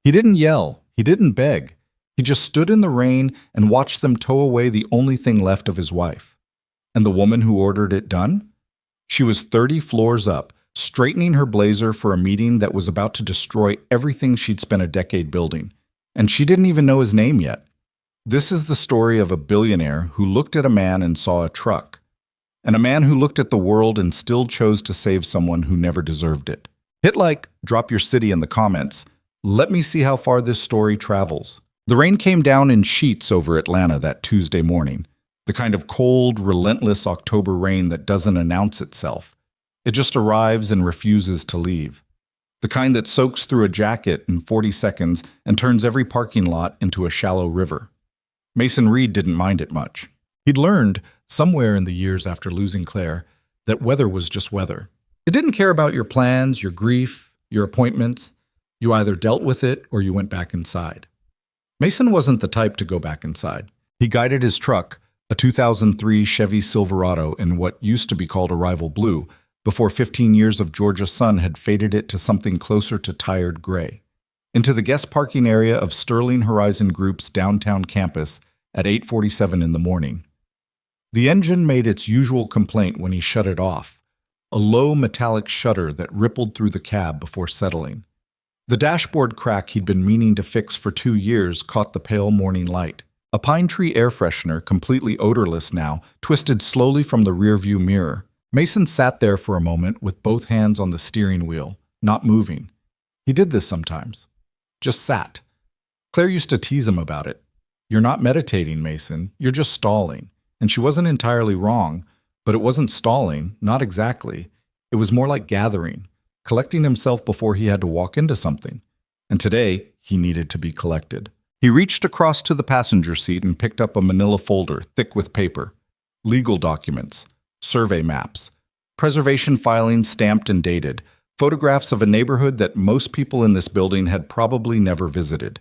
He didn't yell. He didn't beg. He just stood in the rain and watched them tow away the only thing left of his wife. And the woman who ordered it done? She was 30 floors up, straightening her blazer for a meeting that was about to destroy everything she'd spent a decade building. And she didn't even know his name yet. This is the story of a billionaire who looked at a man and saw a truck, and a man who looked at the world and still chose to save someone who never deserved it. Hit like, drop your city in the comments. Let me see how far this story travels. The rain came down in sheets over Atlanta that Tuesday morning, the kind of cold, relentless October rain that doesn't announce itself. It just arrives and refuses to leave. The kind that soaks through a jacket in 40 seconds and turns every parking lot into a shallow river. Mason Reed didn't mind it much. He'd learned, somewhere in the years after losing Claire, that weather was just weather. It didn't care about your plans, your grief, your appointments. You either dealt with it or you went back inside. Mason wasn't the type to go back inside. He guided his truck, a 2003 Chevy Silverado in what used to be called Arrival Blue, before 15 years of Georgia sun had faded it to something closer to tired gray, into the guest parking area of Sterling Horizon Group's downtown campus at 8:47 in the morning. The engine made its usual complaint when he shut it off, a low metallic shudder that rippled through the cab before settling. The dashboard crack he'd been meaning to fix for 2 years caught the pale morning light. A pine tree air freshener, completely odorless now, twisted slowly from the rearview mirror. Mason sat there for a moment with both hands on the steering wheel, not moving. He did this sometimes. Just sat. Claire used to tease him about it. "You're not meditating, Mason. You're just stalling." And she wasn't entirely wrong, but it wasn't stalling, not exactly. It was more like gathering, collecting himself before he had to walk into something. And today, he needed to be collected. He reached across to the passenger seat and picked up a manila folder, thick with paper. Legal documents, survey maps, preservation filings stamped and dated, photographs of a neighborhood that most people in this building had probably never visited.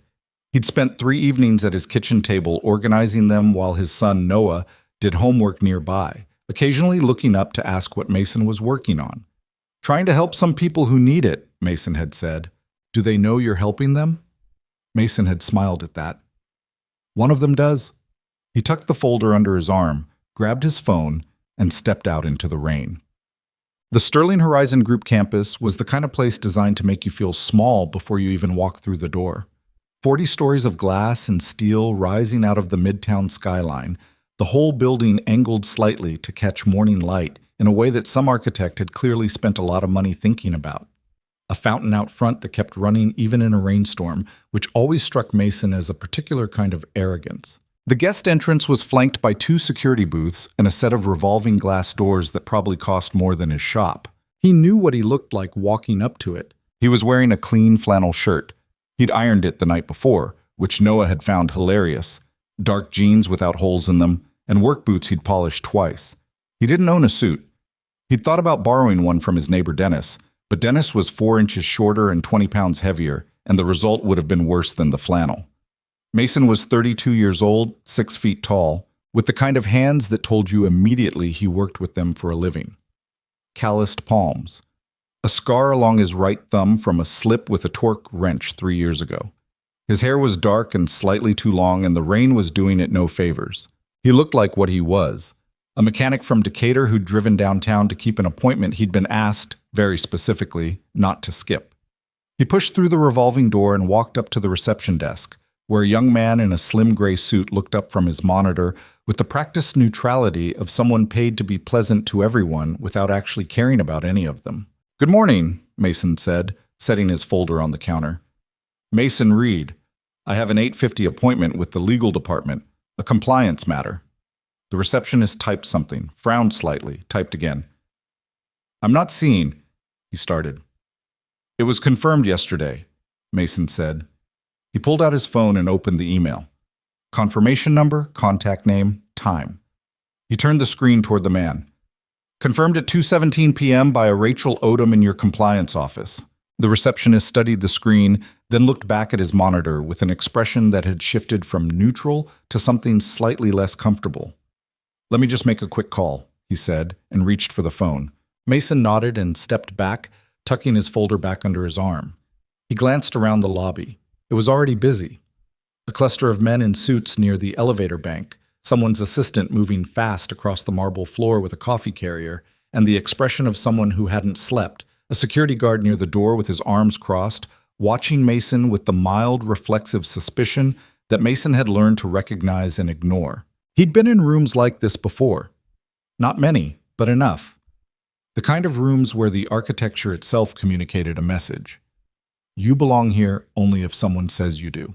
He'd spent 3 evenings at his kitchen table organizing them while his son, Noah, did homework nearby, occasionally looking up to ask what Mason was working on. "Trying to help some people who need it," Mason had said. "Do they know you're helping them?" Mason had smiled at that. "One of them does." He tucked the folder under his arm, grabbed his phone, and stepped out into the rain. The Sterling Horizon Group campus was the kind of place designed to make you feel small before you even walk through the door. 40 stories of glass and steel rising out of the midtown skyline, the whole building angled slightly to catch morning light in a way that some architect had clearly spent a lot of money thinking about. A fountain out front that kept running even in a rainstorm, which always struck Mason as a particular kind of arrogance. The guest entrance was flanked by 2 security booths and a set of revolving glass doors that probably cost more than his shop. He knew what he looked like walking up to it. He was wearing a clean flannel shirt. He'd ironed it the night before, which Noah had found hilarious. Dark jeans without holes in them, and work boots he'd polished twice. He didn't own a suit. He'd thought about borrowing one from his neighbor Dennis, but Dennis was 4 inches shorter and 20 pounds heavier, and the result would have been worse than the flannel. Mason was 32 years old, 6 feet tall, with the kind of hands that told you immediately he worked with them for a living. Calloused palms. A scar along his right thumb from a slip with a torque wrench 3 years ago. His hair was dark and slightly too long, and the rain was doing it no favors. He looked like what he was, a mechanic from Decatur who'd driven downtown to keep an appointment he'd been asked, very specifically, not to skip. He pushed through the revolving door and walked up to the reception desk, where a young man in a slim gray suit looked up from his monitor with the practiced neutrality of someone paid to be pleasant to everyone without actually caring about any of them. "Good morning," Mason said, setting his folder on the counter. "Mason Reed. I have an 8:50 appointment with the legal department, a compliance matter." The receptionist typed something, frowned slightly, typed again. "I'm not seeing," he started. "It was confirmed yesterday," Mason said. He pulled out his phone and opened the email. Confirmation number, contact name, time. He turned the screen toward the man. "Confirmed at 2:17 p.m. by a Rachel Odom in your compliance office." The receptionist studied the screen, then looked back at his monitor with an expression that had shifted from neutral to something slightly less comfortable. "Let me just make a quick call," he said, and reached for the phone. Mason nodded and stepped back, tucking his folder back under his arm. He glanced around the lobby. It was already busy. A cluster of men in suits near the elevator bank, someone's assistant moving fast across the marble floor with a coffee carrier, and the expression of someone who hadn't slept, a security guard near the door with his arms crossed, watching Mason with the mild, reflexive suspicion that Mason had learned to recognize and ignore. He'd been in rooms like this before. Not many, but enough. The kind of rooms where the architecture itself communicated a message. You belong here only if someone says you do.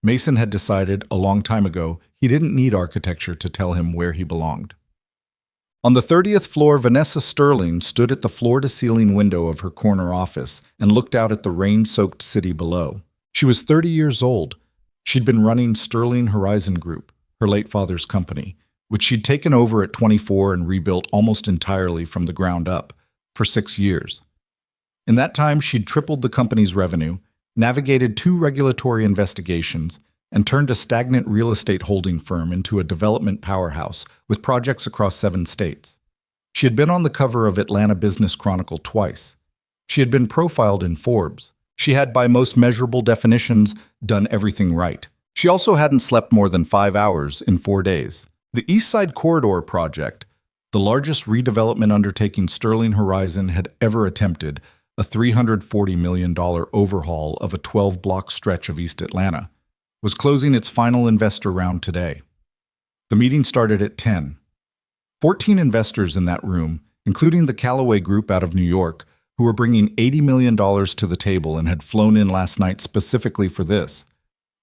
Mason had decided a long time ago he didn't need architecture to tell him where he belonged. On the 30th floor, Vanessa Sterling stood at the floor-to-ceiling window of her corner office and looked out at the rain-soaked city below. She was 30 years old. She'd been running Sterling Horizon Group, her late father's company, which she'd taken over at 24 and rebuilt almost entirely from the ground up, for 6 years. In that time, she'd tripled the company's revenue, navigated 2 regulatory investigations, and turned a stagnant real estate holding firm into a development powerhouse with projects across 7 states. She had been on the cover of Atlanta Business Chronicle twice. She had been profiled in Forbes. She had, by most measurable definitions, done everything right. She also hadn't slept more than 5 hours in 4 days. The East Side Corridor project, the largest redevelopment undertaking Sterling Horizon had ever attempted, a $340 million overhaul of a 12-block stretch of East Atlanta, was closing its final investor round today. The meeting started at 10. 14 investors in that room, including the Callaway Group out of New York, who were bringing $80 million to the table and had flown in last night specifically for this.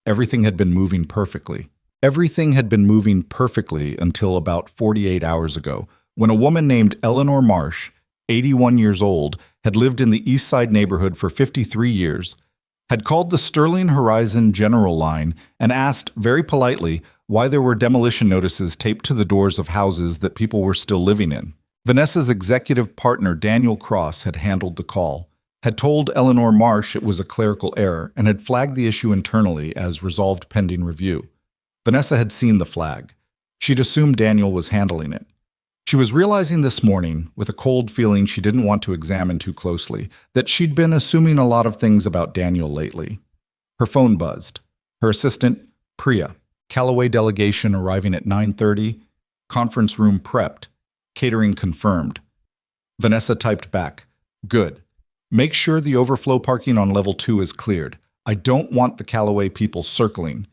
Everything had been moving perfectly. Everything had been moving perfectly until about 48 hours ago, when a woman named Eleanor Marsh, 81 years old, had lived in the East Side neighborhood for 53 years, had called the Sterling Horizon General Line and asked, very politely, why there were demolition notices taped to the doors of houses that people were still living in. Vanessa's executive partner, Daniel Cross, had handled the call, had told Eleanor Marsh it was a clerical error, and had flagged the issue internally as resolved pending review. Vanessa had seen the flag. She'd assumed Daniel was handling it. She was realizing this morning, with a cold feeling she didn't want to examine too closely, that she'd been assuming a lot of things about Daniel lately. Her phone buzzed. Her assistant, Priya, Callaway delegation arriving at 9:30, conference room prepped, catering confirmed. Vanessa typed back, "Good. Make sure the overflow parking on level 2 is cleared. I don't want the Callaway people circling."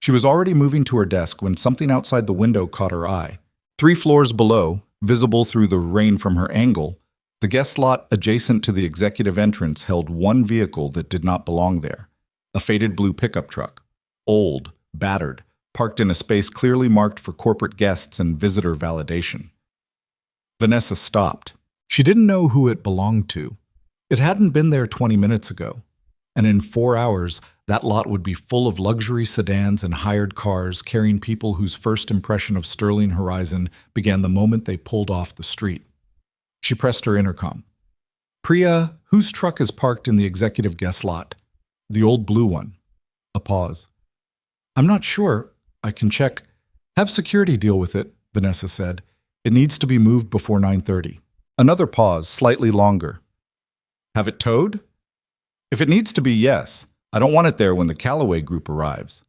She was already moving to her desk when something outside the window caught her eye. 3 floors below, visible through the rain from her angle, the guest lot adjacent to the executive entrance held one vehicle that did not belong there. A faded blue pickup truck. Old, battered, parked in a space clearly marked for corporate guests and visitor validation. Vanessa stopped. She didn't know who it belonged to. It hadn't been there 20 minutes ago. And in 4 hours, that lot would be full of luxury sedans and hired cars carrying people whose first impression of Sterling Horizon began the moment they pulled off the street. She pressed her intercom. "Priya, whose truck is parked in the executive guest lot?" "The old blue one." A pause. "I'm not sure. I can check." "Have security deal with it," Vanessa said. "It needs to be moved before 9:30. Another pause, slightly longer. "Have it towed?" "If it needs to be, yes. I don't want it there when the Callaway Group arrives."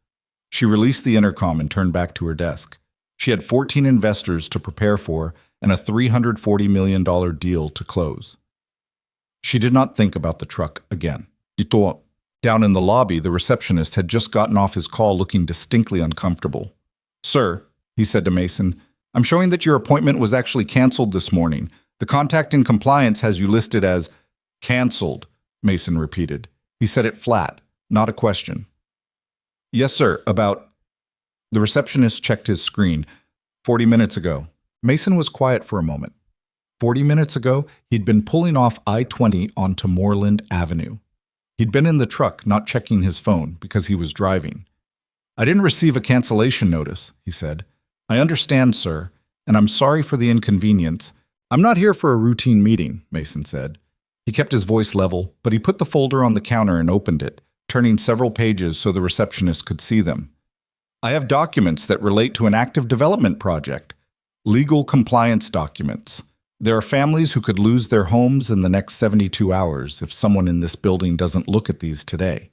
She released the intercom and turned back to her desk. She had 14 investors to prepare for and a $340 million deal to close. She did not think about the truck again. Down in the lobby, the receptionist had just gotten off his call looking distinctly uncomfortable. "Sir," he said to Mason, "I'm showing that your appointment was actually canceled this morning. The contact in compliance has you listed as..." "Canceled," Mason repeated. He said it flat, not a question. "Yes, sir, about..." The receptionist checked his screen. 40 minutes ago. Mason was quiet for a moment. 40 minutes ago, he'd been pulling off I-20 onto Moreland Avenue. He'd been in the truck, not checking his phone, because he was driving. "I didn't receive a cancellation notice," he said. "I understand, sir, and I'm sorry for the inconvenience. I'm not here for a routine meeting," Mason said. He kept his voice level, but he put the folder on the counter and opened it, turning several pages so the receptionist could see them. "I have documents that relate to an active development project. Legal compliance documents. There are families who could lose their homes in the next 72 hours if someone in this building doesn't look at these today.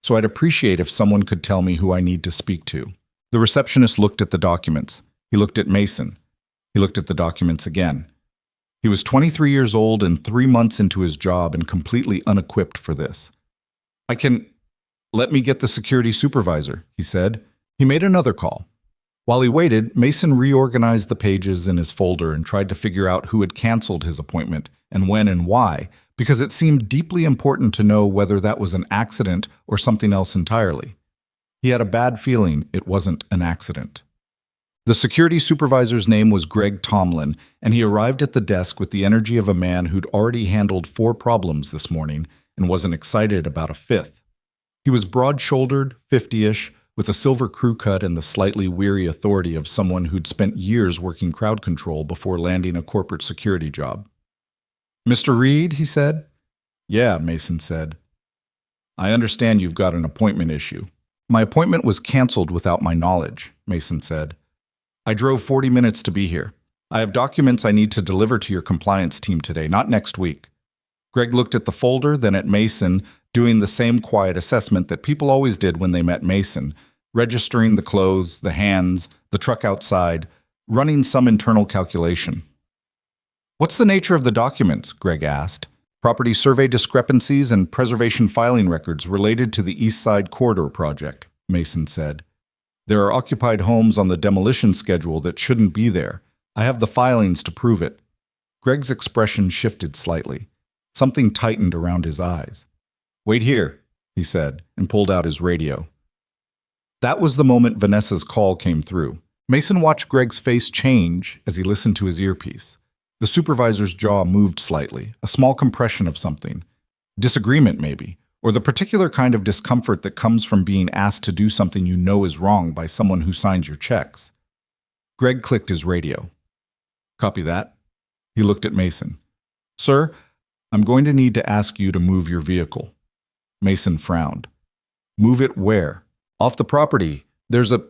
so I'd appreciate if someone could tell me who I need to speak to. The receptionist looked at the documents. He looked at Mason. He looked at the documents again. He was 23 years old and 3 months into his job and completely unequipped for this. Let me get the security supervisor, he said. He made another call. While he waited, Mason reorganized the pages in his folder and tried to figure out who had canceled his appointment and when and why, because it seemed deeply important to know whether that was an accident or something else entirely. He had a bad feeling it wasn't an accident. The security supervisor's name was Greg Tomlin, and he arrived at the desk with the energy of a man who'd already handled 4 problems this morning and wasn't excited about a 5th. He was broad-shouldered, 50-ish, with a silver crew cut and the slightly weary authority of someone who'd spent years working crowd control before landing a corporate security job. "Mr. Reed," he said. "Yeah," Mason said. "I understand you've got an appointment issue." "My appointment was canceled without my knowledge," Mason said. "I drove 40 minutes to be here. I have documents I need to deliver to your compliance team today, not next week." Greg looked at the folder, then at Mason, doing the same quiet assessment that people always did when they met Mason, registering the clothes, the hands, the truck outside, running some internal calculation. "What's the nature of the documents?" Greg asked. "Property survey discrepancies and preservation filing records related to the East Side Corridor project," Mason said. "There are occupied homes on the demolition schedule that shouldn't be there. I have the filings to prove it." Greg's expression shifted slightly. Something tightened around his eyes. "Wait here," he said, and pulled out his radio. That was the moment Vanessa's call came through. Mason watched Greg's face change as he listened to his earpiece. The supervisor's jaw moved slightly, a small compression of something. Disagreement, maybe, or the particular kind of discomfort that comes from being asked to do something you know is wrong by someone who signs your checks. Greg clicked his radio. "Copy that." He looked at Mason. "Sir, I'm going to need to ask you to move your vehicle." Mason frowned. "Move it where?" "Off the property. There's a—"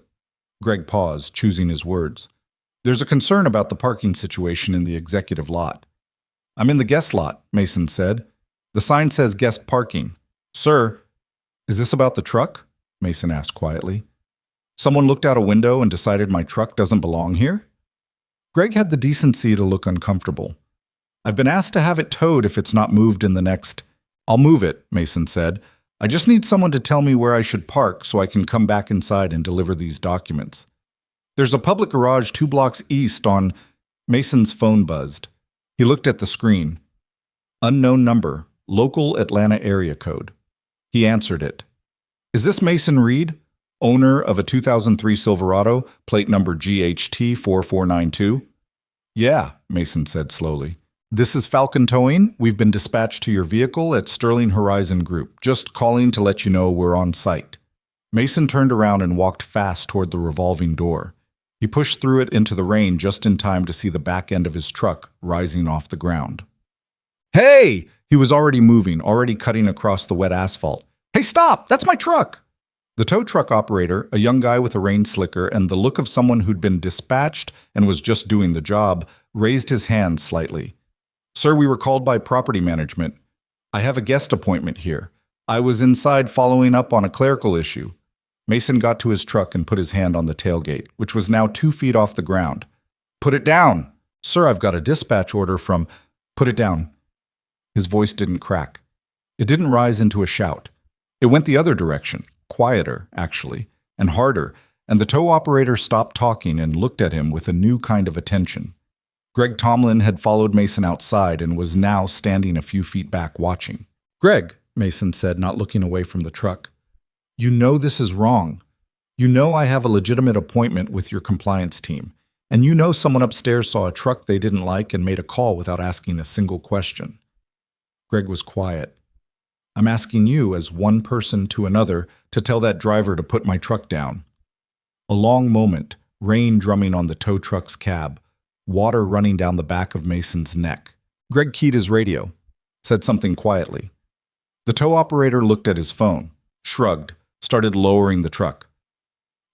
Greg paused, choosing his words. "There's a concern about the parking situation in the executive lot." "I'm in the guest lot," Mason said. "The sign says guest parking." "Sir, is this about the truck?" Mason asked quietly. "Someone looked out a window and decided my truck doesn't belong here?" Greg had the decency to look uncomfortable. "I've been asked to have it towed if it's not moved in the next—" "I'll move it," Mason said. "I just need someone to tell me where I should park so I can come back inside and deliver these documents." "There's a public garage 2 blocks east on—" Mason's phone buzzed. He looked at the screen. "Unknown number, local Atlanta area code." He answered it. "Is this Mason Reed, owner of a 2003 Silverado, plate number GHT 4492? "Yeah," Mason said slowly. "This is Falcon Towing. We've been dispatched to your vehicle at Sterling Horizon Group. Just calling to let you know we're on site." Mason turned around and walked fast toward the revolving door. He pushed through it into the rain just in time to see the back end of his truck rising off the ground. "Hey!" He was already moving, already cutting across the wet asphalt. "Hey, stop! That's my truck!" The tow truck operator, a young guy with a rain slicker and the look of someone who'd been dispatched and was just doing the job, raised his hand slightly. "Sir, we were called by property management. I have a guest appointment here. I was inside following up on a clerical issue." Mason got to his truck and put his hand on the tailgate, which was now 2 feet off the ground. "Put it down!" "Sir, I've got a dispatch order from—" "Put it down." His voice didn't crack. It didn't rise into a shout. It went the other direction, quieter, actually, and harder, and the tow operator stopped talking and looked at him with a new kind of attention. Greg Tomlin had followed Mason outside and was now standing a few feet back watching. "Greg," Mason said, not looking away from the truck, "you know this is wrong. You know I have a legitimate appointment with your compliance team, and you know someone upstairs saw a truck they didn't like and made a call without asking a single question." Greg was quiet. "I'm asking you, as one person to another, to tell that driver to put my truck down." A long moment, rain drumming on the tow truck's cab, water running down the back of Mason's neck. Greg keyed his radio, said something quietly. The tow operator looked at his phone, shrugged, started lowering the truck.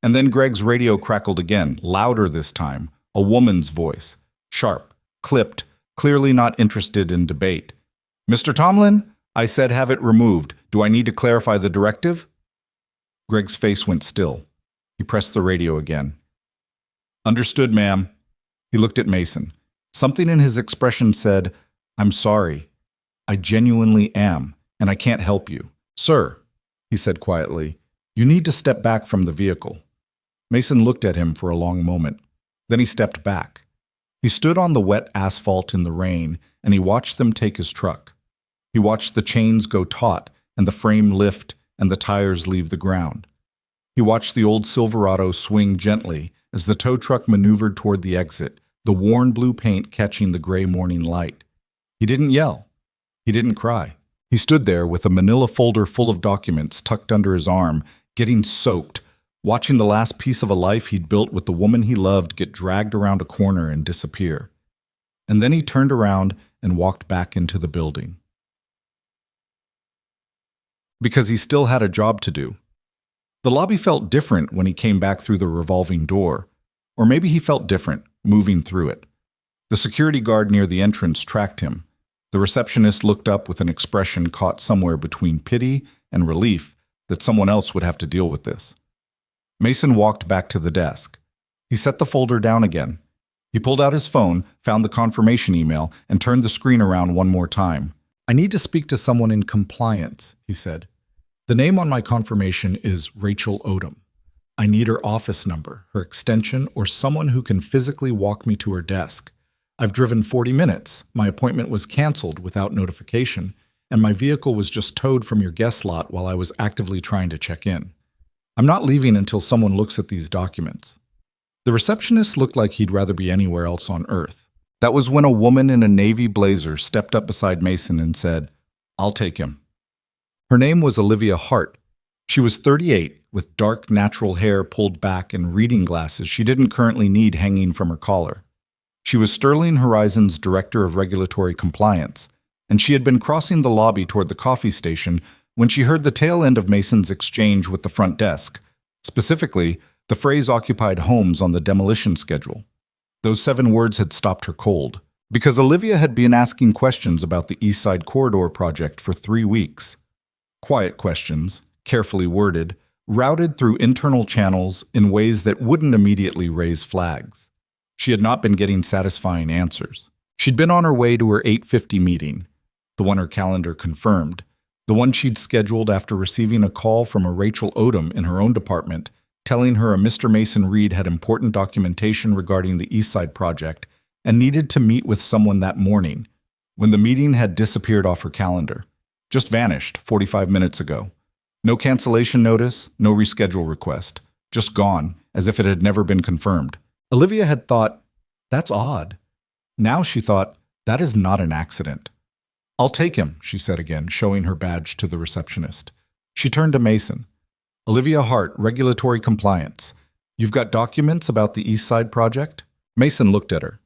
And then Greg's radio crackled again, louder this time, a woman's voice, sharp, clipped, clearly not interested in debate. "Mr. Tomlin, I said have it removed. Do I need to clarify the directive?" Greg's face went still. He pressed the radio again. Understood, ma'am. He looked at Mason. Something in his expression said, I'm sorry. I genuinely am, and I can't help you. Sir, he said quietly, you need to step back from the vehicle. Mason looked at him for a long moment. Then he stepped back. He stood on the wet asphalt in the rain, and he watched them take his truck. He watched the chains go taut, and the frame lift, and the tires leave the ground. He watched the old Silverado swing gently as the tow truck maneuvered toward the exit, the worn blue paint catching the gray morning light. He didn't yell. He didn't cry. He stood there with a manila folder full of documents tucked under his arm, getting soaked, watching the last piece of a life he'd built with the woman he loved get dragged around a corner and disappear. And then he turned around and walked back into the building. Because he still had a job to do. The lobby felt different when he came back through the revolving door, or maybe he felt different moving through it. The security guard near the entrance tracked him. The receptionist looked up with an expression caught somewhere between pity and relief that someone else would have to deal with this. Mason walked back to the desk. He set the folder down again. He pulled out his phone, found the confirmation email, and turned the screen around one more time. I need to speak to someone in compliance, he said. The name on my confirmation is Rachel Odom. I need her office number, her extension, or someone who can physically walk me to her desk. I've driven 40 minutes. My appointment was canceled without notification, and my vehicle was just towed from your guest lot while I was actively trying to check in. I'm not leaving until someone looks at these documents. The receptionist looked like he'd rather be anywhere else on earth. That was when a woman in a navy blazer stepped up beside Mason and said, I'll take him. Her name was Olivia Hart. She was 38, with dark natural hair pulled back and reading glasses she didn't currently need hanging from her collar. She was Sterling Horizon's Director of Regulatory Compliance, and she had been crossing the lobby toward the coffee station when she heard the tail end of Mason's exchange with the front desk, specifically the phrase occupied homes on the demolition schedule. Those 7 words had stopped her cold, because Olivia had been asking questions about the East Side Corridor project for 3 weeks. Quiet questions, carefully worded, routed through internal channels in ways that wouldn't immediately raise flags. She had not been getting satisfying answers. She'd been on her way to her 8:50 meeting, the one her calendar confirmed, the one she'd scheduled after receiving a call from a Rachel Odom in her own department, telling her a Mr. Mason Reed had important documentation regarding the East Side project and needed to meet with someone that morning, when the meeting had disappeared off her calendar. Just vanished 45 minutes ago. No cancellation notice, no reschedule request. Just gone, as if it had never been confirmed. Olivia had thought, that's odd. Now she thought, that is not an accident. I'll take him, she said again, showing her badge to the receptionist. She turned to Mason. Olivia Hart, Regulatory Compliance. You've got documents about the East Side project? Mason looked at her.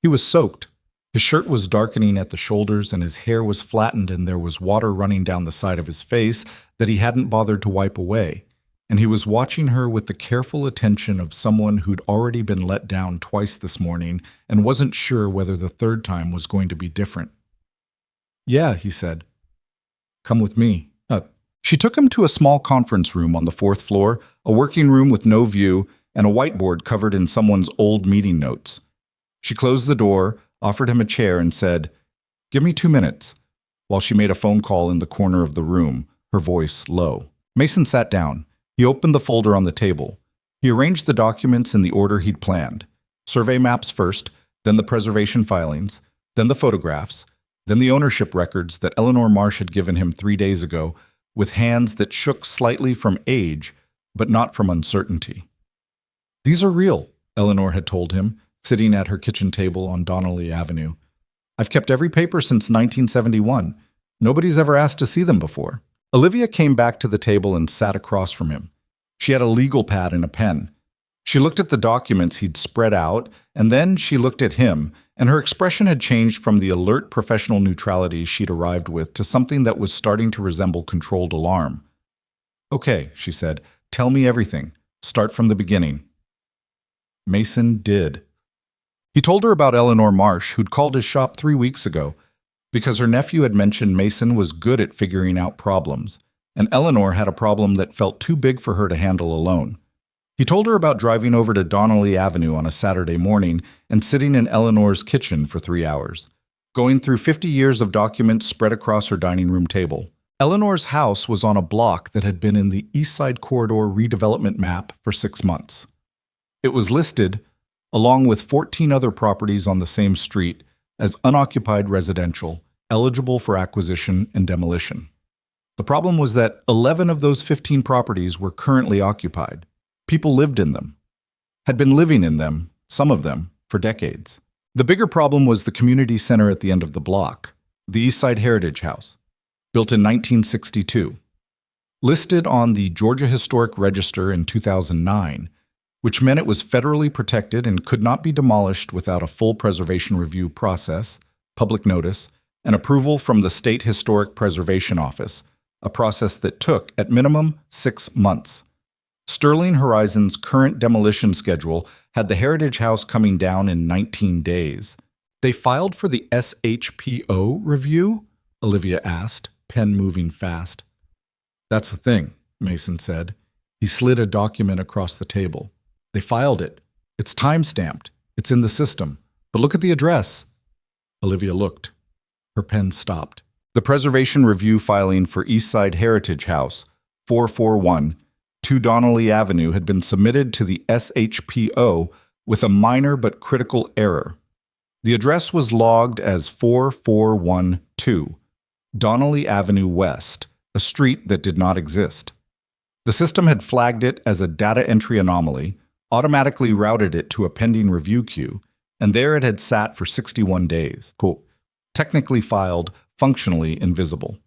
He was soaked. His shirt was darkening at the shoulders and his hair was flattened and there was water running down the side of his face that he hadn't bothered to wipe away. And he was watching her with the careful attention of someone who'd already been let down twice this morning and wasn't sure whether the third time was going to be different. Yeah, he said. Come with me. She took him to a small conference room on the 4th floor, a working room with no view, and a whiteboard covered in someone's old meeting notes. She closed the door, offered him a chair, and said, Give me 2 minutes, while she made a phone call in the corner of the room, her voice low. Mason sat down. He opened the folder on the table. He arranged the documents in the order he'd planned. Survey maps first, then the preservation filings, then the photographs, then the ownership records that Eleanor Marsh had given him 3 days ago, with hands that shook slightly from age, but not from uncertainty. These are real, Eleanor had told him, sitting at her kitchen table on Donnelly Avenue. I've kept every paper since 1971. Nobody's ever asked to see them before. Olivia came back to the table and sat across from him. She had a legal pad and a pen. She looked at the documents he'd spread out, and then she looked at him, and her expression had changed from the alert professional neutrality she'd arrived with to something that was starting to resemble controlled alarm. Okay, she said, tell me everything. Start from the beginning. Mason did. He told her about Eleanor Marsh, who'd called his shop 3 weeks ago, because her nephew had mentioned Mason was good at figuring out problems, and Eleanor had a problem that felt too big for her to handle alone. He told her about driving over to Donnelly Avenue on a Saturday morning and sitting in Eleanor's kitchen for 3 hours, going through 50 years of documents spread across her dining room table. Eleanor's house was on a block that had been in the East Side Corridor redevelopment map for 6 months. It was listed, along with 14 other properties on the same street, as unoccupied residential, eligible for acquisition and demolition. The problem was that 11 of those 15 properties were currently occupied. People lived in them, had been living in them, some of them, for decades. The bigger problem was the community center at the end of the block, the East Side Heritage House, built in 1962. Listed on the Georgia Historic Register in 2009, which meant it was federally protected and could not be demolished without a full preservation review process, public notice, and approval from the State Historic Preservation Office, a process that took, at minimum, 6 months. Sterling Horizon's current demolition schedule had the Heritage House coming down in 19 days. They filed for the SHPO review? Olivia asked, pen moving fast. That's the thing, Mason said. He slid a document across the table. They filed it. It's time-stamped. It's in the system. But look at the address. Olivia looked. Her pen stopped. The Preservation Review filing for East Side Heritage House, 441, 2 Donnelly Avenue, had been submitted to the SHPO with a minor but critical error. The address was logged as 4412, Donnelly Avenue West, a street that did not exist. The system had flagged it as a data entry anomaly, automatically routed it to a pending review queue, and there it had sat for 61 days. Quote, technically filed, functionally invisible.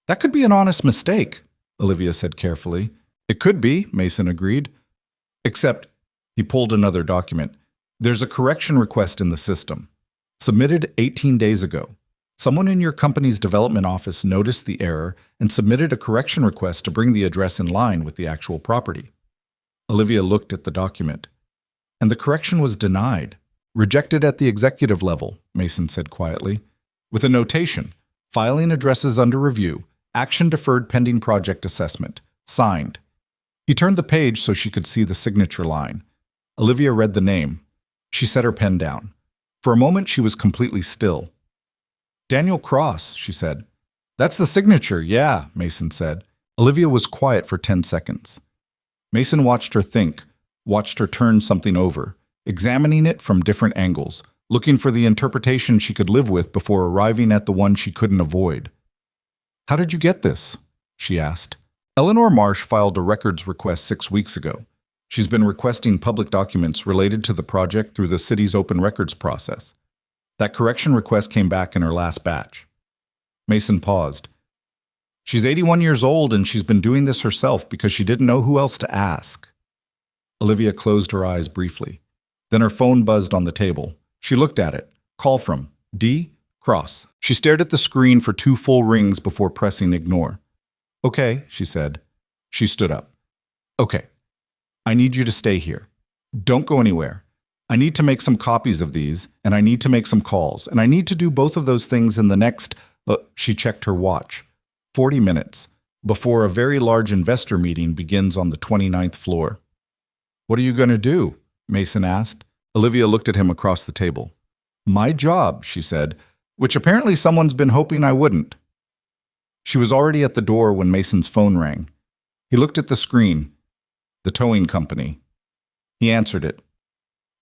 That could be an honest mistake, Olivia said carefully. It could be, Mason agreed. Except, he pulled another document. There's a correction request in the system. Submitted 18 days ago. Someone in your company's development office noticed the error and submitted a correction request to bring the address in line with the actual property. Olivia looked at the document. And the correction was denied. Rejected at the executive level, Mason said quietly. With a notation, filing addresses under review, action deferred pending project assessment, signed. He turned the page so she could see the signature line. Olivia read the name. She set her pen down. For a moment, she was completely still. Daniel Cross, she said. That's the signature, yeah, Mason said. Olivia was quiet for 10 seconds. Mason watched her think, watched her turn something over, examining it from different angles, looking for the interpretation she could live with before arriving at the one she couldn't avoid. How did you get this? She asked. Eleanor Marsh filed a records request 6 weeks ago. She's been requesting public documents related to the project through the city's open records process. That correction request came back in her last batch. Mason paused. She's 81 years old and she's been doing this herself because she didn't know who else to ask. Olivia closed her eyes briefly. Then her phone buzzed on the table. She looked at it. Call from D. Cross. She stared at the screen for 2 full rings before pressing ignore. Okay, she said. She stood up. Okay. I need you to stay here. Don't go anywhere. I need to make some copies of these, and I need to make some calls, and I need to do both of those things in the next, she checked her watch, 40 minutes, before a very large investor meeting begins on the 29th floor. What are you going to do? Mason asked. Olivia looked at him across the table. My job, she said, which apparently someone's been hoping I wouldn't. She was already at the door when Mason's phone rang. He looked at the screen. The towing company. He answered it.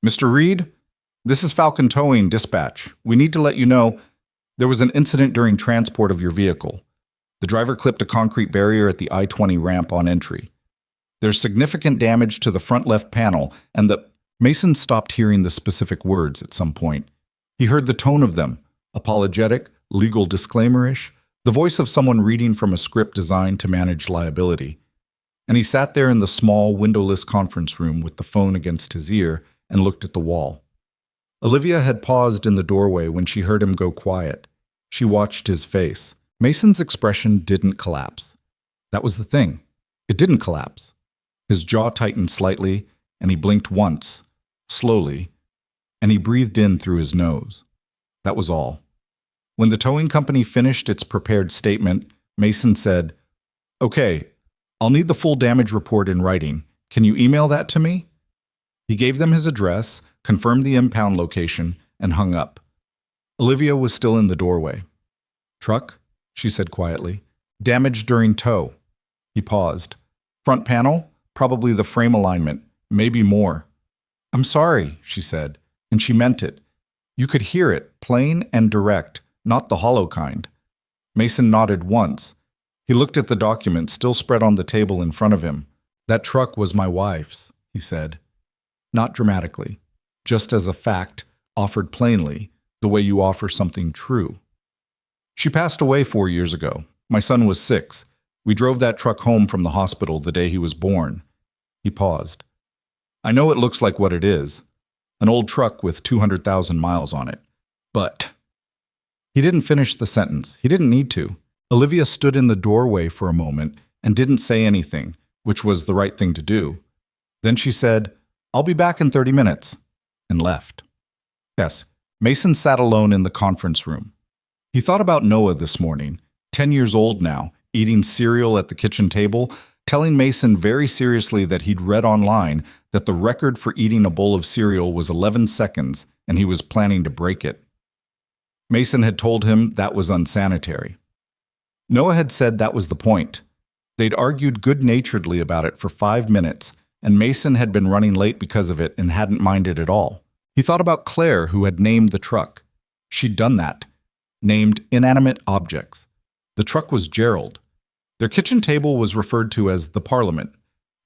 Mr. Reed, this is Falcon Towing Dispatch. We need to let you know there was an incident during transport of your vehicle. The driver clipped a concrete barrier at the I-20 ramp on entry. There's significant damage to the front left panel, and Mason stopped hearing the specific words at some point. He heard the tone of them, apologetic, legal disclaimer-ish, the voice of someone reading from a script designed to manage liability. And he sat there in the small, windowless conference room with the phone against his ear and looked at the wall. Olivia had paused in the doorway when she heard him go quiet. She watched his face. Mason's expression didn't collapse. That was the thing. It didn't collapse. His jaw tightened slightly, and he blinked once, slowly, and he breathed in through his nose. That was all. When the towing company finished its prepared statement, Mason said, Okay, I'll need the full damage report in writing. Can you email that to me? He gave them his address, confirmed the impound location, and hung up. Olivia was still in the doorway. Truck, she said quietly. Damage during tow. He paused. Front panel? Probably the frame alignment. Maybe more. I'm sorry, she said, and she meant it. You could hear it, plain and direct, not the hollow kind. Mason nodded once. He looked at the document still spread on the table in front of him. That truck was my wife's, he said. Not dramatically, just as a fact, offered plainly, the way you offer something true. She passed away 4 years ago. My son was 6. We drove that truck home from the hospital the day he was born. He paused. I know it looks like what it is, an old truck with 200,000 miles on it. But he didn't finish the sentence. He didn't need to. Olivia stood in the doorway for a moment and didn't say anything, which was the right thing to do. Then she said, I'll be back in 30 minutes, and left. Yes, Mason sat alone in the conference room. He thought about Noah this morning, 10 years old now, eating cereal at the kitchen table, telling Mason very seriously that he'd read online that the record for eating a bowl of cereal was 11 seconds and he was planning to break it. Mason had told him that was unsanitary. Noah had said that was the point. They'd argued good-naturedly about it for 5 minutes, and Mason had been running late because of it and hadn't minded at all. He thought about Claire, who had named the truck. She'd done that. Named inanimate objects. The truck was Gerald. Their kitchen table was referred to as the Parliament.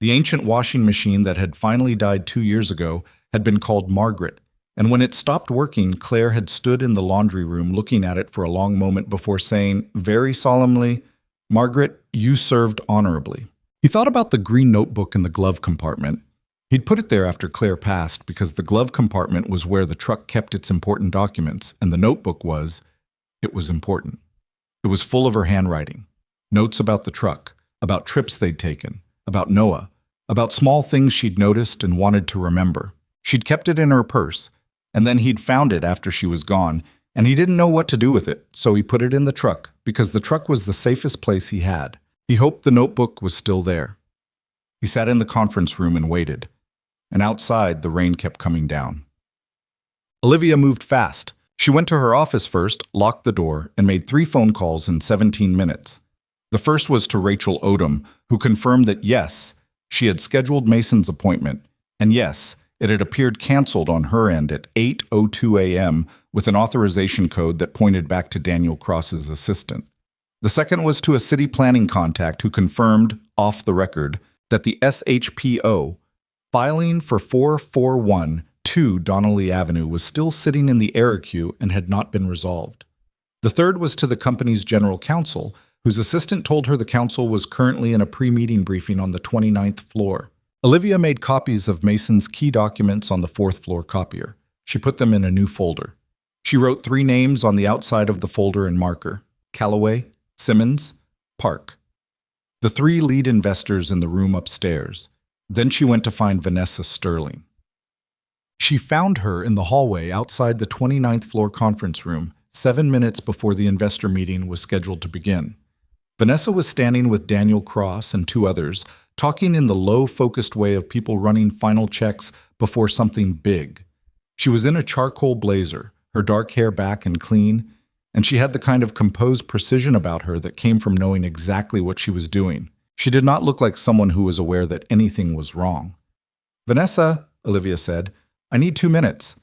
The ancient washing machine that had finally died 2 years ago had been called Margaret, and when it stopped working, Claire had stood in the laundry room looking at it for a long moment before saying, very solemnly, Margaret, you served honorably. He thought about the green notebook in the glove compartment. He'd put it there after Claire passed because the glove compartment was where the truck kept its important documents, and the notebook was important. It was full of her handwriting. Notes about the truck, about trips they'd taken, about Noah, about small things she'd noticed and wanted to remember. She'd kept it in her purse, and then he'd found it after she was gone, and he didn't know what to do with it, so he put it in the truck because the truck was the safest place he had. He hoped the notebook was still there. He sat in the conference room and waited, and outside the rain kept coming down. Olivia moved fast. She went to her office first, locked the door, and made 3 phone calls in 17 minutes. The first was to Rachel Odom, who confirmed that yes, she had scheduled Mason's appointment, and yes, it had appeared canceled on her end at 8:02 a.m. with an authorization code that pointed back to Daniel Cross's assistant. The second was to a city planning contact who confirmed, off the record, that the SHPO, filing for 4412 Donnelly Avenue, was still sitting in the error queue and had not been resolved. The third was to the company's general counsel, whose assistant told her the counsel was currently in a pre-meeting briefing on the 29th floor. Olivia made copies of Mason's key documents on the 4th floor copier. She put them in a new folder. She wrote 3 names on the outside of the folder in marker: Callaway, Simmons, Park. The 3 lead investors in the room upstairs. Then she went to find Vanessa Sterling. She found her in the hallway outside the 29th floor conference room 7 minutes before the investor meeting was scheduled to begin. Vanessa was standing with Daniel Cross and 2 others, talking in the low-focused way of people running final checks before something big. She was in a charcoal blazer, her dark hair back and clean, and she had the kind of composed precision about her that came from knowing exactly what she was doing. She did not look like someone who was aware that anything was wrong. Vanessa, Olivia said, I need 2 minutes.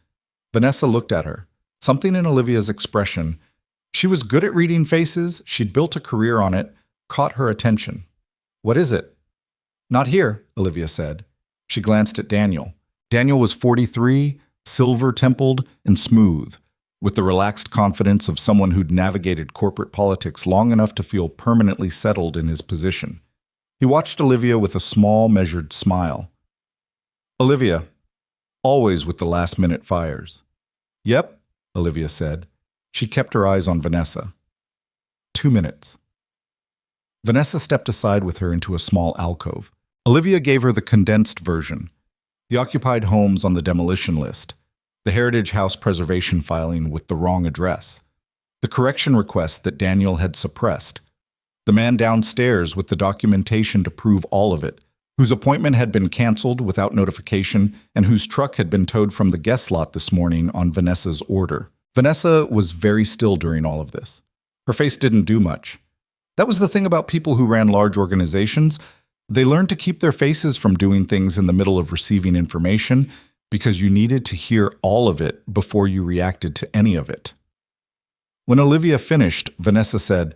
Vanessa looked at her. Something in Olivia's expression, she was good at reading faces, she'd built a career on it, caught her attention. What is it? Not here, Olivia said. She glanced at Daniel. Daniel was 43, silver-templed, and smooth, with the relaxed confidence of someone who'd navigated corporate politics long enough to feel permanently settled in his position. He watched Olivia with a small, measured smile. Olivia, always with the last-minute fires. Yep, Olivia said. She kept her eyes on Vanessa. 2 minutes. Vanessa stepped aside with her into a small alcove. Olivia gave her the condensed version. The occupied homes on the demolition list. The Heritage House preservation filing with the wrong address. The correction request that Daniel had suppressed. The man downstairs with the documentation to prove all of it, whose appointment had been canceled without notification and whose truck had been towed from the guest lot this morning on Vanessa's order. Vanessa was very still during all of this. Her face didn't do much. That was the thing about people who ran large organizations. They learned to keep their faces from doing things in the middle of receiving information because you needed to hear all of it before you reacted to any of it. When Olivia finished, Vanessa said,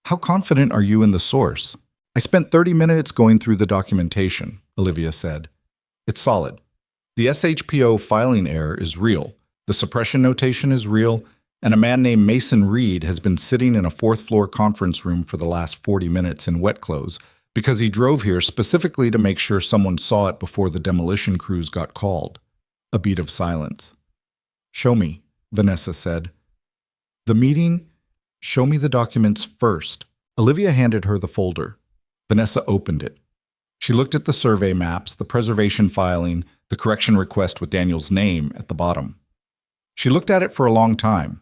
"How confident are you in the source?" "I spent 30 minutes going through the documentation," Olivia said. "It's solid. The SHPO filing error is real, the suppression notation is real, and a man named Mason Reed has been sitting in a fourth-floor conference room for the last 40 minutes in wet clothes because he drove here specifically to make sure someone saw it before the demolition crews got called." A beat of silence. "Show me," Vanessa said. "The meeting? Show me the documents first." Olivia handed her the folder. Vanessa opened it. She looked at the survey maps, the preservation filing, the correction request with Daniel's name at the bottom. She looked at it for a long time.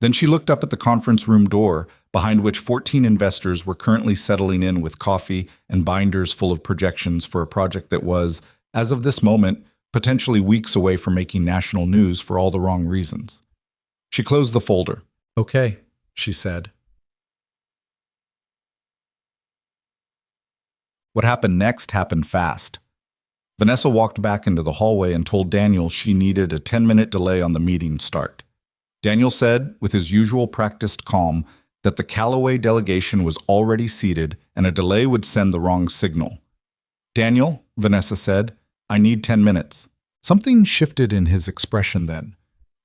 Then she looked up at the conference room door, behind which 14 investors were currently settling in with coffee and binders full of projections for a project that was, as of this moment, potentially weeks away from making national news for all the wrong reasons. She closed the folder. "Okay," she said. What happened next happened fast. Vanessa walked back into the hallway and told Daniel she needed a 10-minute delay on the meeting start. Daniel said, with his usual practiced calm, that the Callaway delegation was already seated and a delay would send the wrong signal. "Daniel," Vanessa said, "I need 10 minutes." Something shifted in his expression then.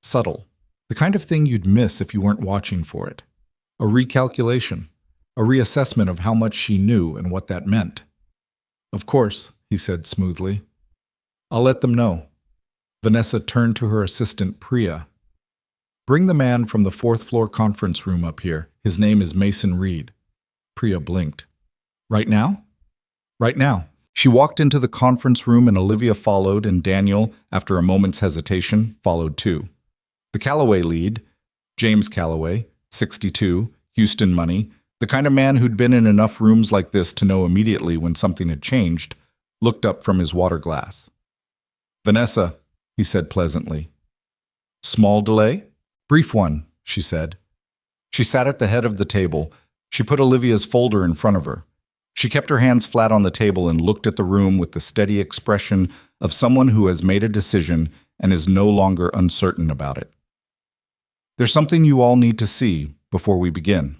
Subtle. The kind of thing you'd miss if you weren't watching for it. A recalculation. A reassessment of how much she knew and what that meant. "Of course," he said smoothly. "I'll let them know." Vanessa turned to her assistant, Priya. "Bring the man from the fourth-floor conference room up here. His name is Mason Reed." Priya blinked. "Right now?" "Right now." She walked into the conference room and Olivia followed, and Daniel, after a moment's hesitation, followed too. The Callaway lead, James Callaway, 62, Houston money, the kind of man who'd been in enough rooms like this to know immediately when something had changed, looked up from his water glass. "Vanessa," he said pleasantly. "Small delay?" "Brief one," she said. She sat at the head of the table. She put Olivia's folder in front of her. She kept her hands flat on the table and looked at the room with the steady expression of someone who has made a decision and is no longer uncertain about it. "There's something you all need to see before we begin."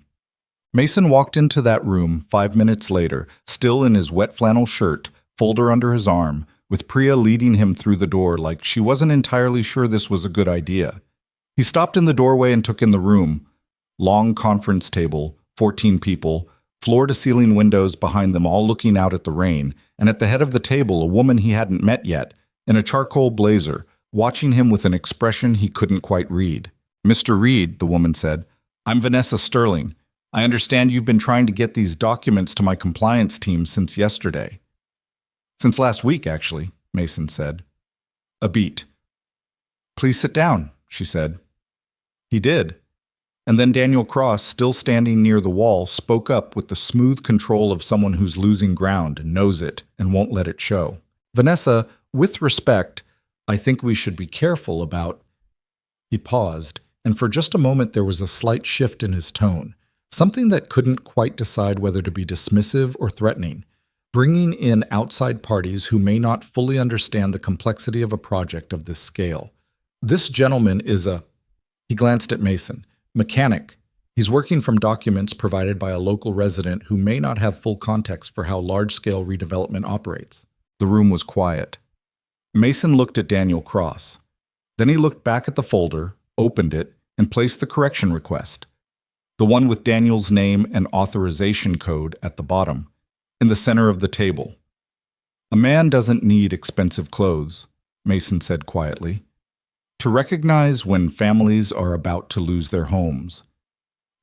Mason walked into that room 5 minutes later, still in his wet flannel shirt, folder under his arm, with Priya leading him through the door like she wasn't entirely sure this was a good idea. He stopped in the doorway and took in the room. Long conference table, 14 people, floor-to-ceiling windows behind them all looking out at the rain, and at the head of the table a woman he hadn't met yet, in a charcoal blazer, watching him with an expression he couldn't quite read. "Mr. Reed," the woman said, "I'm Vanessa Sterling. I understand you've been trying to get these documents to my compliance team since yesterday." "Since last week, actually," Mason said. A beat. "Please sit down," she said. He did. And then Daniel Cross, still standing near the wall, spoke up with the smooth control of someone who's losing ground and knows it and won't let it show. "Vanessa, with respect, I think we should be careful about—" He paused, and for just a moment there was a slight shift in his tone, something that couldn't quite decide whether to be dismissive or threatening, bringing in outside parties who may not fully understand the complexity of a project of this scale. "This gentleman is a—" He glanced at Mason. "Mechanic. He's working from documents provided by a local resident who may not have full context for how large-scale redevelopment operates." The room was quiet. Mason looked at Daniel Cross. Then he looked back at the folder, opened it, and placed the correction request. The one with Daniel's name and authorization code at the bottom, in the center of the table. "A man doesn't need expensive clothes," Mason said quietly, "to recognize when families are about to lose their homes."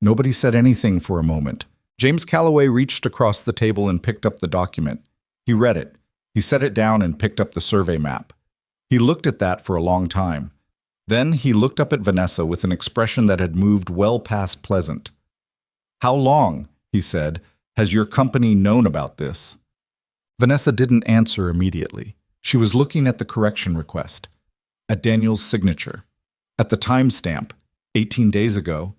Nobody said anything for a moment. James Callaway reached across the table and picked up the document. He read it. He set it down and picked up the survey map. He looked at that for a long time. Then he looked up at Vanessa with an expression that had moved well past pleasant. "How long?" he said, Has your company known about this? Vanessa didn't answer immediately. She was looking at the correction request, at Daniel's signature, at the timestamp, 18 days ago,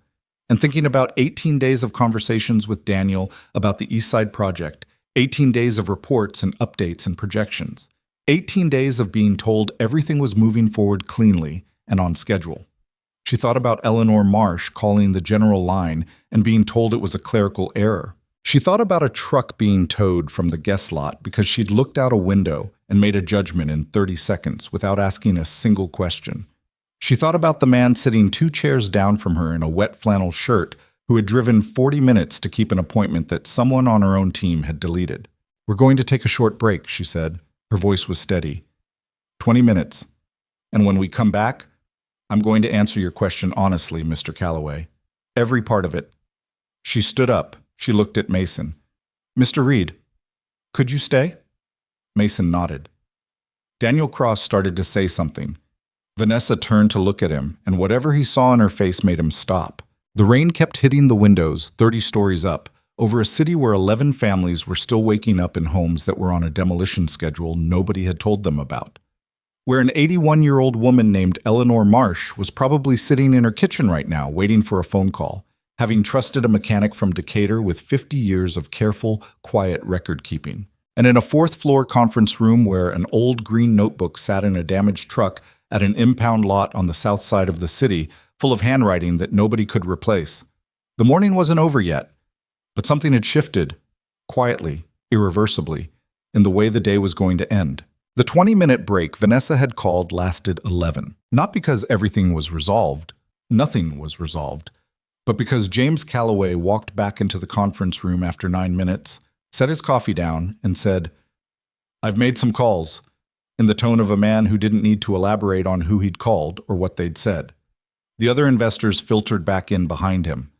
and thinking about 18 days of conversations with Daniel about the East Side project, 18 days of reports and updates and projections, 18 days of being told everything was moving forward cleanly and on schedule. She thought about Eleanor Marsh calling the general line and being told it was a clerical error. She thought about a truck being towed from the guest lot because she'd looked out a window and made a judgment in 30 seconds without asking a single question. She thought about the man sitting 2 chairs down from her in a wet flannel shirt who had driven 40 minutes to keep an appointment that someone on her own team had deleted. "We're going to take a short break," she said. Her voice was steady. 20 minutes. And when we come back, I'm going to answer your question honestly, Mr. Calloway. Every part of it. She stood up. She looked at Mason. "Mr. Reed, could you stay?" Mason nodded. Daniel Cross started to say something. Vanessa turned to look at him, and whatever he saw in her face made him stop. The rain kept hitting the windows, 30 stories up, over a city where 11 families were still waking up in homes that were on a demolition schedule nobody had told them about. Where an 81-year-old woman named Eleanor Marsh was probably sitting in her kitchen right now waiting for a phone call, having trusted a mechanic from Decatur with 50 years of careful, quiet record-keeping. And in a 4th-floor conference room where an old green notebook sat in a damaged truck at an impound lot on the south side of the city, full of handwriting that nobody could replace. The morning wasn't over yet, but something had shifted, quietly, irreversibly, in the way the day was going to end. The 20-minute break Vanessa had called lasted 11. Not because everything was resolved, nothing was resolved, but because James Calloway walked back into the conference room after 9 minutes, set his coffee down, and said, "I've made some calls," in the tone of a man who didn't need to elaborate on who he'd called or what they'd said. The other investors filtered back in behind him.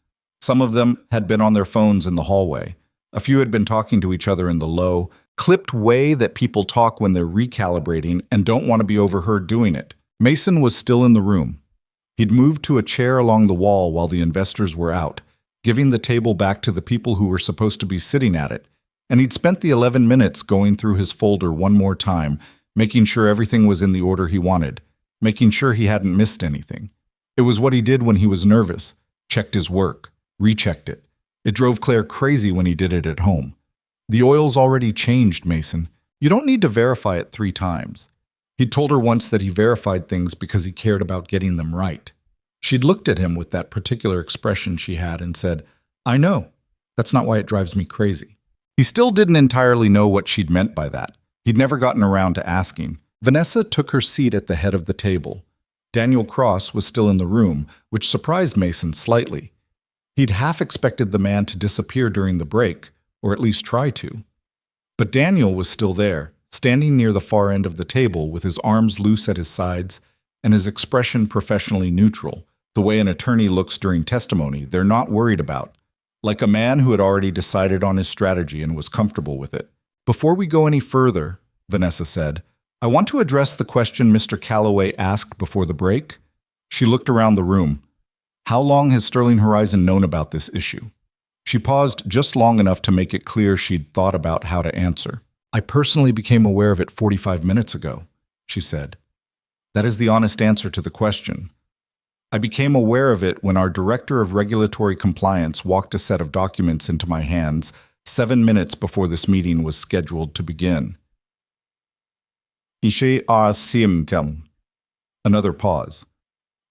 Some of them had been on their phones in the hallway. A few had been talking to each other in the low, clipped way that people talk when they're recalibrating and don't want to be overheard doing it. Mason was still in the room. He'd moved to a chair along the wall while the investors were out, giving the table back to the people who were supposed to be sitting at it, and he'd spent the 11 minutes going through his folder one more time, making sure everything was in the order he wanted, making sure he hadn't missed anything. It was what he did when he was nervous, checked his work, rechecked it. It drove Claire crazy when he did it at home. The oil's already changed, Mason. You don't need to verify it 3 times. He'd told her once that he verified things because he cared about getting them right. She'd looked at him with that particular expression she had and said, "I know. That's not why it drives me crazy." He still didn't entirely know what she'd meant by that. He'd never gotten around to asking. Vanessa took her seat at the head of the table. Daniel Cross was still in the room, which surprised Mason slightly. He'd half expected the man to disappear during the break, or at least try to. But Daniel was still there, standing near the far end of the table with his arms loose at his sides and his expression professionally neutral, the way an attorney looks during testimony they're not worried about, like a man who had already decided on his strategy and was comfortable with it. "Before we go any further," Vanessa said, "I want to address the question Mr. Calloway asked before the break." She looked around the room. "How long has Sterling Horizon known about this issue?" She paused just long enough to make it clear she'd thought about how to answer. "I personally became aware of it 45 minutes ago," she said. "That is the honest answer to the question. I became aware of it when our Director of Regulatory Compliance walked a set of documents into my hands 7 minutes before this meeting was scheduled to begin." Another pause.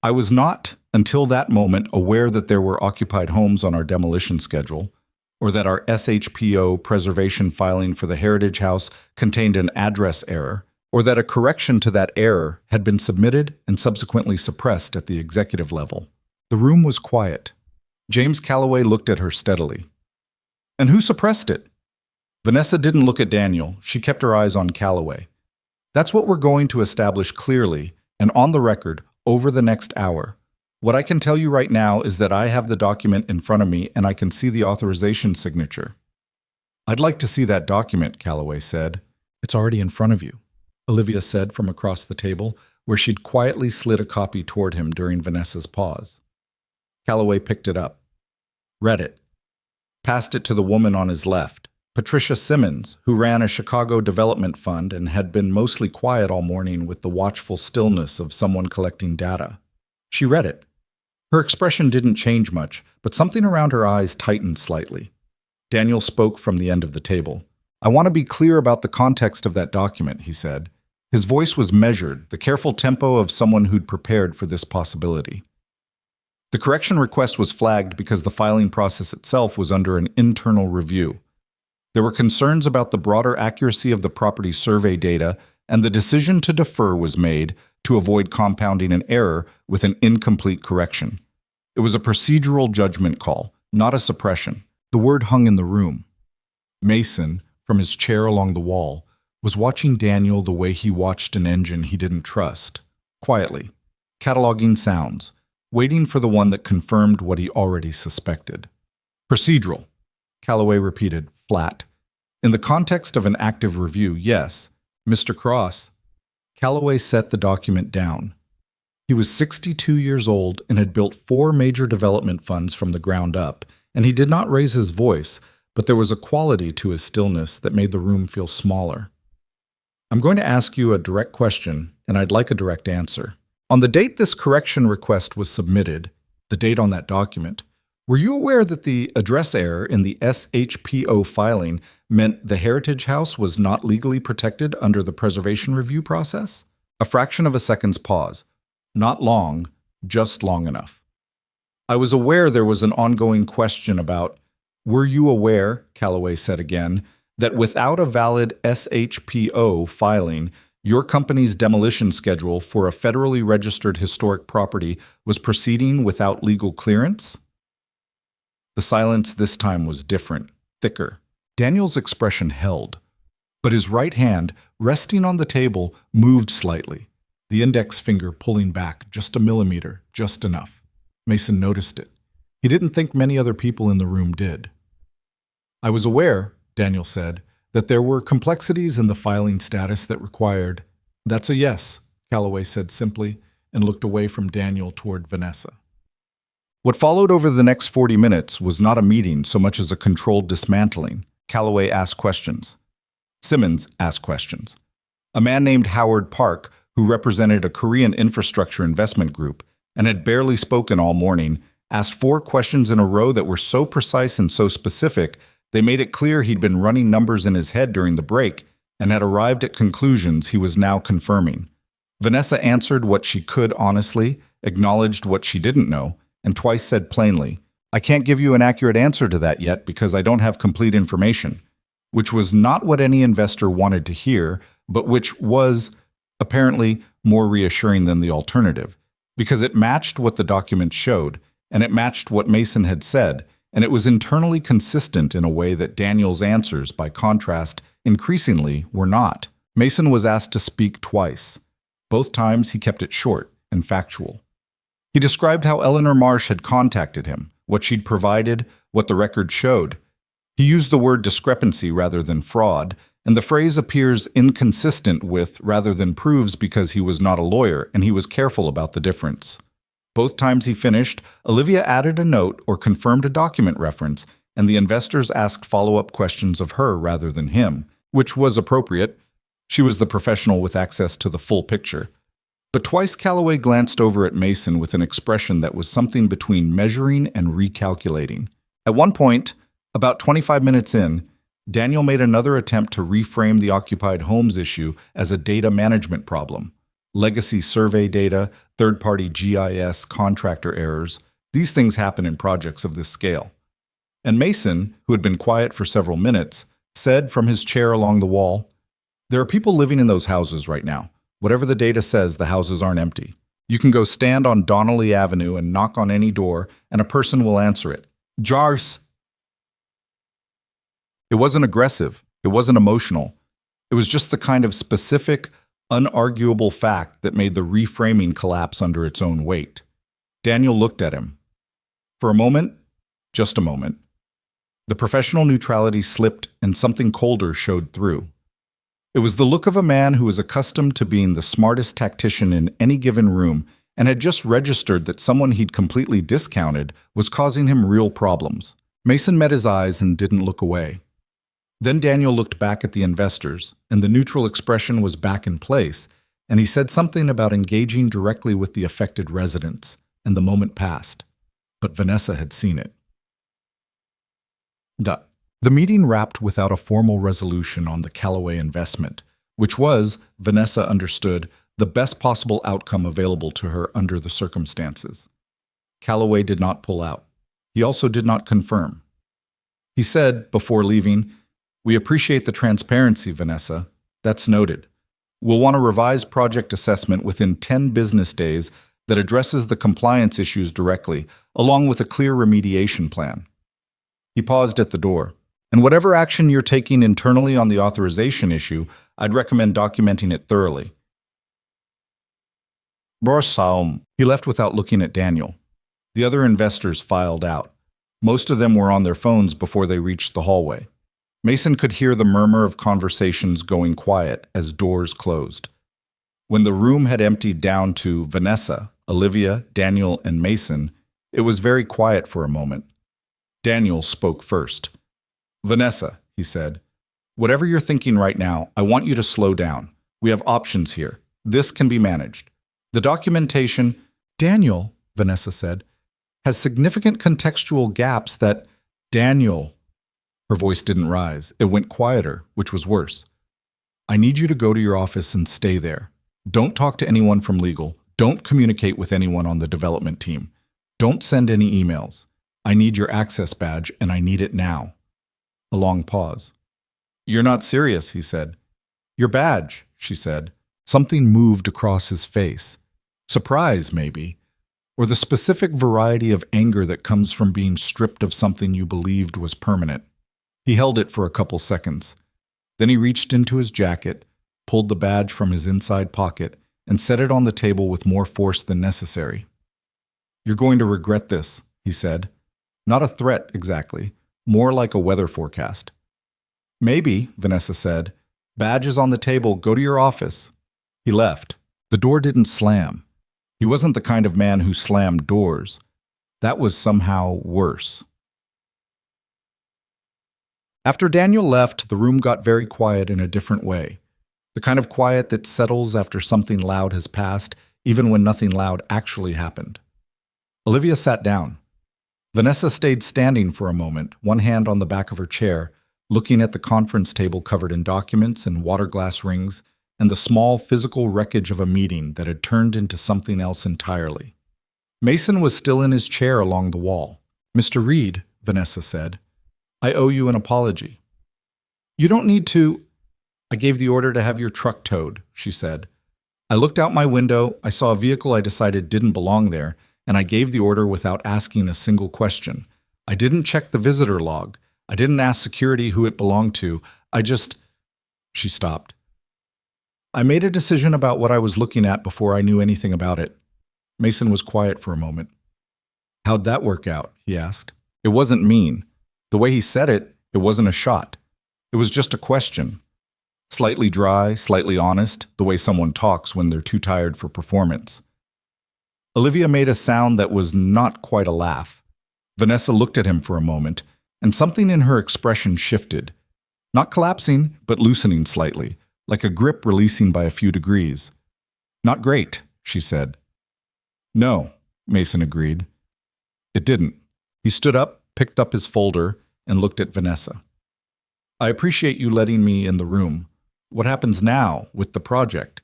"I was not, until that moment, aware that there were occupied homes on our demolition schedule, or that our SHPO preservation filing for the Heritage House contained an address error, or that a correction to that error had been submitted and subsequently suppressed at the executive level." The room was quiet. James Calloway looked at her steadily. "And who suppressed it?" Vanessa didn't look at Daniel. She kept her eyes on Calloway. "That's what we're going to establish clearly and on the record over the next hour. What I can tell you right now is that I have the document in front of me and I can see the authorization signature." "I'd like to see that document," Calloway said. "It's already in front of you," Olivia said from across the table, where she'd quietly slid a copy toward him during Vanessa's pause. Calloway picked it up. Read it. passed it to the woman on his left, Patricia Simmons, who ran a Chicago development fund and had been mostly quiet all morning with the watchful stillness of someone collecting data. She read it. Her expression didn't change much, but something around her eyes tightened slightly. Daniel spoke from the end of the table. "I want to be clear about the context of that document," he said. His voice was measured, the careful tempo of someone who'd prepared for this possibility. The correction request was flagged because the filing process itself was under an internal review. There were concerns about the broader accuracy of the property survey data, and the decision to defer was made to avoid compounding an error with an incomplete correction. It was a procedural judgment call, not a suppression. The word hung in the room. Mason, from his chair along the wall, was watching Daniel the way he watched an engine he didn't trust, quietly, cataloging sounds, waiting for the one that confirmed what he already suspected. "Procedural," Calloway repeated, flat. "In the context of an active review, yes, Mr. Cross." Calloway set the document down. He was 62 years old and had built 4 major development funds from the ground up, and he did not raise his voice, but there was a quality to his stillness that made the room feel smaller. "I'm going to ask you a direct question, and I'd like a direct answer. On the date this correction request was submitted, the date on that document, were you aware that the address error in the SHPO filing meant the Heritage House was not legally protected under the preservation review process?" A fraction of a second's pause. Not long, just long enough. "I was aware there was an ongoing question about—" "Were you aware," Calloway said again, "that without a valid SHPO filing, your company's demolition schedule for a federally registered historic property was proceeding without legal clearance?" The silence this time was different, thicker. Daniel's expression held, but his right hand, resting on the table, moved slightly, the index finger pulling back just a millimeter, just enough. Mason noticed it. He didn't think many other people in the room did. "I was aware," Daniel said, "that there were complexities in the filing status that required—" "That's a yes," Calloway said simply, and looked away from Daniel toward Vanessa. What followed over the next 40 minutes was not a meeting so much as a controlled dismantling. Calloway asked questions. Simmons asked questions. A man named Howard Park, who represented a Korean infrastructure investment group and had barely spoken all morning, asked 4 questions in a row that were so precise and so specific they made it clear he'd been running numbers in his head during the break and had arrived at conclusions he was now confirming. Vanessa answered what she could honestly, acknowledged what she didn't know, and twice said plainly, "I can't give you an accurate answer to that yet because I don't have complete information," which was not what any investor wanted to hear, but which was, apparently, more reassuring than the alternative, because it matched what the document showed, and it matched what Mason had said, and it was internally consistent in a way that Daniel's answers, by contrast, increasingly were not. Mason was asked to speak twice. Both times he kept it short and factual. He described how Eleanor Marsh had contacted him, what she'd provided, what the record showed. He used the word discrepancy rather than fraud, and the phrase appears inconsistent with rather than proves because he was not a lawyer, and he was careful about the difference. Both times he finished, Olivia added a note or confirmed a document reference, and the investors asked follow-up questions of her rather than him, which was appropriate. She was the professional with access to the full picture. But twice Calloway glanced over at Mason with an expression that was something between measuring and recalculating. At one point, about 25 minutes in, Daniel made another attempt to reframe the occupied homes issue as a data management problem. Legacy survey data, third-party GIS, contractor errors, these things happen in projects of this scale. And Mason, who had been quiet for several minutes, said from his chair along the wall, "There are people living in those houses right now. Whatever the data says, the houses aren't empty. You can go stand on Donnelly Avenue and knock on any door, and a person will answer it. Jars." It wasn't aggressive. It wasn't emotional. It was just the kind of specific, unarguable fact that made the reframing collapse under its own weight. Daniel looked at him. For a moment, just a moment, the professional neutrality slipped and something colder showed through. It was the look of a man who was accustomed to being the smartest tactician in any given room and had just registered that someone he'd completely discounted was causing him real problems. Mason met his eyes and didn't look away. Then Daniel looked back at the investors, and the neutral expression was back in place, and he said something about engaging directly with the affected residents, and the moment passed. But Vanessa had seen it. The meeting wrapped without a formal resolution on the Callaway investment, which was, Vanessa understood, the best possible outcome available to her under the circumstances. Callaway did not pull out. He also did not confirm. He said, before leaving, "We appreciate the transparency, Vanessa. That's noted. We'll want a revised project assessment within 10 business days that addresses the compliance issues directly, along with a clear remediation plan." He paused at the door. "And whatever action you're taking internally on the authorization issue, I'd recommend documenting it thoroughly." He left without looking at Daniel. The other investors filed out. Most of them were on their phones before they reached the hallway. Mason could hear the murmur of conversations going quiet as doors closed. When the room had emptied down to Vanessa, Olivia, Daniel, and Mason, it was very quiet for a moment. Daniel spoke first. "Vanessa," he said, "whatever you're thinking right now, I want you to slow down. We have options here. This can be managed. The documentation—" "Daniel," Vanessa said, "has significant contextual gaps that—" "Daniel." Her voice didn't rise. It went quieter, which was worse. "I need you to go to your office and stay there. Don't talk to anyone from legal. Don't communicate with anyone on the development team. Don't send any emails. I need your access badge, and I need it now." A long pause. "You're not serious," he said. "Your badge," she said. Something moved across his face. Surprise, maybe. Or the specific variety of anger that comes from being stripped of something you believed was permanent. He held it for a couple seconds. Then he reached into his jacket, pulled the badge from his inside pocket, and set it on the table with more force than necessary. "You're going to regret this," he said. Not a threat, exactly. More like a weather forecast. "Maybe," Vanessa said. "Badge is on the table. Go to your office." He left. The door didn't slam. He wasn't the kind of man who slammed doors. That was somehow worse. After Daniel left, the room got very quiet in a different way. The kind of quiet that settles after something loud has passed, even when nothing loud actually happened. Olivia sat down. Vanessa stayed standing for a moment, one hand on the back of her chair, looking at the conference table covered in documents and water glass rings, and the small physical wreckage of a meeting that had turned into something else entirely. Mason was still in his chair along the wall. "Mr. Reed," Vanessa said, "I owe you an apology." "You don't need to—" "I gave the order to have your truck towed," she said. "I looked out my window, I saw a vehicle I decided didn't belong there, and I gave the order without asking a single question. I didn't check the visitor log. I didn't ask security who it belonged to. I just—" She stopped. "I made a decision about what I was looking at before I knew anything about it." Mason was quiet for a moment. "How'd that work out?" he asked. It wasn't mean. The way he said it, it wasn't a shot. It was just a question. Slightly dry, slightly honest, the way someone talks when they're too tired for performance. Olivia made a sound that was not quite a laugh. Vanessa looked at him for a moment, and something in her expression shifted. Not collapsing, but loosening slightly, like a grip releasing by a few degrees. "Not great," she said. "No," Mason agreed. It didn't. He stood up, picked up his folder, and looked at Vanessa. "I appreciate you letting me in the room. What happens now with the project?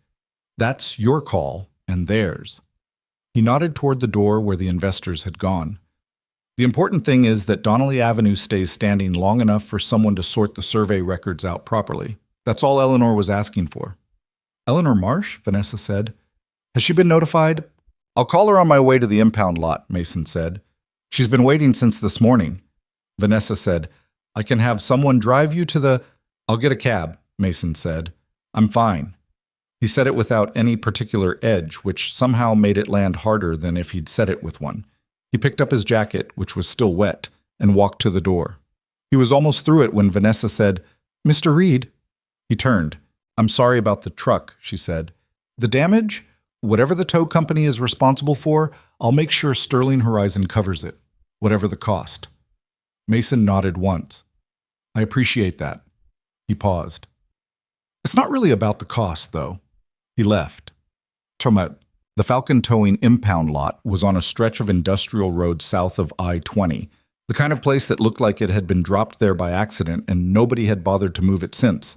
That's your call and theirs." He nodded toward the door where the investors had gone. "The important thing is that Donnelly Avenue stays standing long enough for someone to sort the survey records out properly. That's all Eleanor was asking for." "Eleanor Marsh?" Vanessa said. "Has she been notified?" "I'll call her on my way to the impound lot," Mason said. "She's been waiting since this morning." Vanessa said, "I can have someone drive you to the—" "I'll get a cab," Mason said. "I'm fine." He said it without any particular edge, which somehow made it land harder than if he'd said it with one. He picked up his jacket, which was still wet, and walked to the door. He was almost through it when Vanessa said, "Mr. Reed." He turned. "I'm sorry about the truck," she said. "The damage? Whatever the tow company is responsible for, I'll make sure Sterling Horizon covers it, whatever the cost." Mason nodded once. I appreciate that. He paused. It's not really about the cost, though. He left. The Falcon Towing impound lot was on a stretch of industrial road south of I-20, the kind of place that looked like it had been dropped there by accident and nobody had bothered to move it since.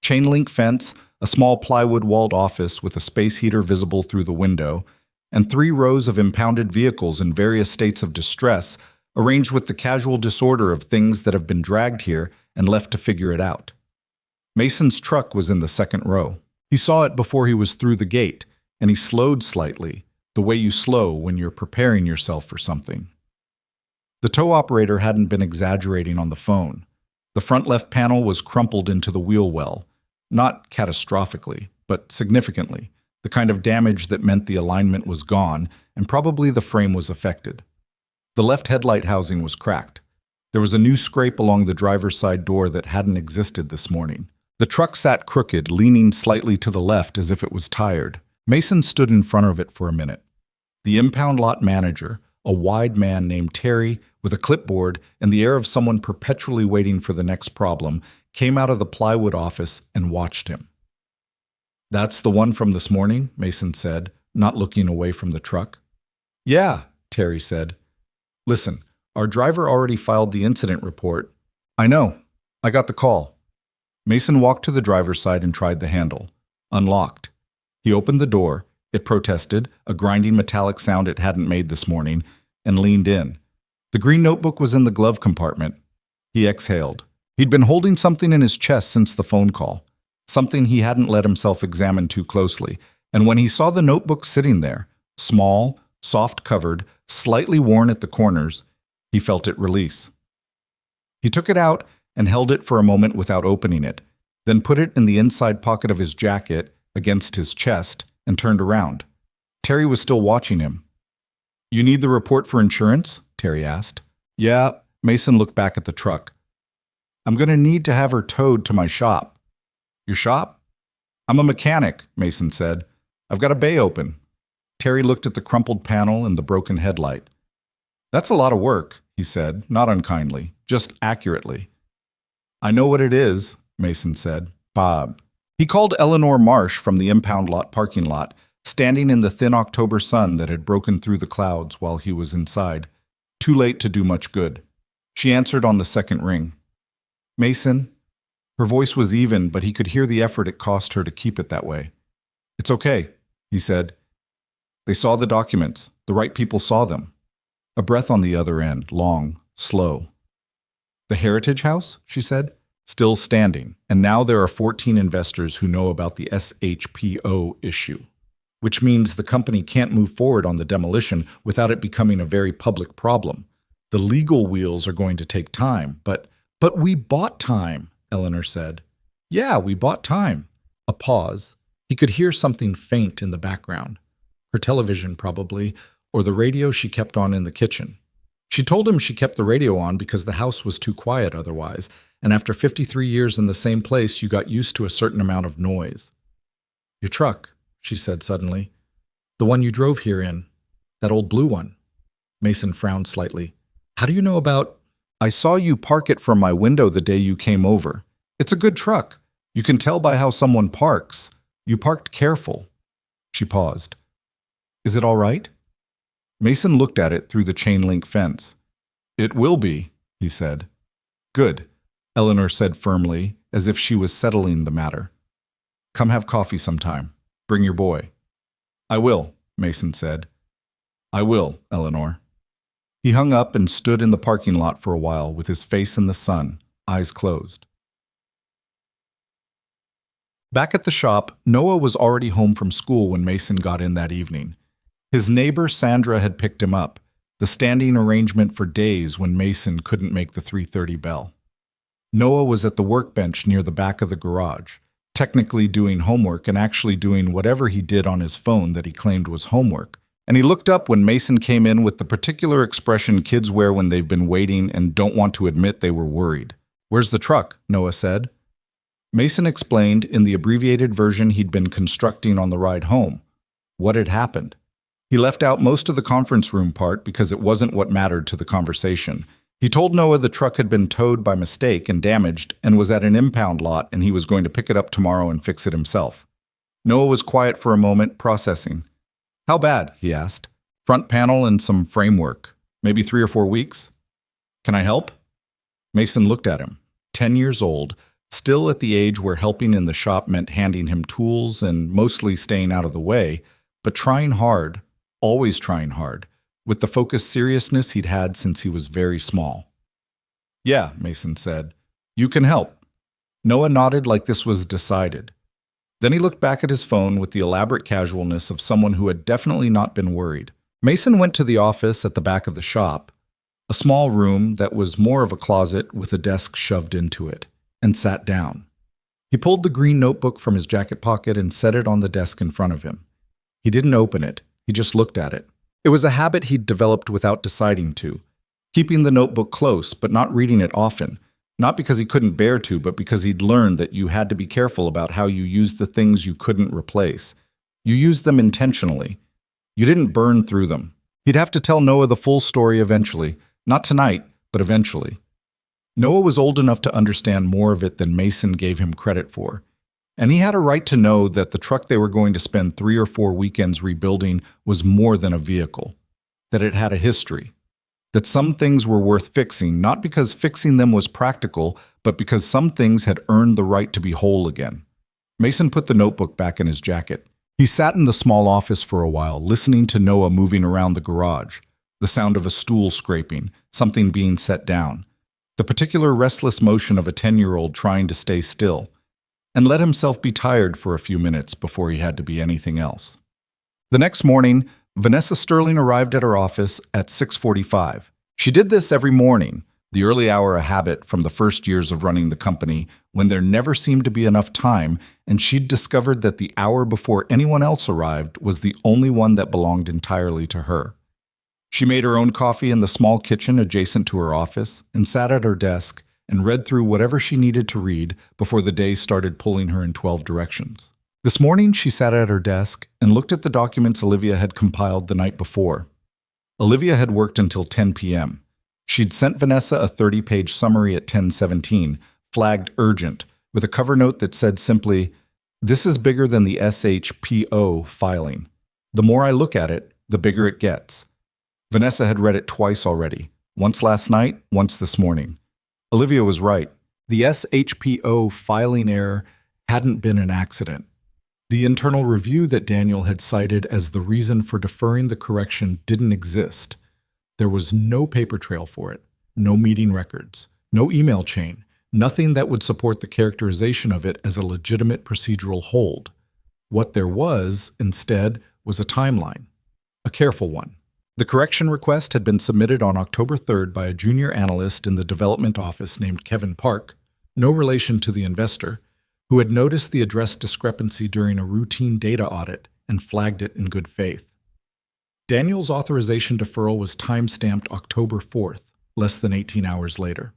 Chain link fence, a small plywood-walled office with a space heater visible through the window, and 3 rows of impounded vehicles in various states of distress, arranged with the casual disorder of things that have been dragged here and left to figure it out. Mason's truck was in the second row. He saw it before he was through the gate, and he slowed slightly, the way you slow when you're preparing yourself for something. The tow operator hadn't been exaggerating on the phone. The front left panel was crumpled into the wheel well, not catastrophically, but significantly, the kind of damage that meant the alignment was gone and probably the frame was affected. The left headlight housing was cracked. There was a new scrape along the driver's side door that hadn't existed this morning. The truck sat crooked, leaning slightly to the left as if it was tired. Mason stood in front of it for a minute. The impound lot manager, a wide man named Terry with a clipboard and the air of someone perpetually waiting for the next problem, came out of the plywood office and watched him. That's the one from this morning, Mason said, not looking away from the truck. Yeah, Terry said. Listen, our driver already filed the incident report. I know. I got the call. Mason walked to the driver's side and tried the handle. Unlocked. He opened the door. It protested, a grinding metallic sound it hadn't made this morning, and leaned in. The green notebook was in the glove compartment. He exhaled. He'd been holding something in his chest since the phone call, something he hadn't let himself examine too closely, and when he saw the notebook sitting there, small, soft-covered, slightly worn at the corners, he felt it release. He took it out and held it for a moment without opening it, then put it in the inside pocket of his jacket, against his chest, and turned around. Terry was still watching him. You need the report for insurance? Terry asked. Yeah, Mason looked back at the truck. I'm going to need to have her towed to my shop. Your shop? I'm a mechanic, Mason said. I've got a bay open. Terry looked at the crumpled panel and the broken headlight. That's a lot of work, he said, not unkindly, just accurately. I know what it is, Mason said. Bob. He called Eleanor Marsh from the impound lot parking lot, standing in the thin October sun that had broken through the clouds while he was inside. Too late to do much good. She answered on the second ring. Mason? Her voice was even, but he could hear the effort it cost her to keep it that way. It's okay, he said. They saw the documents. The right people saw them. A breath on the other end, long, slow. The Heritage House, she said, still standing, and now there are 14 investors who know about the SHPO issue, which means the company can't move forward on the demolition without it becoming a very public problem. The legal wheels are going to take time, but we bought time, Eleanor said. Yeah, we bought time. A pause. He could hear something faint in the background. Her television, probably, or the radio she kept on in the kitchen. She told him she kept the radio on because the house was too quiet otherwise, and after 53 years in the same place, you got used to a certain amount of noise. Your truck, she said suddenly. The one you drove here in. That old blue one. Mason frowned slightly. How do you know about... I saw you park it from my window the day you came over. It's a good truck. You can tell by how someone parks. You parked careful. She paused. Is it all right? Mason looked at it through the chain-link fence. It will be, he said. Good, Eleanor said firmly, as if she was settling the matter. Come have coffee sometime. Bring your boy. I will, Mason said. I will, Eleanor. He hung up and stood in the parking lot for a while with his face in the sun, eyes closed. Back at the shop, Noah was already home from school when Mason got in that evening. His neighbor Sandra had picked him up, the standing arrangement for days when Mason couldn't make the 3:30 bell. Noah was at the workbench near the back of the garage, technically doing homework and actually doing whatever he did on his phone that he claimed was homework. And he looked up when Mason came in with the particular expression kids wear when they've been waiting and don't want to admit they were worried. Where's the truck? Noah said. Mason explained in the abbreviated version he'd been constructing on the ride home what had happened. He left out most of the conference room part because it wasn't what mattered to the conversation, He told Noah the truck had been towed by mistake and damaged and was at an impound lot and he was going to pick it up tomorrow and fix it himself. Noah was quiet for a moment, processing. How bad? He asked. Front panel and some framework. Maybe 3 or 4 weeks? Can I help? Mason looked at him. 10 years old, still at the age where helping in the shop meant handing him tools and mostly staying out of the way, but trying hard, always trying hard, with the focused seriousness he'd had since he was very small. Yeah, Mason said. You can help. Noah nodded like this was decided. Then he looked back at his phone with the elaborate casualness of someone who had definitely not been worried. Mason went to the office at the back of the shop, a small room that was more of a closet with a desk shoved into it, and sat down. He pulled the green notebook from his jacket pocket and set it on the desk in front of him. He didn't open it, he just looked at it. It was a habit he'd developed without deciding to, keeping the notebook close but not reading it often, not because he couldn't bear to, but because he'd learned that you had to be careful about how you used the things you couldn't replace. You used them intentionally. You didn't burn through them. He'd have to tell Noah the full story eventually, not tonight, but eventually. Noah was old enough to understand more of it than Mason gave him credit for. And he had a right to know that the truck they were going to spend 3 or 4 weekends rebuilding was more than a vehicle, that it had a history, that some things were worth fixing, not because fixing them was practical, but because some things had earned the right to be whole again. Mason put the notebook back in his jacket. He sat in the small office for a while, listening to Noah moving around the garage, the sound of a stool scraping, something being set down, the particular restless motion of a 10-year-old trying to stay still, and let himself be tired for a few minutes before he had to be anything else. The next morning, Vanessa Sterling arrived at her office at 6:45. She did this every morning, the early hour a habit from the first years of running the company when there never seemed to be enough time, and she'd discovered that the hour before anyone else arrived was the only one that belonged entirely to her. She made her own coffee in the small kitchen adjacent to her office and sat at her desk and read through whatever she needed to read before the day started pulling her in 12 directions. This morning, she sat at her desk and looked at the documents Olivia had compiled the night before. Olivia had worked until 10 p.m. She'd sent Vanessa a 30-page summary at 10:17, flagged urgent, with a cover note that said simply, "This is bigger than the SHPO filing. The more I look at it, the bigger it gets." Vanessa had read it twice already, once last night, once this morning. Olivia was right. The SHPO filing error hadn't been an accident. The internal review that Daniel had cited as the reason for deferring the correction didn't exist. There was no paper trail for it, no meeting records, no email chain, nothing that would support the characterization of it as a legitimate procedural hold. What there was, instead, was a timeline, a careful one. The correction request had been submitted on October 3rd by a junior analyst in the development office named Kevin Park, no relation to the investor, who had noticed the address discrepancy during a routine data audit and flagged it in good faith. Daniel's authorization deferral was time-stamped October 4th, less than 18 hours later.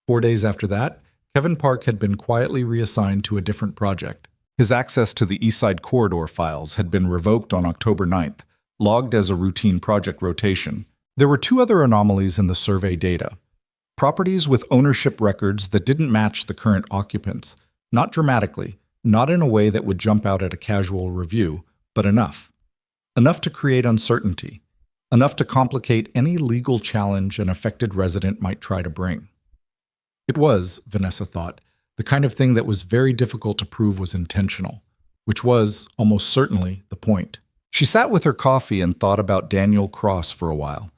4 days after that, Kevin Park had been quietly reassigned to a different project. His access to the Eastside Corridor files had been revoked on October 9th, logged as a routine project rotation. There were 2 other anomalies in the survey data. Properties with ownership records that didn't match the current occupants, not dramatically, not in a way that would jump out at a casual review, but enough. Enough to create uncertainty. Enough to complicate any legal challenge an affected resident might try to bring. It was, Vanessa thought, the kind of thing that was very difficult to prove was intentional, which was, almost certainly, the point. She sat with her coffee and thought about Daniel Cross for a while.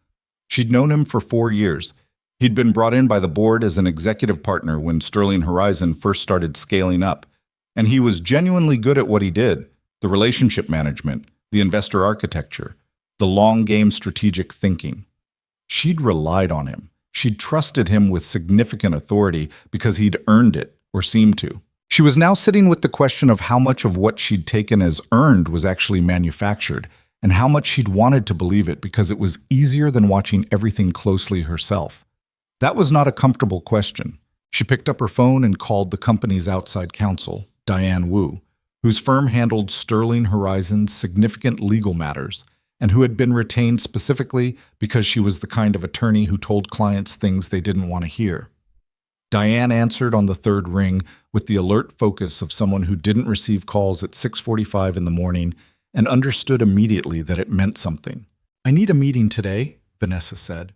She'd known him for 4 years. He'd been brought in by the board as an executive partner when Sterling Horizon first started scaling up, and he was genuinely good at what he did, the relationship management, the investor architecture, the long-game strategic thinking. She'd relied on him. She'd trusted him with significant authority because he'd earned it, or seemed to. She was now sitting with the question of how much of what she'd taken as earned was actually manufactured, and how much she'd wanted to believe it because it was easier than watching everything closely herself. That was not a comfortable question. She picked up her phone and called the company's outside counsel, Diane Wu, whose firm handled Sterling Horizon's significant legal matters, and who had been retained specifically because she was the kind of attorney who told clients things they didn't want to hear. Diane answered on the third ring with the alert focus of someone who didn't receive calls at 6:45 in the morning and understood immediately that it meant something. "I need a meeting today," Vanessa said.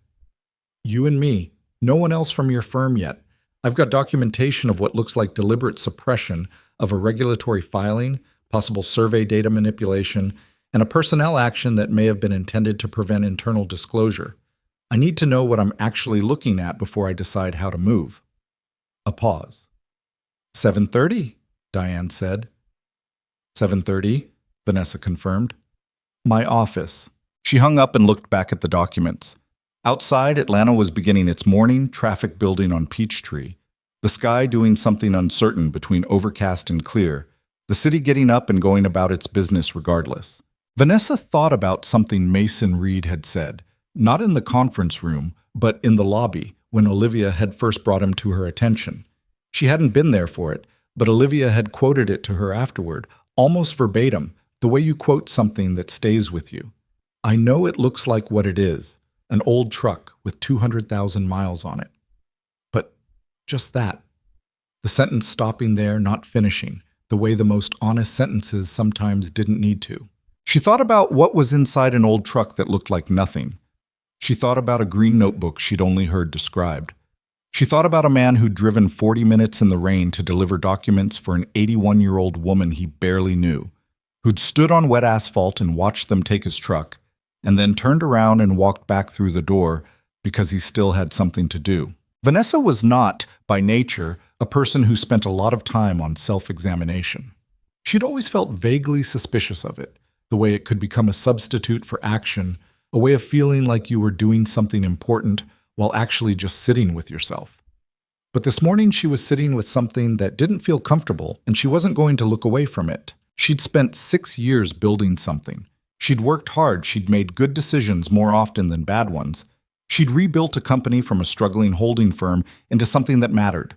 "You and me. No one else from your firm yet. I've got documentation of what looks like deliberate suppression of a regulatory filing, possible survey data manipulation, and a personnel action that may have been intended to prevent internal disclosure. I need to know what I'm actually looking at before I decide how to move." A pause. 7:30, Diane said. 7:30, Vanessa confirmed. "My office." She hung up and looked back at the documents. Outside, Atlanta was beginning its morning traffic building on Peachtree, the sky doing something uncertain between overcast and clear, the city getting up and going about its business regardless. Vanessa thought about something Mason Reed had said, not in the conference room, but in the lobby, when Olivia had first brought him to her attention. She hadn't been there for it, but Olivia had quoted it to her afterward, almost verbatim, the way you quote something that stays with you. "I know it looks like what it is, an old truck with 200,000 miles on it." But just that. The sentence stopping there, not finishing, the way the most honest sentences sometimes didn't need to. She thought about what was inside an old truck that looked like nothing. She thought about a green notebook she'd only heard described. She thought about a man who'd driven 40 minutes in the rain to deliver documents for an 81-year-old woman he barely knew, who'd stood on wet asphalt and watched them take his truck, and then turned around and walked back through the door because he still had something to do. Vanessa was not, by nature, a person who spent a lot of time on self-examination. She'd always felt vaguely suspicious of it, the way it could become a substitute for action, a way of feeling like you were doing something important while actually just sitting with yourself. But this morning she was sitting with something that didn't feel comfortable, and she wasn't going to look away from it. She'd spent 6 years building something. She'd worked hard, she'd made good decisions more often than bad ones. She'd rebuilt a company from a struggling holding firm into something that mattered.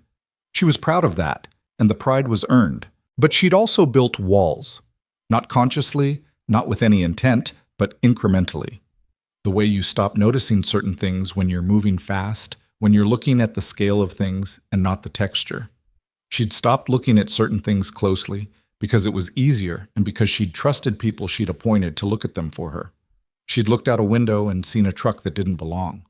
She was proud of that, and the pride was earned. But she'd also built walls. Not consciously, not with any intent, but incrementally. The way you stop noticing certain things when you're moving fast, when you're looking at the scale of things and not the texture. She'd stopped looking at certain things closely because it was easier and because she'd trusted people she'd appointed to look at them for her. She'd looked out a window and seen a truck that didn't belong.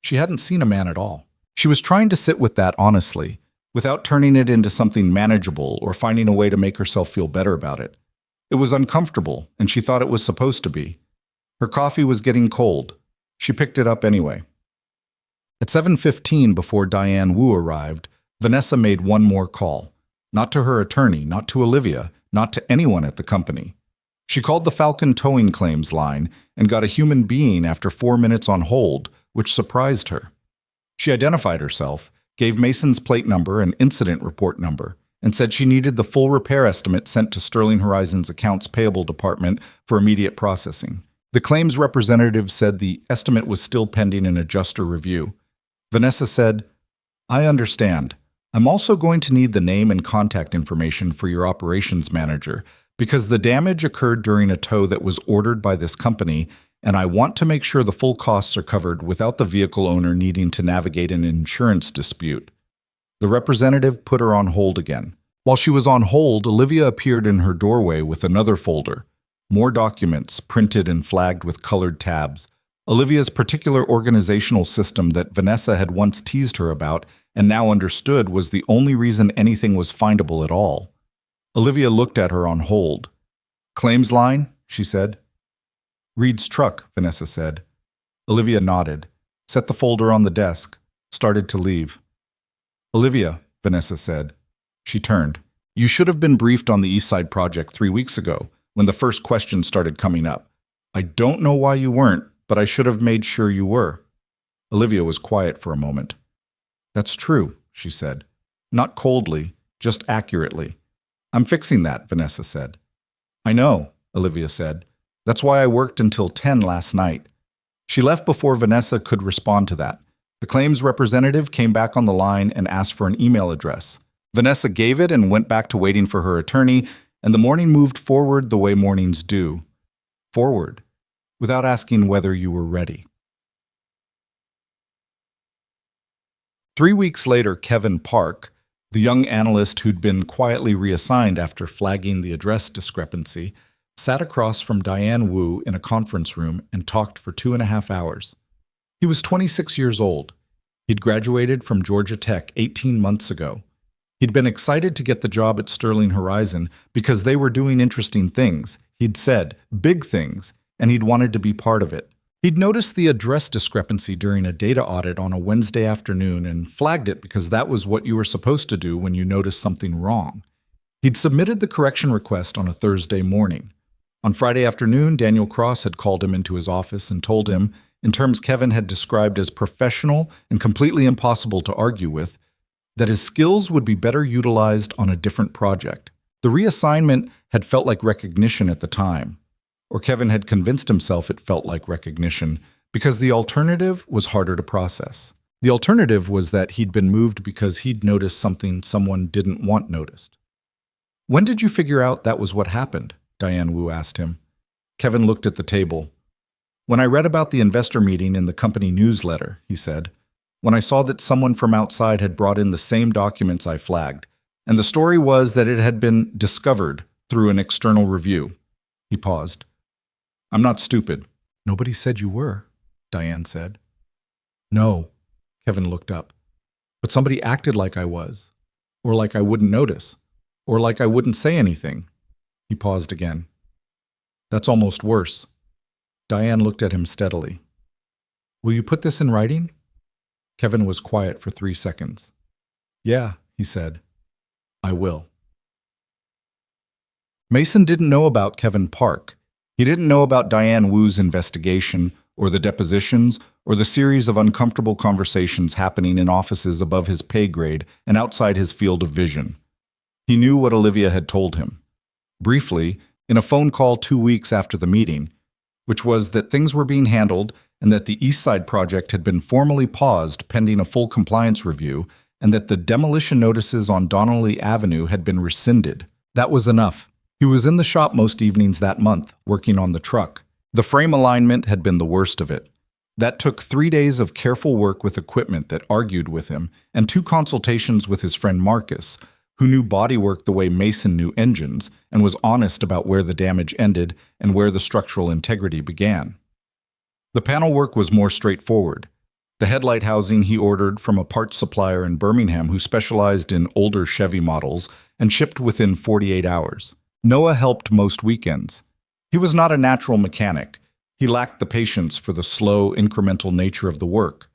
She hadn't seen a man at all. She was trying to sit with that honestly, without turning it into something manageable or finding a way to make herself feel better about it. It was uncomfortable, and she thought it was supposed to be. Her coffee was getting cold. She picked it up anyway. At 7:15, before Diane Wu arrived, Vanessa made one more call. Not to her attorney, not to Olivia, not to anyone at the company. She called the Falcon Towing Claims line and got a human being after 4 minutes on hold, which surprised her. She identified herself, gave Mason's plate number and incident report number, and said she needed the full repair estimate sent to Sterling Horizon's accounts payable department for immediate processing. The claims representative said the estimate was still pending an adjuster review. Vanessa said, "I understand. I'm also going to need the name and contact information for your operations manager because the damage occurred during a tow that was ordered by this company, and I want to make sure the full costs are covered without the vehicle owner needing to navigate an insurance dispute." The representative put her on hold again. While she was on hold, Olivia appeared in her doorway with another folder. More documents, printed and flagged with colored tabs. Olivia's particular organizational system that Vanessa had once teased her about and now understood was the only reason anything was findable at all. Olivia looked at her on hold. "Claims line?" she said. "Reed's truck," Vanessa said. Olivia nodded, set the folder on the desk, started to leave. "Olivia," Vanessa said. She turned. "You should have been briefed on the East Side project 3 weeks ago, when the first questions started coming up. I don't know why you weren't, but I should have made sure you were." Olivia was quiet for a moment. "That's true," she said. Not coldly, just accurately. "I'm fixing that," Vanessa said. "I know," Olivia said. "That's why I worked until 10 last night." She left before Vanessa could respond to that. The claims representative came back on the line and asked for an email address. Vanessa gave it and went back to waiting for her attorney, and the morning moved forward the way mornings do. Forward. without asking whether you were ready. 3 weeks later, Kevin Park, the young analyst who'd been quietly reassigned after flagging the address discrepancy, sat across from Diane Wu in a conference room and talked for 2.5 hours. He was 26 years old. He'd graduated from Georgia Tech 18 months ago. He'd been excited to get the job at Sterling Horizon because they were doing interesting things. He'd said, big things, and he'd wanted to be part of it. He'd noticed the address discrepancy during a data audit on a Wednesday afternoon and flagged it because that was what you were supposed to do when you noticed something wrong. He'd submitted the correction request on a Thursday morning. On Friday afternoon, Daniel Cross had called him into his office and told him, in terms Kevin had described as professional and completely impossible to argue with, that his skills would be better utilized on a different project. The reassignment had felt like recognition at the time, or Kevin had convinced himself it felt like recognition, because the alternative was harder to process. The alternative was that he'd been moved because he'd noticed something someone didn't want noticed. "When did you figure out that was what happened?" Diane Wu asked him. Kevin looked at the table. "When I read about the investor meeting in the company newsletter," he said. "When I saw that someone from outside had brought in the same documents I flagged, and the story was that it had been discovered through an external review." He paused. "I'm not stupid." "Nobody said you were," Diane said. "No." Kevin looked up. "But somebody acted like I was, or like I wouldn't notice, or like I wouldn't say anything." He paused again. "That's almost worse." Diane looked at him steadily. "Will you put this in writing?" Kevin was quiet for 3 seconds. "Yeah," he said. "I will." Mason didn't know about Kevin Park. He didn't know about Diane Wu's investigation, or the depositions, or the series of uncomfortable conversations happening in offices above his pay grade and outside his field of vision. He knew what Olivia had told him. Briefly, in a phone call 2 weeks after the meeting, which was that things were being handled and that the East Side project had been formally paused pending a full compliance review, and that the demolition notices on Donnelly Avenue had been rescinded. That was enough. He was in the shop most evenings that month, working on the truck. The frame alignment had been the worst of it. That took 3 days of careful work with equipment that argued with him, and 2 consultations with his friend Marcus, who knew bodywork the way Mason knew engines, and was honest about where the damage ended and where the structural integrity began. The panel work was more straightforward. The headlight housing he ordered from a parts supplier in Birmingham who specialized in older Chevy models and shipped within 48 hours. Noah helped most weekends. He was not a natural mechanic. He lacked the patience for the slow, incremental nature of the work.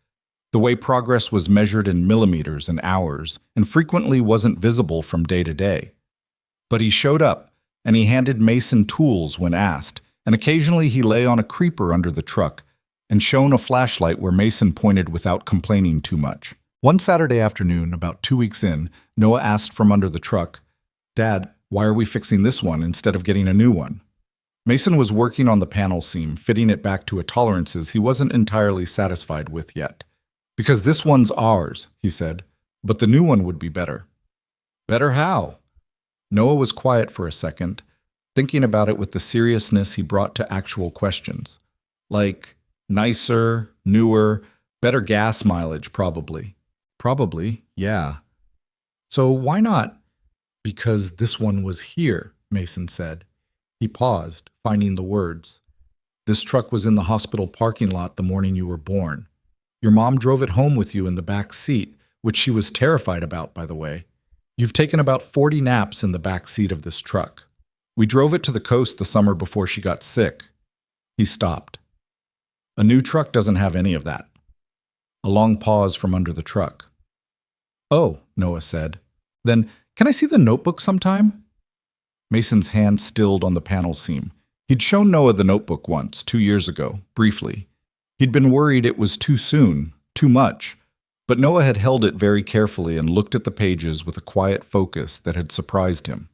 The way progress was measured in millimeters and hours, and frequently wasn't visible from day to day. But he showed up, and he handed Mason tools when asked, and occasionally he lay on a creeper under the truck and shone a flashlight where Mason pointed without complaining too much. One Saturday afternoon, about 2 weeks in, Noah asked from under the truck, "Dad, why are we fixing this one instead of getting a new one?" Mason was working on the panel seam, fitting it back to a tolerances he wasn't entirely satisfied with yet. "Because this one's ours," he said, "but the new one would be better." "Better how?" Noah was quiet for a second, thinking about it with the seriousness he brought to actual questions. Like, nicer, newer, better gas mileage, probably. Probably, yeah. "So why not?" "Because this one was here," Mason said. He paused, finding the words. "This truck was in the hospital parking lot the morning you were born. Your mom drove it home with you in the back seat, which she was terrified about, by the way. You've taken about 40 naps in the back seat of this truck. We drove it to the coast the summer before she got sick." He stopped. "A new truck doesn't have any of that." A long pause from under the truck. "Oh," Noah said. "Then can I see the notebook sometime?" Mason's hand stilled on the panel seam. He'd shown Noah the notebook once, 2 years ago, briefly. He'd been worried it was too soon, too much, but Noah had held it very carefully and looked at the pages with a quiet focus that had surprised him.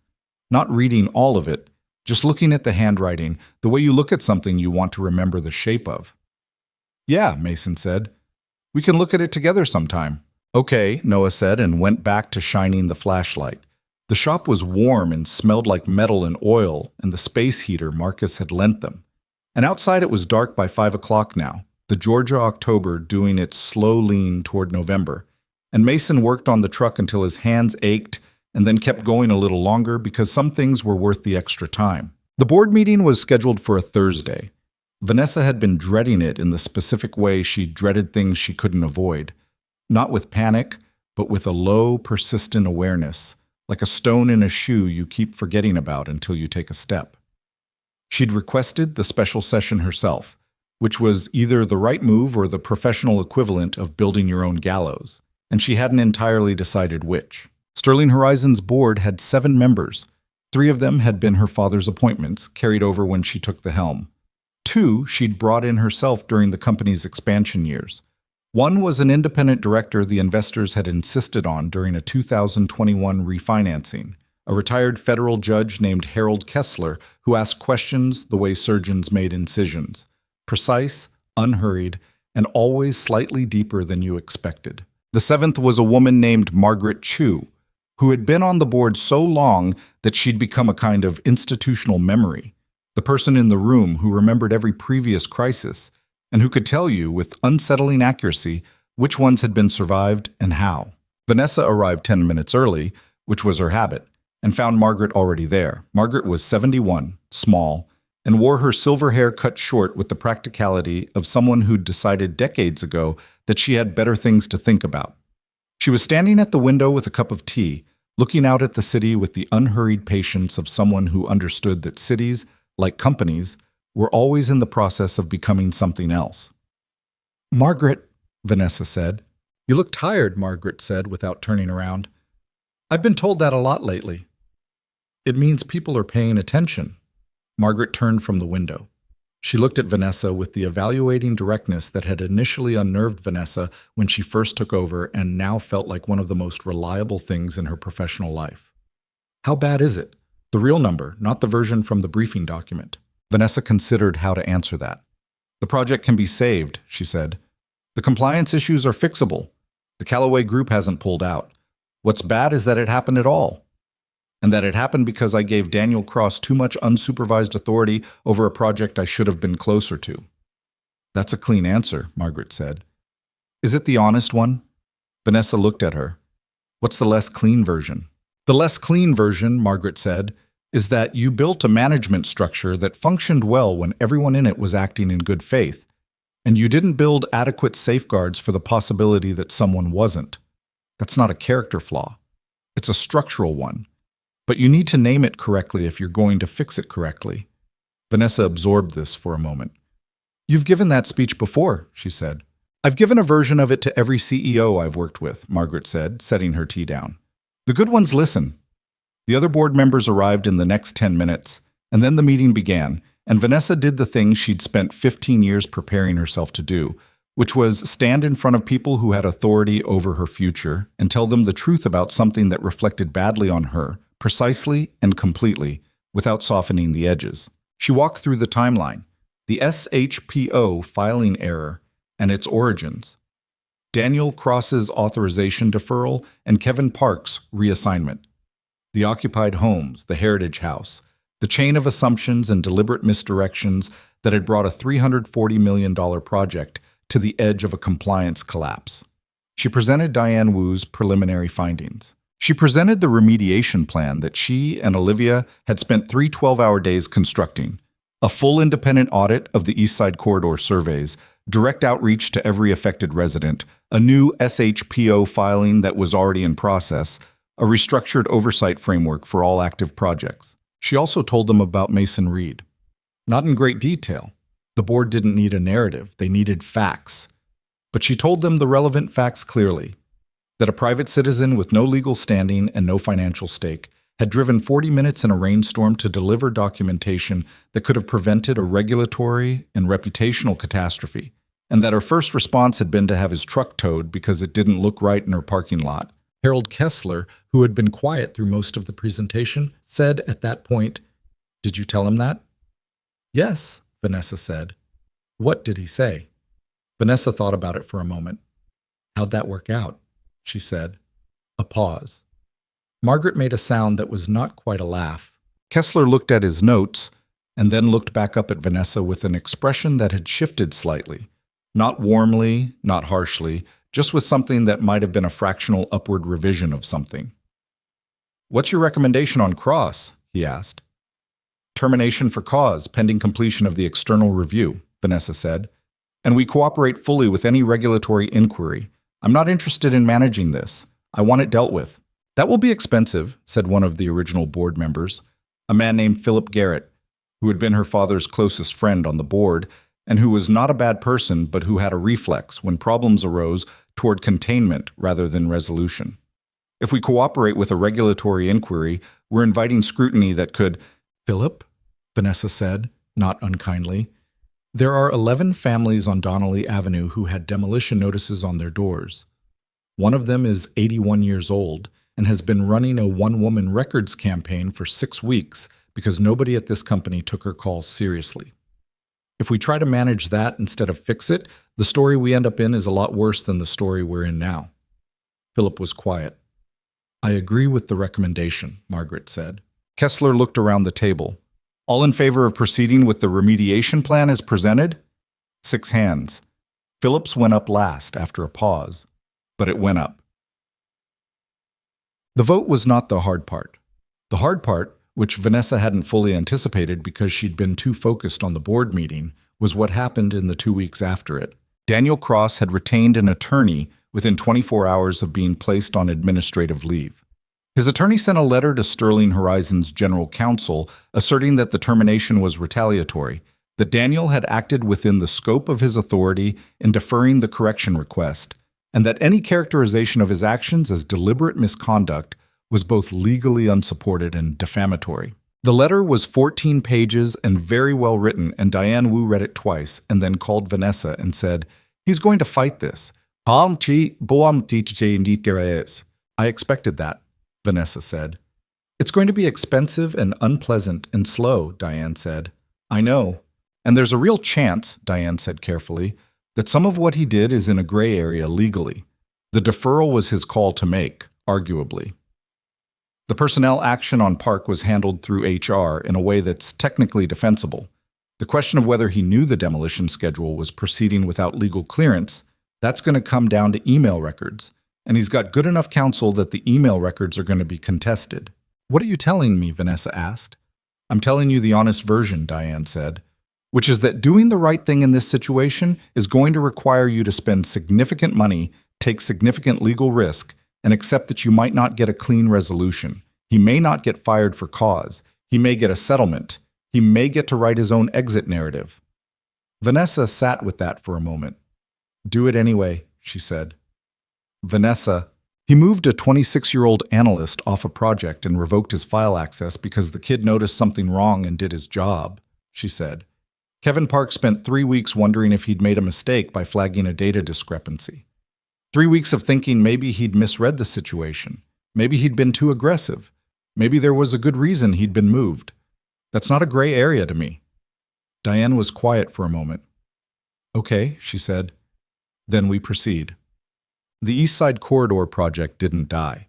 Not reading all of it, just looking at the handwriting, the way you look at something you want to remember the shape of. "Yeah," Mason said. "We can look at it together sometime." "Okay," Noah said, and went back to shining the flashlight. The shop was warm and smelled like metal and oil and the space heater Marcus had lent them. And outside it was dark by 5 o'clock now, the Georgia October doing its slow lean toward November. And Mason worked on the truck until his hands ached and then kept going a little longer because some things were worth the extra time. The board meeting was scheduled for a Thursday. Vanessa had been dreading it in the specific way she dreaded things she couldn't avoid. Not with panic, but with a low, persistent awareness, like a stone in a shoe you keep forgetting about until you take a step. She'd requested the special session herself, which was either the right move or the professional equivalent of building your own gallows, and she hadn't entirely decided which. Sterling Horizon's board had 7 members. 3 of them had been her father's appointments, carried over when she took the helm. 2 she'd brought in herself during the company's expansion years. 1 was an independent director the investors had insisted on during a 2021 refinancing, a retired federal judge named Harold Kessler who asked questions the way surgeons made incisions, precise, unhurried, and always slightly deeper than you expected. The 7th was a woman named Margaret Chu, who had been on the board so long that she'd become a kind of institutional memory, the person in the room who remembered every previous crisis and who could tell you with unsettling accuracy which ones had been survived and how. Vanessa arrived 10 minutes early, which was her habit, and found Margaret already there. Margaret was 71, small, and wore her silver hair cut short with the practicality of someone who'd decided decades ago that she had better things to think about. She was standing at the window with a cup of tea, looking out at the city with the unhurried patience of someone who understood that cities, like companies, were always in the process of becoming something else. "Margaret," Vanessa said. "You look tired," Margaret said without turning around. "I've been told that a lot lately." "It means people are paying attention." Margaret turned from the window. She looked at Vanessa with the evaluating directness that had initially unnerved Vanessa when she first took over and now felt like one of the most reliable things in her professional life. "How bad is it? The real number, not the version from the briefing document." Vanessa considered how to answer that. "The project can be saved," she said. "The compliance issues are fixable. The Callaway Group hasn't pulled out. What's bad is that it happened at all. And that it happened because I gave Daniel Cross too much unsupervised authority over a project I should have been closer to." "That's a clean answer," Margaret said. "Is it the honest one?" Vanessa looked at her. "What's the less clean version?" "The less clean version," Margaret said, "is that you built a management structure that functioned well when everyone in it was acting in good faith, and you didn't build adequate safeguards for the possibility that someone wasn't. That's not a character flaw. It's a structural one. But you need to name it correctly if you're going to fix it correctly." Vanessa absorbed this for a moment. "You've given that speech before," she said. "I've given a version of it to every CEO I've worked with," Margaret said, setting her tea down. "The good ones listen." The other board members arrived in the next 10 minutes, and then the meeting began, and Vanessa did the thing she'd spent 15 years preparing herself to do, which was stand in front of people who had authority over her future and tell them the truth about something that reflected badly on her, precisely and completely, without softening the edges. She walked through the timeline, the SHPO filing error and its origins, Daniel Cross's authorization deferral, and Kevin Park's reassignment, the occupied homes, the Heritage House, the chain of assumptions and deliberate misdirections that had brought a $340 million project to the edge of a compliance collapse. She presented Diane Wu's preliminary findings. She presented the remediation plan that she and Olivia had spent 3 12-hour days constructing, a full independent audit of the East Side Corridor surveys, direct outreach to every affected resident, a new SHPO filing that was already in process, a restructured oversight framework for all active projects. She also told them about Mason Reed. Not in great detail. The board didn't need a narrative, they needed facts. But she told them the relevant facts clearly. That a private citizen with no legal standing and no financial stake had driven 40 minutes in a rainstorm to deliver documentation that could have prevented a regulatory and reputational catastrophe, and that her first response had been to have his truck towed because it didn't look right in her parking lot. Harold Kessler, who had been quiet through most of the presentation, said at that point, "Did you tell him that?" "Yes," Vanessa said. "What did he say?" Vanessa thought about it for a moment. "How'd that work out?" she said. A pause. Margaret made a sound that was not quite a laugh. Kessler looked at his notes, and then looked back up at Vanessa with an expression that had shifted slightly. Not warmly, not harshly, just with something that might have been a fractional upward revision of something. "What's your recommendation on Cross?" he asked. "Termination for cause, pending completion of the external review," Vanessa said. "And we cooperate fully with any regulatory inquiry. I'm not interested in managing this. I want it dealt with." "That will be expensive," said one of the original board members, a man named Philip Garrett, who had been her father's closest friend on the board, and who was not a bad person but who had a reflex, when problems arose, toward containment rather than resolution. "If we cooperate with a regulatory inquiry, we're inviting scrutiny that could—" "Philip," Vanessa said, not unkindly, "there are 11 families on Donnelly Avenue who had demolition notices on their doors. One of them is 81 years old and has been running a one-woman records campaign for 6 weeks because nobody at this company took her calls seriously. If we try to manage that instead of fix it, the story we end up in is a lot worse than the story we're in now." Philip was quiet. "I agree with the recommendation," Margaret said. Kessler looked around the table. "All in favor of proceeding with the remediation plan as presented?" 6 hands. Philip's went up last after a pause, but it went up. The vote was not the hard part. The hard part, which Vanessa hadn't fully anticipated because she'd been too focused on the board meeting, was what happened in the 2 weeks after it. Daniel Cross had retained an attorney within 24 hours of being placed on administrative leave. His attorney sent a letter to Sterling Horizon's general counsel asserting that the termination was retaliatory, that Daniel had acted within the scope of his authority in deferring the correction request, and that any characterization of his actions as deliberate misconduct was both legally unsupported and defamatory. The letter was 14 pages and very well written, and Diane Wu read it twice and then called Vanessa and said, "He's going to fight this." "I expected that," Vanessa said. "It's going to be expensive and unpleasant and slow," Diane said. "I know. And there's a real chance," Diane said carefully, "that some of what he did is in a gray area legally. The deferral was his call to make, arguably. The personnel action on Park was handled through HR in a way that's technically defensible. The question of whether he knew the demolition schedule was proceeding without legal clearance, that's going to come down to email records, and he's got good enough counsel that the email records are going to be contested." "What are you telling me?" Vanessa asked. "I'm telling you the honest version," Diane said, "which is that doing the right thing in this situation is going to require you to spend significant money, take significant legal risk, and accept that you might not get a clean resolution. He may not get fired for cause. He may get a settlement. He may get to write his own exit narrative." Vanessa sat with that for a moment. "Do it anyway," she said. "Vanessa, he moved a 26-year-old analyst off a project and revoked his file access because the kid noticed something wrong and did his job," she said. "Kevin Park spent 3 weeks wondering if he'd made a mistake by flagging a data discrepancy. 3 weeks of thinking maybe he'd misread the situation. Maybe he'd been too aggressive. Maybe there was a good reason he'd been moved. That's not a gray area to me." Diane was quiet for a moment. "Okay," she said. "Then we proceed." The East Side Corridor project didn't die.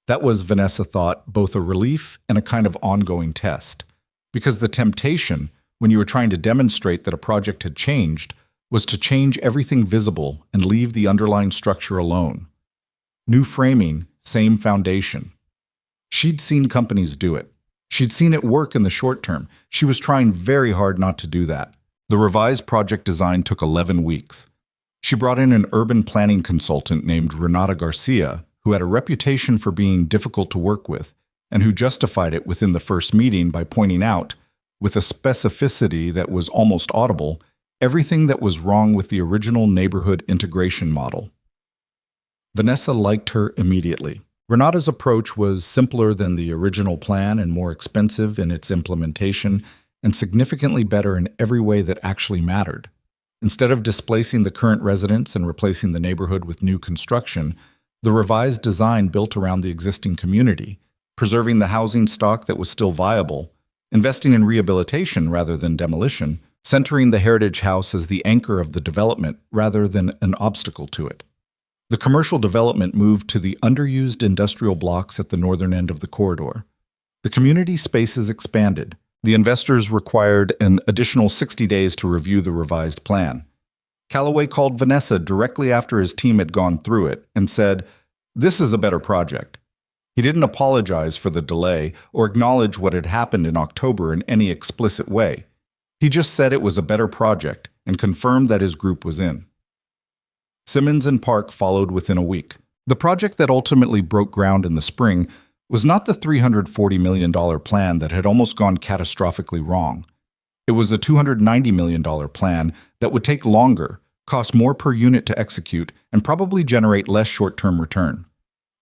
That was, Vanessa thought, both a relief and a kind of ongoing test. Because the temptation, when you were trying to demonstrate that a project had changed, was to change everything visible and leave the underlying structure alone. New framing, same foundation. She'd seen companies do it. She'd seen it work in the short term. She was trying very hard not to do that. The revised project design took 11 weeks. She brought in an urban planning consultant named Renata Garcia, who had a reputation for being difficult to work with, and who justified it within the first meeting by pointing out, with a specificity that was almost audible, everything that was wrong with the original neighborhood integration model. Vanessa liked her immediately. Renata's approach was simpler than the original plan and more expensive in its implementation, and significantly better in every way that actually mattered. Instead of displacing the current residents and replacing the neighborhood with new construction, the revised design built around the existing community, preserving the housing stock that was still viable, investing in rehabilitation rather than demolition, centering the heritage house as the anchor of the development rather than an obstacle to it. The commercial development moved to the underused industrial blocks at the northern end of the corridor. The community spaces expanded, The investors required an additional 60 days to review the revised plan. Calloway called Vanessa directly after his team had gone through it and said, "This is a better project." He didn't apologize for the delay or acknowledge what had happened in October in any explicit way. He just said it was a better project and confirmed that his group was in. Simmons and Park followed within a week. The project that ultimately broke ground in the spring was not the $340 million plan that had almost gone catastrophically wrong. It was a $290 million plan that would take longer, cost more per unit to execute, and probably generate less short-term return.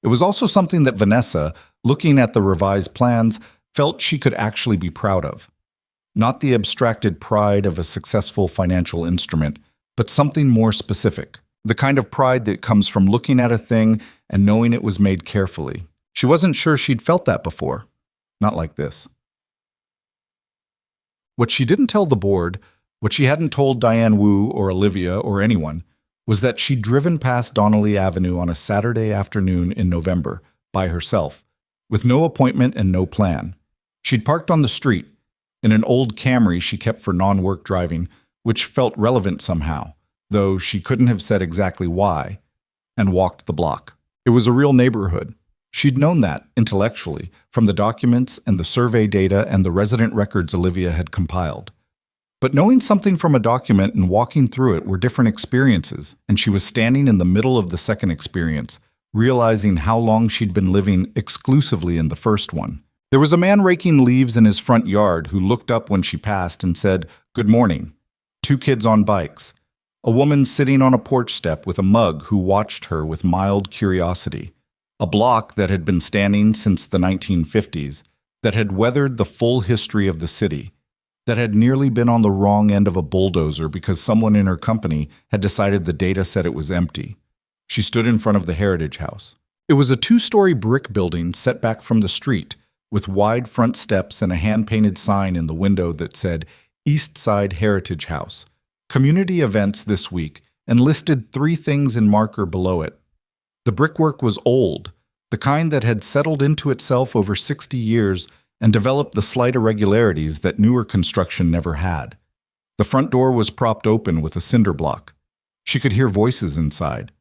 It was also something that Vanessa, looking at the revised plans, felt she could actually be proud of. Not the abstracted pride of a successful financial instrument, but something more specific. The kind of pride that comes from looking at a thing and knowing it was made carefully. She wasn't sure she'd felt that before. Not like this. What she didn't tell the board, what she hadn't told Diane Wu or Olivia or anyone, was that she'd driven past Donnelly Avenue on a Saturday afternoon in November, by herself, with no appointment and no plan. She'd parked on the street, in an old Camry she kept for non-work driving, which felt relevant somehow, though she couldn't have said exactly why, and walked the block. It was a real neighborhood. She'd known that, intellectually, from the documents and the survey data and the resident records Olivia had compiled. But knowing something from a document and walking through it were different experiences, and she was standing in the middle of the second experience, realizing how long she'd been living exclusively in the first one. There was a man raking leaves in his front yard who looked up when she passed and said, "Good morning." 2 kids on bikes. A woman sitting on a porch step with a mug who watched her with mild curiosity. A block that had been standing since the 1950s, that had weathered the full history of the city, that had nearly been on the wrong end of a bulldozer because someone in her company had decided the data said it was empty. She stood in front of the Heritage House. It was a 2-story brick building set back from the street, with wide front steps and a hand-painted sign in the window that said East Side Heritage House, community events this week, and listed 3 things in marker below it. The brickwork was old, the kind that had settled into itself over 60 years and developed the slight irregularities that newer construction never had. The front door was propped open with a cinder block. She could hear voices inside.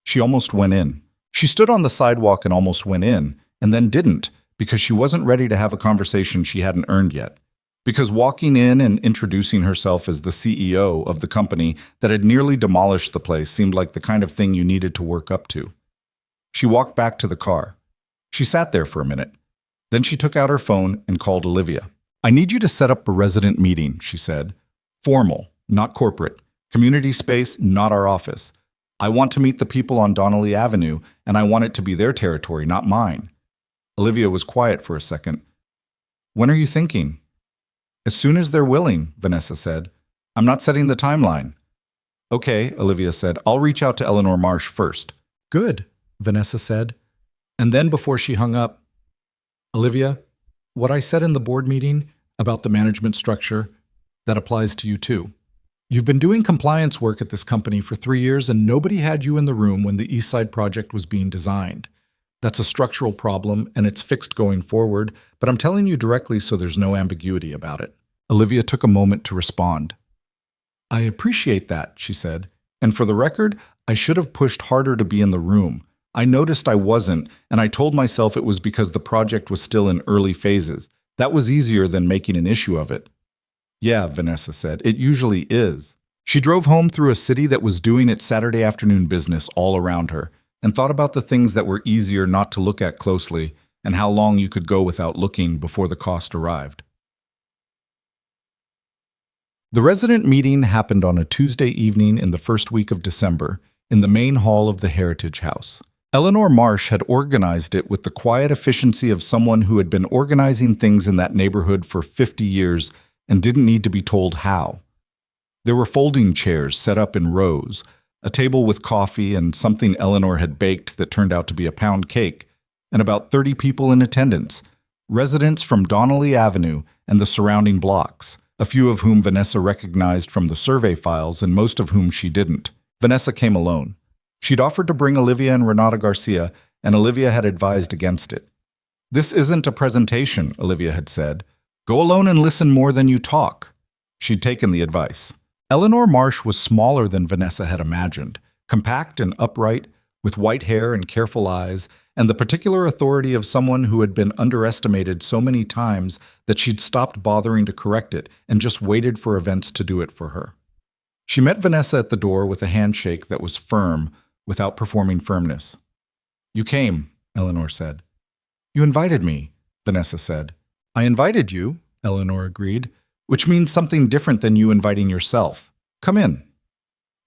She almost went in. She stood on the sidewalk and almost went in, and then didn't, because she wasn't ready to have a conversation she hadn't earned yet. Because walking in and introducing herself as the CEO of the company that had nearly demolished the place seemed like the kind of thing you needed to work up to. She walked back to the car. She sat there for a minute. Then she took out her phone and called Olivia. "I need you to set up a resident meeting," she said. "Formal, not corporate. Community space, not our office. I want to meet the people on Donnelly Avenue, and I want it to be their territory, not mine." Olivia was quiet for a second. "When are you thinking?" "As soon as they're willing," Vanessa said. "I'm not setting the timeline." "Okay," Olivia said. "I'll reach out to Eleanor Marsh first." "Good," Vanessa said. And then before she hung up, "Olivia, what I said in the board meeting about the management structure, that applies to you too. You've been doing compliance work at this company for 3 years and nobody had you in the room when the East Side project was being designed. That's a structural problem and it's fixed going forward, but I'm telling you directly so there's no ambiguity about it." Olivia took a moment to respond. "I appreciate that," she said. "And for the record, I should have pushed harder to be in the room. I noticed I wasn't, and I told myself it was because the project was still in early phases. That was easier than making an issue of it." "Yeah," Vanessa said, "it usually is." She drove home through a city that was doing its Saturday afternoon business all around her, and thought about the things that were easier not to look at closely, and how long you could go without looking before the cost arrived. The resident meeting happened on a Tuesday evening in the first week of December, in the main hall of the Heritage House. Eleanor Marsh had organized it with the quiet efficiency of someone who had been organizing things in that neighborhood for 50 years and didn't need to be told how. There were folding chairs set up in rows, a table with coffee and something Eleanor had baked that turned out to be a pound cake, and about 30 people in attendance, residents from Donnelly Avenue and the surrounding blocks, a few of whom Vanessa recognized from the survey files and most of whom she didn't. Vanessa came alone. She'd offered to bring Olivia and Renata Garcia, and Olivia had advised against it. "This isn't a presentation," Olivia had said. Go alone and listen more than you talk. She'd taken the advice. Eleanor Marsh was smaller than Vanessa had imagined, compact and upright, with white hair and careful eyes, and the particular authority of someone who had been underestimated so many times that she'd stopped bothering to correct it and just waited for events to do it for her. She met Vanessa at the door with a handshake that was firm, without performing firmness. "You came," Eleanor said. "You invited me," Vanessa said. "I invited you," Eleanor agreed, "which means something different than you inviting yourself. Come in."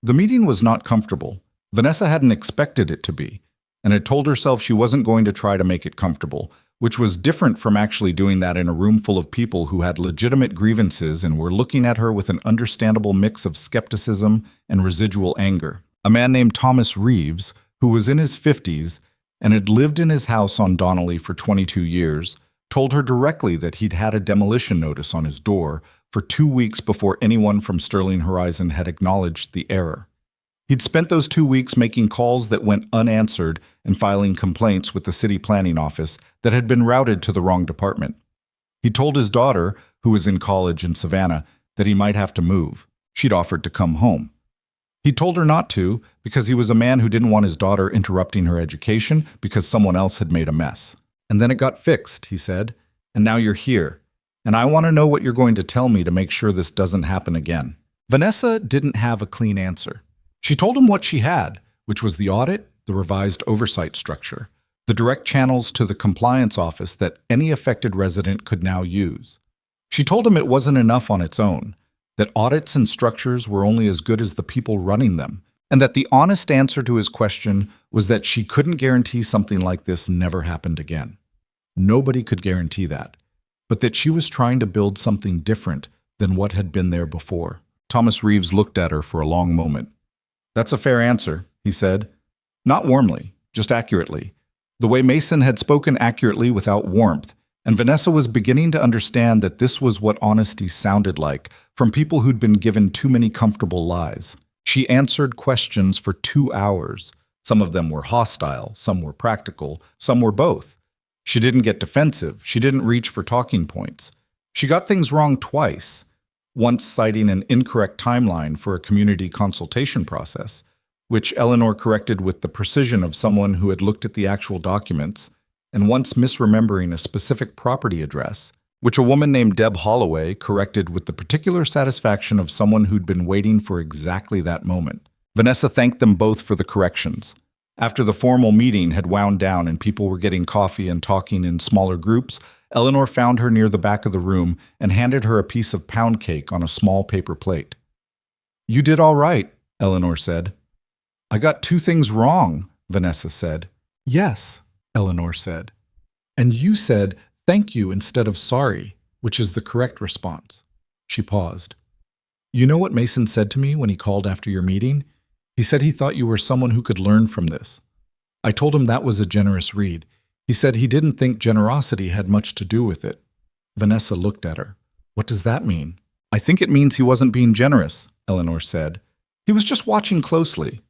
The meeting was not comfortable. Vanessa hadn't expected it to be, and had told herself she wasn't going to try to make it comfortable, which was different from actually doing that in a room full of people who had legitimate grievances and were looking at her with an understandable mix of skepticism and residual anger. A man named Thomas Reeves, who was in his 50s and had lived in his house on Donnelly for 22 years, told her directly that he'd had a demolition notice on his door for 2 weeks before anyone from Sterling Horizon had acknowledged the error. He'd spent those 2 weeks making calls that went unanswered and filing complaints with the city planning office that had been routed to the wrong department. He told his daughter, who was in college in Savannah, that he might have to move. She'd offered to come home. He told her not to because he was a man who didn't want his daughter interrupting her education because someone else had made a mess. "And then it got fixed," he said, "and now you're here. And I want to know what you're going to tell me to make sure this doesn't happen again." Vanessa didn't have a clean answer. She told him what she had, which was the audit, the revised oversight structure, the direct channels to the compliance office that any affected resident could now use. She told him it wasn't enough on its own, that audits and structures were only as good as the people running them, and that the honest answer to his question was that she couldn't guarantee something like this never happened again. Nobody could guarantee that, but that she was trying to build something different than what had been there before. Thomas Reeves looked at her for a long moment. "That's a fair answer," he said. Not warmly, just accurately. The way Mason had spoken accurately without warmth, and Vanessa was beginning to understand that this was what honesty sounded like from people who'd been given too many comfortable lies. She answered questions for 2 hours. Some of them were hostile, some were practical, some were both. She didn't get defensive. She didn't reach for talking points. She got things wrong twice. Once citing an incorrect timeline for a community consultation process, which Eleanor corrected with the precision of someone who had looked at the actual documents, and once misremembering a specific property address, which a woman named Deb Holloway corrected with the particular satisfaction of someone who'd been waiting for exactly that moment. Vanessa thanked them both for the corrections. After the formal meeting had wound down and people were getting coffee and talking in smaller groups, Eleanor found her near the back of the room and handed her a piece of pound cake on a small paper plate. "You did all right," Eleanor said. "I got 2 things wrong," Vanessa said. "Yes," Eleanor said. "And you said thank you instead of sorry, which is the correct response." She paused. "You know what Mason said to me when he called after your meeting? He said he thought you were someone who could learn from this. I told him that was a generous read. He said he didn't think generosity had much to do with it." Vanessa looked at her. "What does that mean?" "I think it means he wasn't being generous," Eleanor said. "He was just watching closely."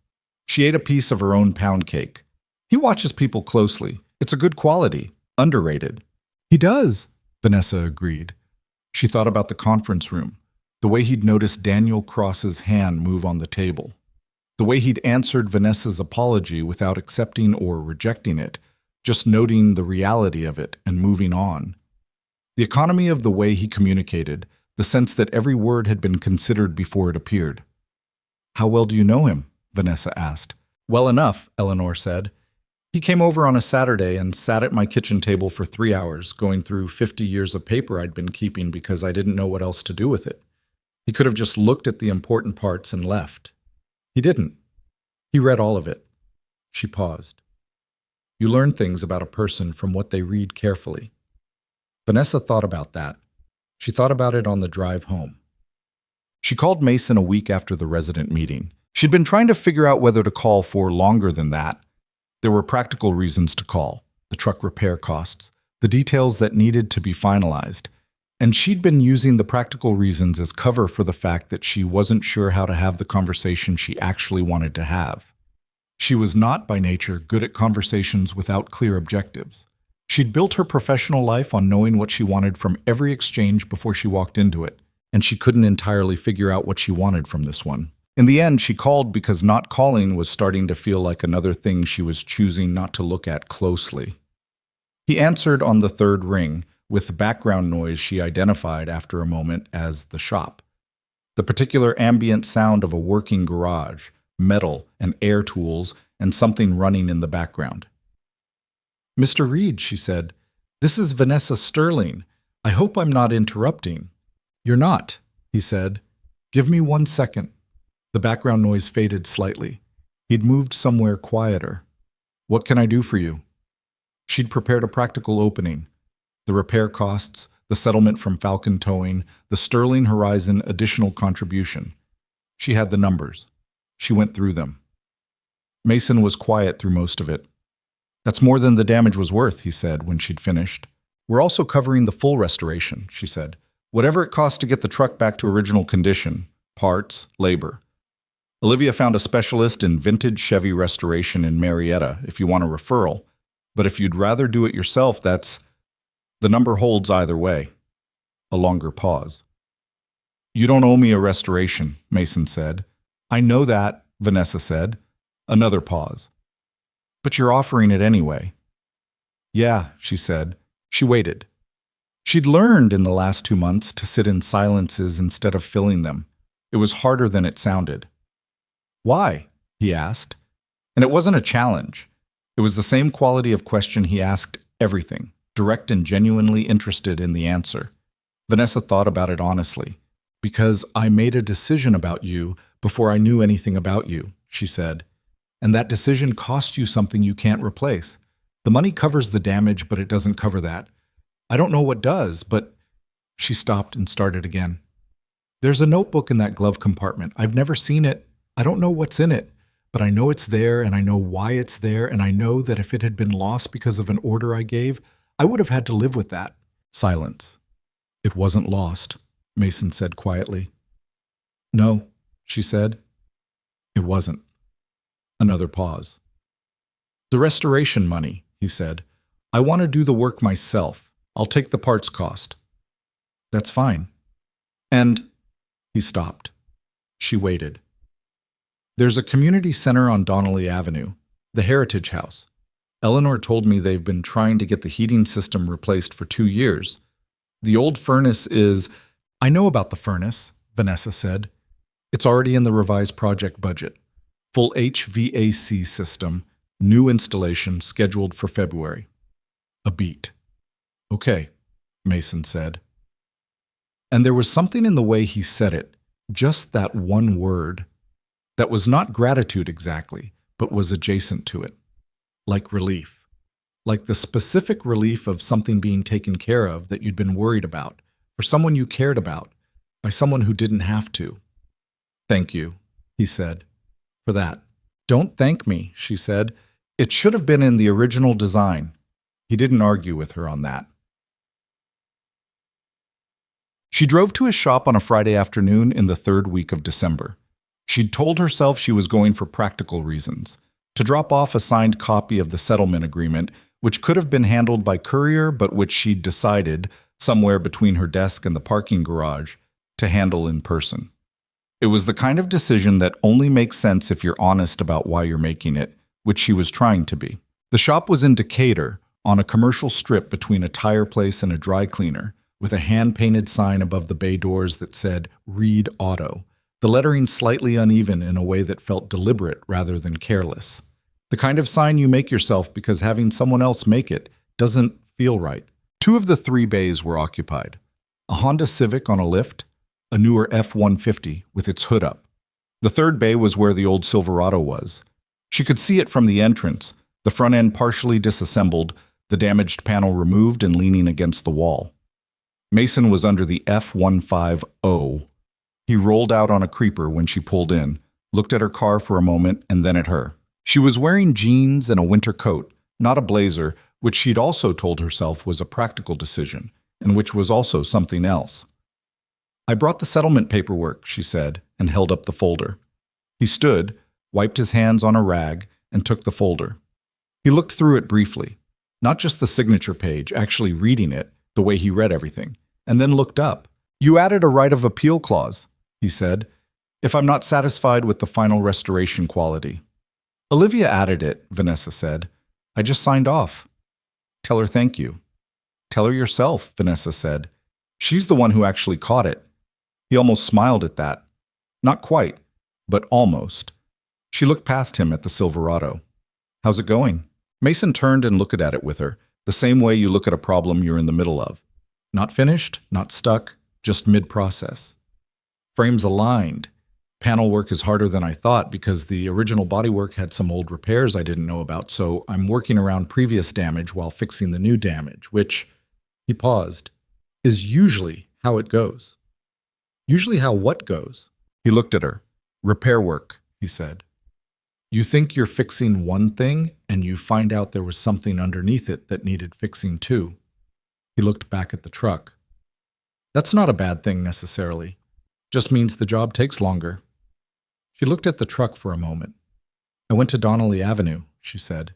She ate a piece of her own pound cake. "He watches people closely. It's a good quality. Underrated." "He does," Vanessa agreed. She thought about the conference room, the way he'd noticed Daniel Cross's hand move on the table, the way he'd answered Vanessa's apology without accepting or rejecting it, just noting the reality of it and moving on. The economy of the way he communicated, the sense that every word had been considered before it appeared. "How well do you know him?" Vanessa asked. "Well enough," Eleanor said. "He came over on a Saturday and sat at my kitchen table for 3 hours, going through 50 years of paper I'd been keeping because I didn't know what else to do with it. He could have just looked at the important parts and left. He didn't. He read all of it." She paused. "You learn things about a person from what they read carefully." Vanessa thought about that. She thought about it on the drive home. She called Mason a week after the resident meeting. She'd been trying to figure out whether to call for longer than that. There were practical reasons to call, the truck repair costs, the details that needed to be finalized, and she'd been using the practical reasons as cover for the fact that she wasn't sure how to have the conversation she actually wanted to have. She was not, by nature, good at conversations without clear objectives. She'd built her professional life on knowing what she wanted from every exchange before she walked into it, and she couldn't entirely figure out what she wanted from this one. In the end, she called because not calling was starting to feel like another thing she was choosing not to look at closely. He answered on the third ring, with background noise she identified after a moment as the shop. The particular ambient sound of a working garage, metal and air tools, and something running in the background. "Mr. Reed," she said, "this is Vanessa Sterling. I hope I'm not interrupting." "You're not," he said. "Give me 1 second." The background noise faded slightly. He'd moved somewhere quieter. "What can I do for you?" She'd prepared a practical opening. The repair costs, the settlement from Falcon Towing, the Sterling Horizon additional contribution. She had the numbers. She went through them. Mason was quiet through most of it. "That's more than the damage was worth," he said when she'd finished. "We're also covering the full restoration," she said. "Whatever it costs to get the truck back to original condition, parts, labor. Olivia found a specialist in vintage Chevy restoration in Marietta if you want a referral, but if you'd rather do it yourself, that's... The number holds either way." A longer pause. "You don't owe me a restoration," Mason said. "I know that," Vanessa said. Another pause. "But you're offering it anyway." "Yeah," she said. She waited. She'd learned in the last 2 months to sit in silences instead of filling them. It was harder than it sounded. "Why?" he asked. And it wasn't a challenge. It was the same quality of question he asked everything, direct and genuinely interested in the answer. Vanessa thought about it honestly. "Because I made a decision about you before I knew anything about you," she said. "And that decision cost you something you can't replace. The money covers the damage, but it doesn't cover that. I don't know what does, but..." She stopped and started again. "There's a notebook in that glove compartment. I've never seen it. I don't know what's in it, but I know it's there, and I know why it's there, and I know that if it had been lost because of an order I gave, I would have had to live with that." Silence. "It wasn't lost," Mason said quietly. "No," she said. "It wasn't." Another pause. "The restoration money," he said. "I want to do the work myself. I'll take the parts cost." "That's fine." "And..." He stopped. She waited. "There's a community center on Donnelly Avenue, the Heritage House. Eleanor told me they've been trying to get the heating system replaced for 2 years. The old furnace is..." "I know about the furnace," Vanessa said. "It's already in the revised project budget. Full HVAC system, new installation scheduled for February." A beat. "Okay," Mason said. And there was something in the way he said it, just that one word, that was not gratitude exactly, but was adjacent to it. Like relief. Like the specific relief of something being taken care of that you'd been worried about, for someone you cared about, by someone who didn't have to. "Thank you," he said, "for that." "Don't thank me," she said. "It should have been in the original design." He didn't argue with her on that. She drove to his shop on a Friday afternoon in the 3rd week of December. She'd told herself she was going for practical reasons, to drop off a signed copy of the settlement agreement, which could have been handled by courier but which she'd decided, somewhere between her desk and the parking garage, to handle in person. It was the kind of decision that only makes sense if you're honest about why you're making it, which she was trying to be. The shop was in Decatur, on a commercial strip between a tire place and a dry cleaner, with a hand-painted sign above the bay doors that said, "Reed Auto," the lettering slightly uneven in a way that felt deliberate rather than careless. The kind of sign you make yourself because having someone else make it doesn't feel right. 2 of the 3 bays were occupied. A Honda Civic on a lift, a newer F-150 with its hood up. The 3rd bay was where the old Silverado was. She could see it from the entrance, the front end partially disassembled, the damaged panel removed and leaning against the wall. Mason was under the F-150. He rolled out on a creeper when she pulled in, looked at her car for a moment and then at her. She was wearing jeans and a winter coat, not a blazer, which she'd also told herself was a practical decision, and which was also something else. "I brought the settlement paperwork," she said, and held up the folder. He stood, wiped his hands on a rag, and took the folder. He looked through it briefly. Not just the signature page, actually reading it, the way he read everything, and then looked up. "You added a right of appeal clause," he said, "if I'm not satisfied with the final restoration quality." "Olivia added it," Vanessa said. "I just signed off." "Tell her thank you." "Tell her yourself," Vanessa said. "She's the one who actually caught it." He almost smiled at that. Not quite, but almost. She looked past him at the Silverado. "How's it going?" Mason turned and looked at it with her, the same way you look at a problem you're in the middle of. Not finished, not stuck, just mid-process. "Frames aligned. Panel work is harder than I thought because the original bodywork had some old repairs I didn't know about, so I'm working around previous damage while fixing the new damage, which," he paused, "is usually how it goes." "Usually how what goes?" He looked at her. "Repair work," he said. "You think you're fixing one thing, and you find out there was something underneath it that needed fixing too." He looked back at the truck. "That's not a bad thing necessarily. Just means the job takes longer." She looked at the truck for a moment. "I went to Donnelly Avenue," she said.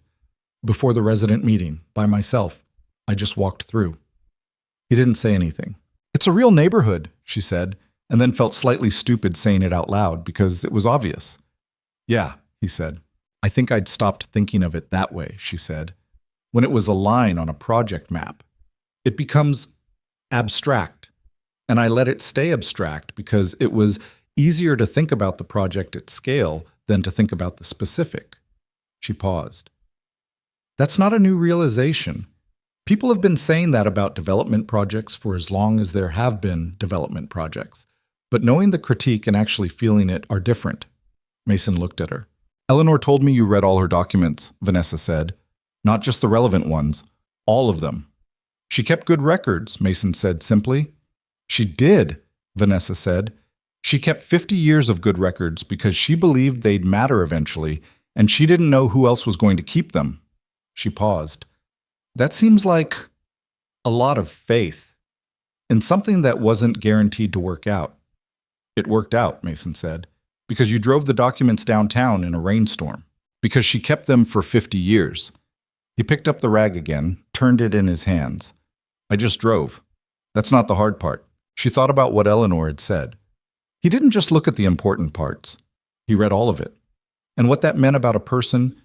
"Before the resident meeting, by myself. I just walked through." He didn't say anything. "It's a real neighborhood," she said, and then felt slightly stupid saying it out loud because it was obvious. "Yeah," he said. "I think I'd stopped thinking of it that way," she said. "When it was a line on a project map, it becomes abstract. And I let it stay abstract because it was easier to think about the project at scale than to think about the specific." She paused. "That's not a new realization. People have been saying that about development projects for as long as there have been development projects. But knowing the critique and actually feeling it are different." Mason looked at her. "Eleanor told me you read all her documents," Vanessa said. "Not just the relevant ones. All of them." "She kept good records," Mason said simply. "She did," Vanessa said. "She kept 50 years of good records because she believed they'd matter eventually, and she didn't know who else was going to keep them." She paused. "That seems like a lot of faith in something that wasn't guaranteed to work out." "It worked out," Mason said, "because you drove the documents downtown in a rainstorm, because she kept them for 50 years. He picked up the rag again, turned it in his hands. "I just drove. That's not the hard part." She thought about what Eleanor had said. He didn't just look at the important parts. He read all of it. And what that meant about a person,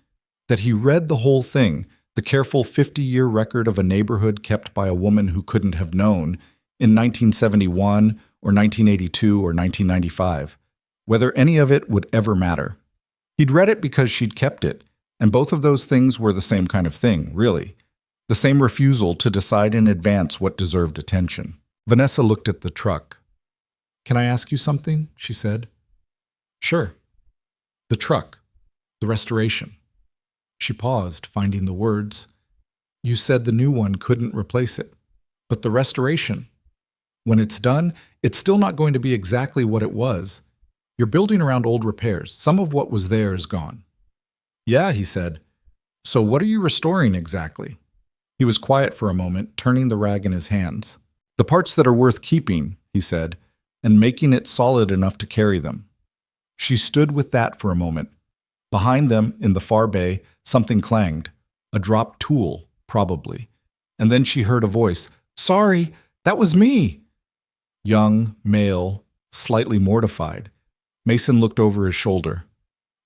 that he read the whole thing, the careful 50-year record of a neighborhood kept by a woman who couldn't have known in 1971 or 1982 or 1995, whether any of it would ever matter. He'd read it because she'd kept it, and both of those things were the same kind of thing, really. The same refusal to decide in advance what deserved attention. Vanessa looked at the truck. "Can I ask you something?" she said. "Sure." "The truck. The restoration." She paused, finding the words. "You said the new one couldn't replace it. But the restoration, when it's done, it's still not going to be exactly what it was. You're building around old repairs. Some of what was there is gone." "Yeah," he said. "So what are you restoring exactly?" He was quiet for a moment, turning the rag in his hands. "The parts that are worth keeping," he said, "and making it solid enough to carry them." She stood with that for a moment. Behind them, in the far bay, something clanged. A dropped tool, probably. And then she heard a voice. "Sorry, that was me." Young, male, slightly mortified. Mason looked over his shoulder.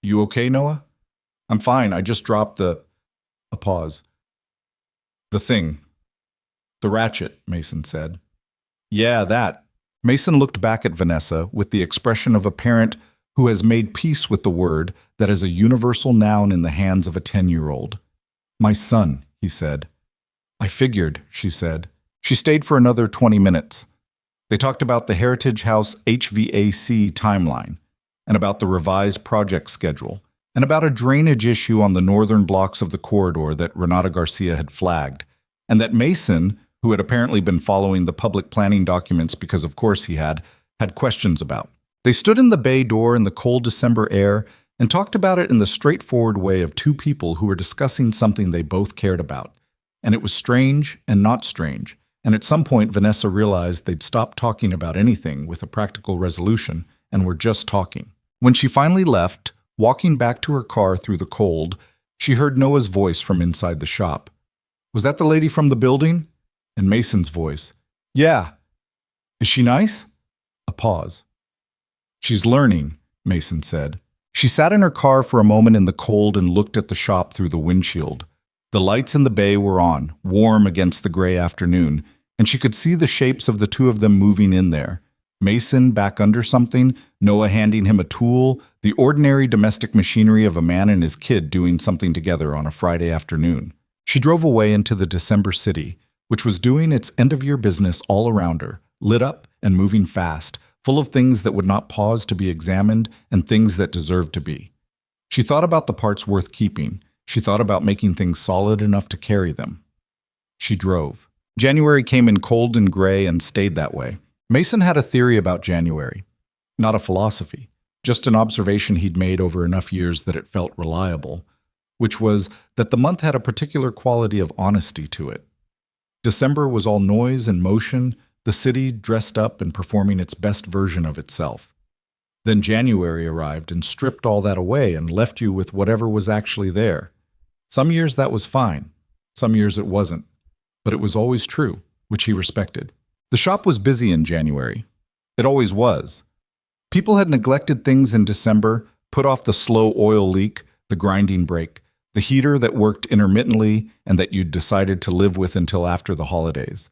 "You okay, Noah?" "I'm fine, I just dropped the—" A pause. "The thing." "The ratchet," Mason said. "Yeah, that." Mason looked back at Vanessa with the expression of a parent who has made peace with the word that is a universal noun in the hands of a 10-year-old. "My son," he said. "I figured," she said. She stayed for another 20 minutes. They talked about the Heritage House HVAC timeline, and about the revised project schedule, and about a drainage issue on the northern blocks of the corridor that Renata Garcia had flagged, and that Mason, who had apparently been following the public planning documents because of course he had questions about. They stood in the bay door in the cold December air and talked about it in the straightforward way of two people who were discussing something they both cared about. And it was strange and not strange, and at some point Vanessa realized they'd stopped talking about anything with a practical resolution and were just talking. When she finally left, walking back to her car through the cold, she heard Noah's voice from inside the shop. Was that the lady from the building? And Mason's voice. Yeah. Is she nice? A pause. She's learning, Mason said. She sat in her car for a moment in the cold and looked at the shop through the windshield. The lights in the bay were on, warm against the gray afternoon, and she could see the shapes of the two of them moving in there. Mason back under something, Noah handing him a tool, the ordinary domestic machinery of a man and his kid doing something together on a Friday afternoon. She drove away into the December city, which was doing its end-of-year business all around her, lit up and moving fast, full of things that would not pause to be examined and things that deserved to be. She thought about the parts worth keeping. She thought about making things solid enough to carry them. She drove. January came in cold and gray and stayed that way. Mason had a theory about January. Not a philosophy, just an observation he'd made over enough years that it felt reliable, which was that the month had a particular quality of honesty to it. December was all noise and motion, the city dressed up and performing its best version of itself. Then January arrived and stripped all that away and left you with whatever was actually there. Some years that was fine, some years it wasn't, but it was always true, which he respected. The shop was busy in January. It always was. People had neglected things in December, put off the slow oil leak, the grinding brake, the heater that worked intermittently and that you'd decided to live with until after the holidays.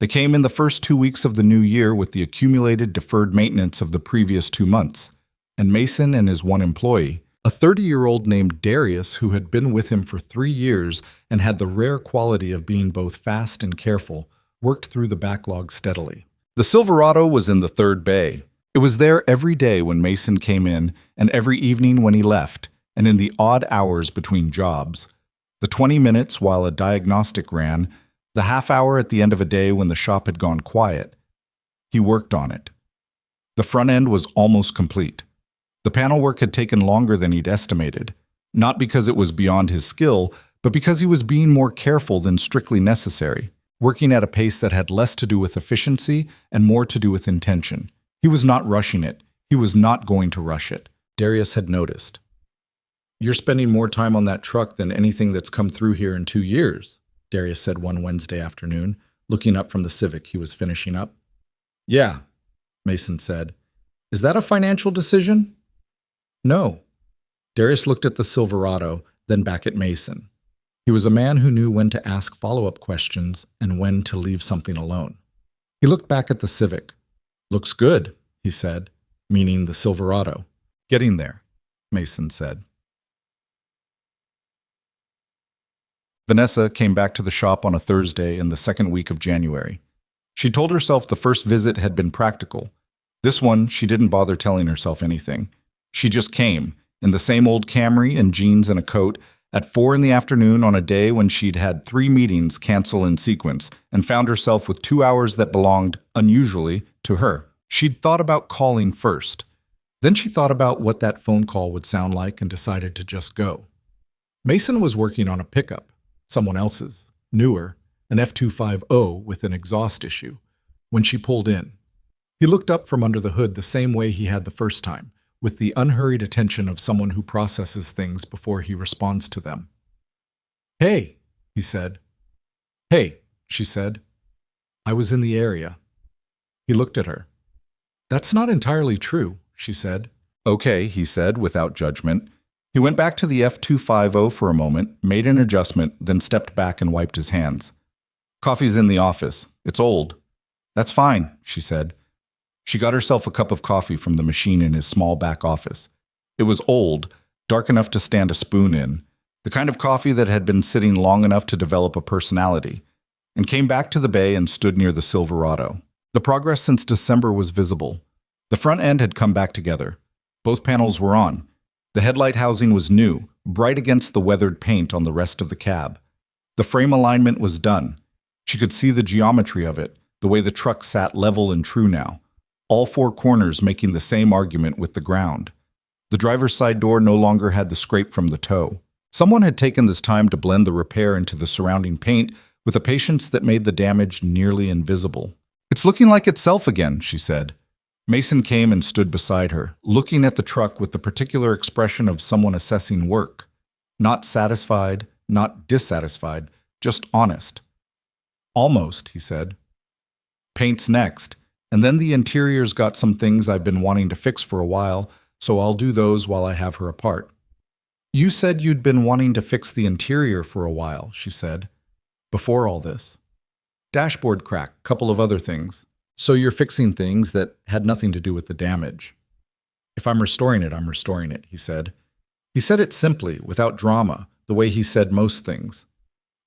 They came in the first 2 weeks of the new year with the accumulated deferred maintenance of the previous 2 months, and Mason and his one employee, a 30-year-old named Darius who had been with him for 3 years and had the rare quality of being both fast and careful, worked through the backlog steadily. The Silverado was in the third bay. It was there every day when Mason came in and every evening when he left, and in the odd hours between jobs. The 20 minutes while a diagnostic ran, the half hour at the end of a day when the shop had gone quiet. He worked on it. The front end was almost complete. The panel work had taken longer than he'd estimated, not because it was beyond his skill, but because he was being more careful than strictly necessary, working at a pace that had less to do with efficiency and more to do with intention. He was not rushing it. He was not going to rush it. Darius had noticed. "You're spending more time on that truck than anything that's come through here in 2 years," Darius said one Wednesday afternoon, looking up from the Civic he was finishing up. "Yeah," Mason said. "Is that a financial decision?" "No." Darius looked at the Silverado, then back at Mason. He was a man who knew when to ask follow-up questions and when to leave something alone. He looked back at the Civic. "Looks good," he said, meaning the Silverado. "Getting there," Mason said. Vanessa came back to the shop on a Thursday in the second week of January. She told herself the first visit had been practical. This one, she didn't bother telling herself anything. She just came, in the same old Camry and jeans and a coat, at 4 in the afternoon on a day when she'd had 3 meetings cancel in sequence and found herself with 2 hours that belonged, unusually, to her. She'd thought about calling first. Then she thought about what that phone call would sound like and decided to just go. Mason was working on a pickup, someone else's, newer, an F250 with an exhaust issue, when she pulled in. He looked up from under the hood the same way he had the first time, with the unhurried attention of someone who processes things before he responds to them. "Hey," he said. "Hey," she said. "I was in the area." He looked at her. "That's not entirely true," she said. "Okay," he said, without judgment. He went back to the F250 for a moment, made an adjustment, then stepped back and wiped his hands. "Coffee's in the office. It's old." "That's fine," she said. She got herself a cup of coffee from the machine in his small back office. It was old, dark enough to stand a spoon in, the kind of coffee that had been sitting long enough to develop a personality, and came back to the bay and stood near the Silverado. The progress since December was visible. The front end had come back together. Both panels were on. The headlight housing was new, bright against the weathered paint on the rest of the cab. The frame alignment was done. She could see the geometry of it, the way the truck sat level and true now. All 4 corners making the same argument with the ground. The driver's side door no longer had the scrape from the toe. Someone had taken this time to blend the repair into the surrounding paint with a patience that made the damage nearly invisible. "It's looking like itself again," she said. Mason came and stood beside her, looking at the truck with the particular expression of someone assessing work. Not satisfied, not dissatisfied, just honest. Almost, he said. Paint's next, and then the interior's got some things I've been wanting to fix for a while, so I'll do those while I have her apart. You said you'd been wanting to fix the interior for a while, she said. Before all this. Dashboard crack, couple of other things. So you're fixing things that had nothing to do with the damage. If I'm restoring it, he said. He said it simply, without drama, the way he said most things.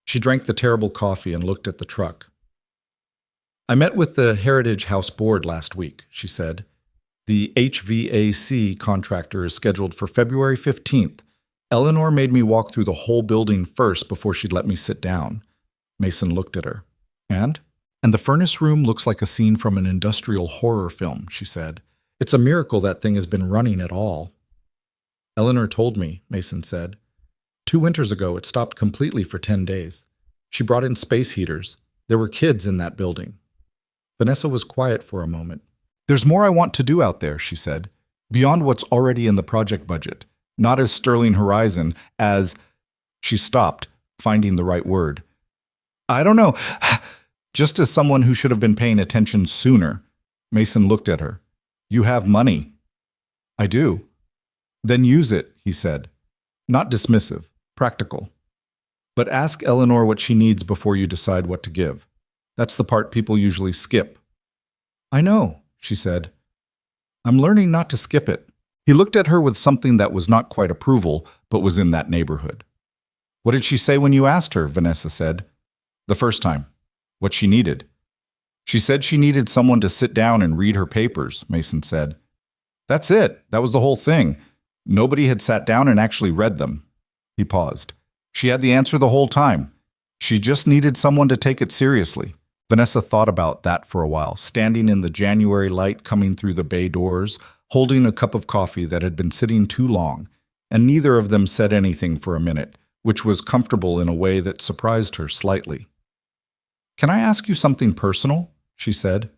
She drank the terrible coffee and looked at the truck. I met with the Heritage House Board last week, she said. The HVAC contractor is scheduled for February 15th. Eleanor made me walk through the whole building first before she'd let me sit down. Mason looked at her. And the furnace room looks like a scene from an industrial horror film, she said. It's a miracle that thing has been running at all. Eleanor told me, Mason said. 2 winters ago, it stopped completely for 10 days. She brought in space heaters. There were kids in that building. Vanessa was quiet for a moment. There's more I want to do out there, she said, beyond what's already in the project budget. Not as sterling horizon as... She stopped, finding the right word. I don't know. Just as someone who should have been paying attention sooner. Mason looked at her. You have money. I do. Then use it, he said. Not dismissive, practical. But ask Eleanor what she needs before you decide what to give. That's the part people usually skip. I know, she said. I'm learning not to skip it. He looked at her with something that was not quite approval, but was in that neighborhood. What did she say when you asked her? Vanessa said. The first time. What she needed. She said she needed someone to sit down and read her papers, Mason said. That's it. That was the whole thing. Nobody had sat down and actually read them. He paused. She had the answer the whole time. She just needed someone to take it seriously. Vanessa thought about that for a while, standing in the January light coming through the bay doors, holding a cup of coffee that had been sitting too long, and neither of them said anything for a minute, which was comfortable in a way that surprised her slightly. Can I ask you something personal? She said.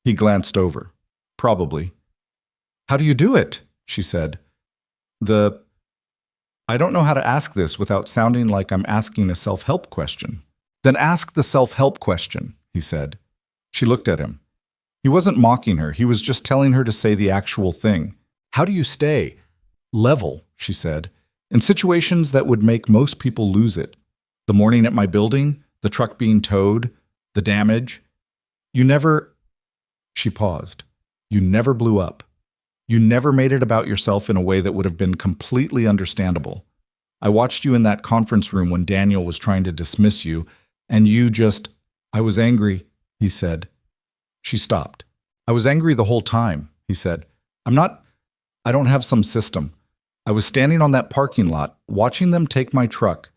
He glanced over. Probably. How do you do it? She said. I don't know how to ask this without sounding like I'm asking a self-help question. Then ask the self-help question, he said. She looked at him. He wasn't mocking her. He was just telling her to say the actual thing. How do you stay level, she said, in situations that would make most people lose it? The morning at my building, the truck being towed, the damage. You never... She paused. You never blew up. You never made it about yourself in a way that would have been completely understandable. I watched you in that conference room when Daniel was trying to dismiss you, and you just... I was angry, he said. She stopped. I was angry the whole time, he said. I don't have some system. I was standing on that parking lot, watching them take my truck,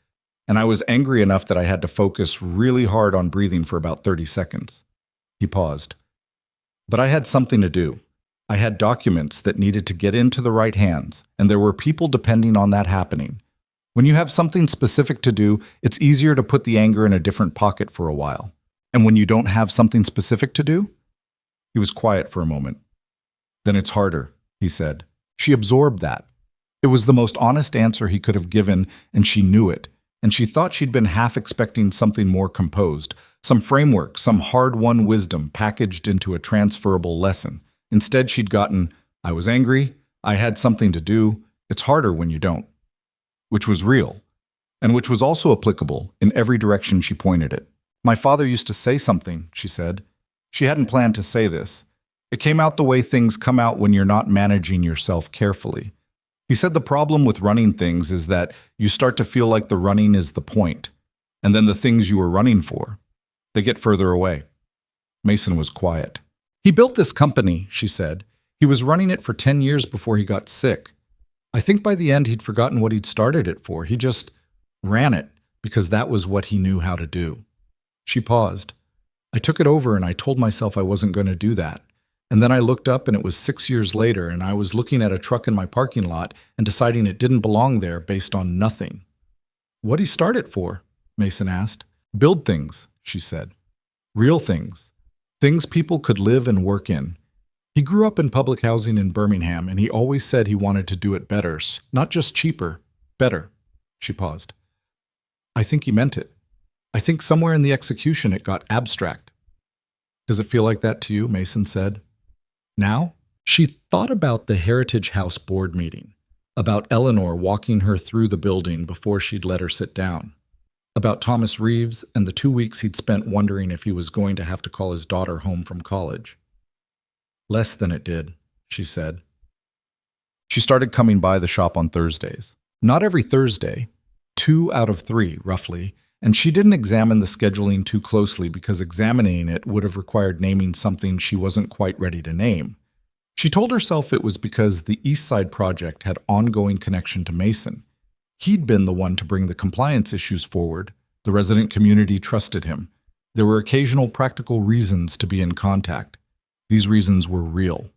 and I was angry enough that I had to focus really hard on breathing for about 30 seconds. He paused. But I had something to do. I had documents that needed to get into the right hands, and there were people depending on that happening. When you have something specific to do, it's easier to put the anger in a different pocket for a while. And when you don't have something specific to do? He was quiet for a moment. Then it's harder, he said. She absorbed that. It was the most honest answer he could have given, and she knew it. And she thought she'd been half expecting something more composed, some framework, some hard-won wisdom packaged into a transferable lesson. Instead, she'd gotten, I was angry, I had something to do, it's harder when you don't. Which was real, and which was also applicable in every direction she pointed it. My father used to say something, she said. She hadn't planned to say this. It came out the way things come out when you're not managing yourself carefully. He said the problem with running things is that you start to feel like the running is the point, and then the things you were running for, they get further away. Mason was quiet. He built this company, she said. He was running it for 10 years before he got sick. I think by the end he'd forgotten what he'd started it for. He just ran it because that was what he knew how to do. She paused. I took it over and I told myself I wasn't going to do that. And then I looked up and it was 6 years later and I was looking at a truck in my parking lot and deciding it didn't belong there based on nothing. What'd he start it for? Mason asked. Build things, she said. Real things. Things people could live and work in. He grew up in public housing in Birmingham and he always said he wanted to do it better, not just cheaper, better. She paused. I think he meant it. I think somewhere in the execution it got abstract. Does it feel like that to you? Mason said. Now? She thought about the Heritage House board meeting, about Eleanor walking her through the building before she'd let her sit down, about Thomas Reeves and the 2 weeks he'd spent wondering if he was going to have to call his daughter home from college. Less than it did, she said. She started coming by the shop on Thursdays. Not every Thursday, 2 out of 3, roughly, and she didn't examine the scheduling too closely because examining it would have required naming something she wasn't quite ready to name. She told herself it was because the East Side project had ongoing connection to Mason. He'd been the one to bring the compliance issues forward. The resident community trusted him. There were occasional practical reasons to be in contact. These reasons were real.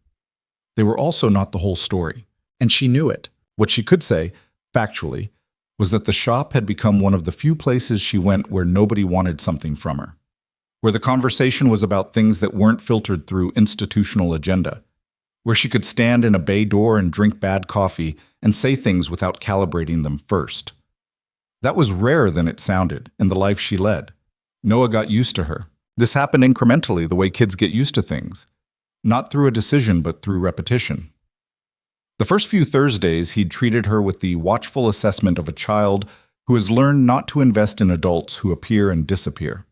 They were also not the whole story, and she knew it. What she could say, factually, was that the shop had become one of the few places she went where nobody wanted something from her, where the conversation was about things that weren't filtered through institutional agenda, where she could stand in a bay door and drink bad coffee and say things without calibrating them first. That was rarer than it sounded in the life she led. Noah got used to her. This happened incrementally, the way kids get used to things, not through a decision but through repetition. The first few Thursdays, he'd treated her with the watchful assessment of a child who has learned not to invest in adults who appear and disappear.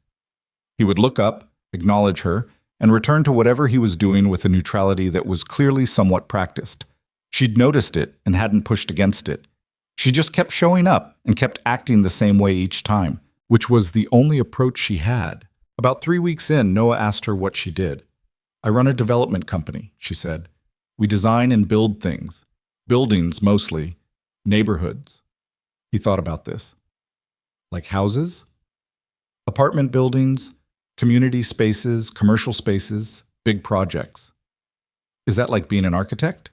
He would look up, acknowledge her, and return to whatever he was doing with a neutrality that was clearly somewhat practiced. She'd noticed it and hadn't pushed against it. She just kept showing up and kept acting the same way each time, which was the only approach she had. About 3 weeks in, Noah asked her what she did. "I run a development company," she said. "We design and build things. Buildings, mostly. Neighborhoods." He thought about this. Like houses? Apartment buildings, community spaces, commercial spaces, big projects. "Is that like being an architect?"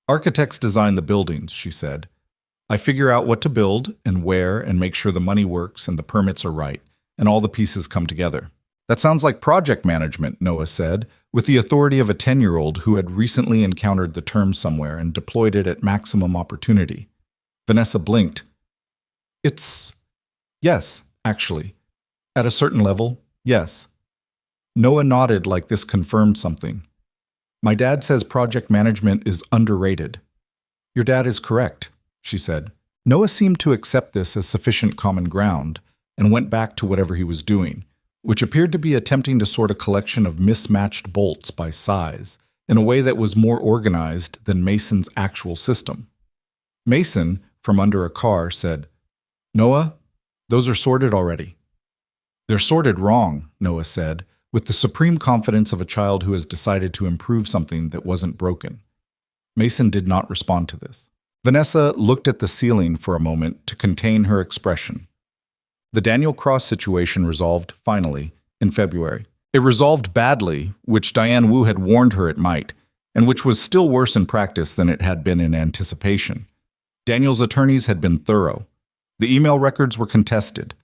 "Architects design the buildings," she said. "I figure out what to build and where and make sure the money works and the permits are right and all the pieces come together." "That sounds like project management," Noah said, with the authority of a 10-year-old who had recently encountered the term somewhere and deployed it at maximum opportunity. Vanessa blinked. Yes, actually. At a certain level, yes." Noah nodded like this confirmed something. "My dad says project management is underrated." "Your dad is correct," she said. Noah seemed to accept this as sufficient common ground and went back to whatever he was doing, which appeared to be attempting to sort a collection of mismatched bolts by size in a way that was more organized than Mason's actual system. Mason, from under a car, said, "Noah, those are sorted already." "They're sorted wrong," Noah said, with the supreme confidence of a child who has decided to improve something that wasn't broken. Mason did not respond to this. Vanessa looked at the ceiling for a moment to contain her expression. The Daniel Cross situation resolved, finally, in February. It resolved badly, which Diane Wu had warned her it might, and which was still worse in practice than it had been in anticipation. Daniel's attorneys had been thorough. The email records were contested.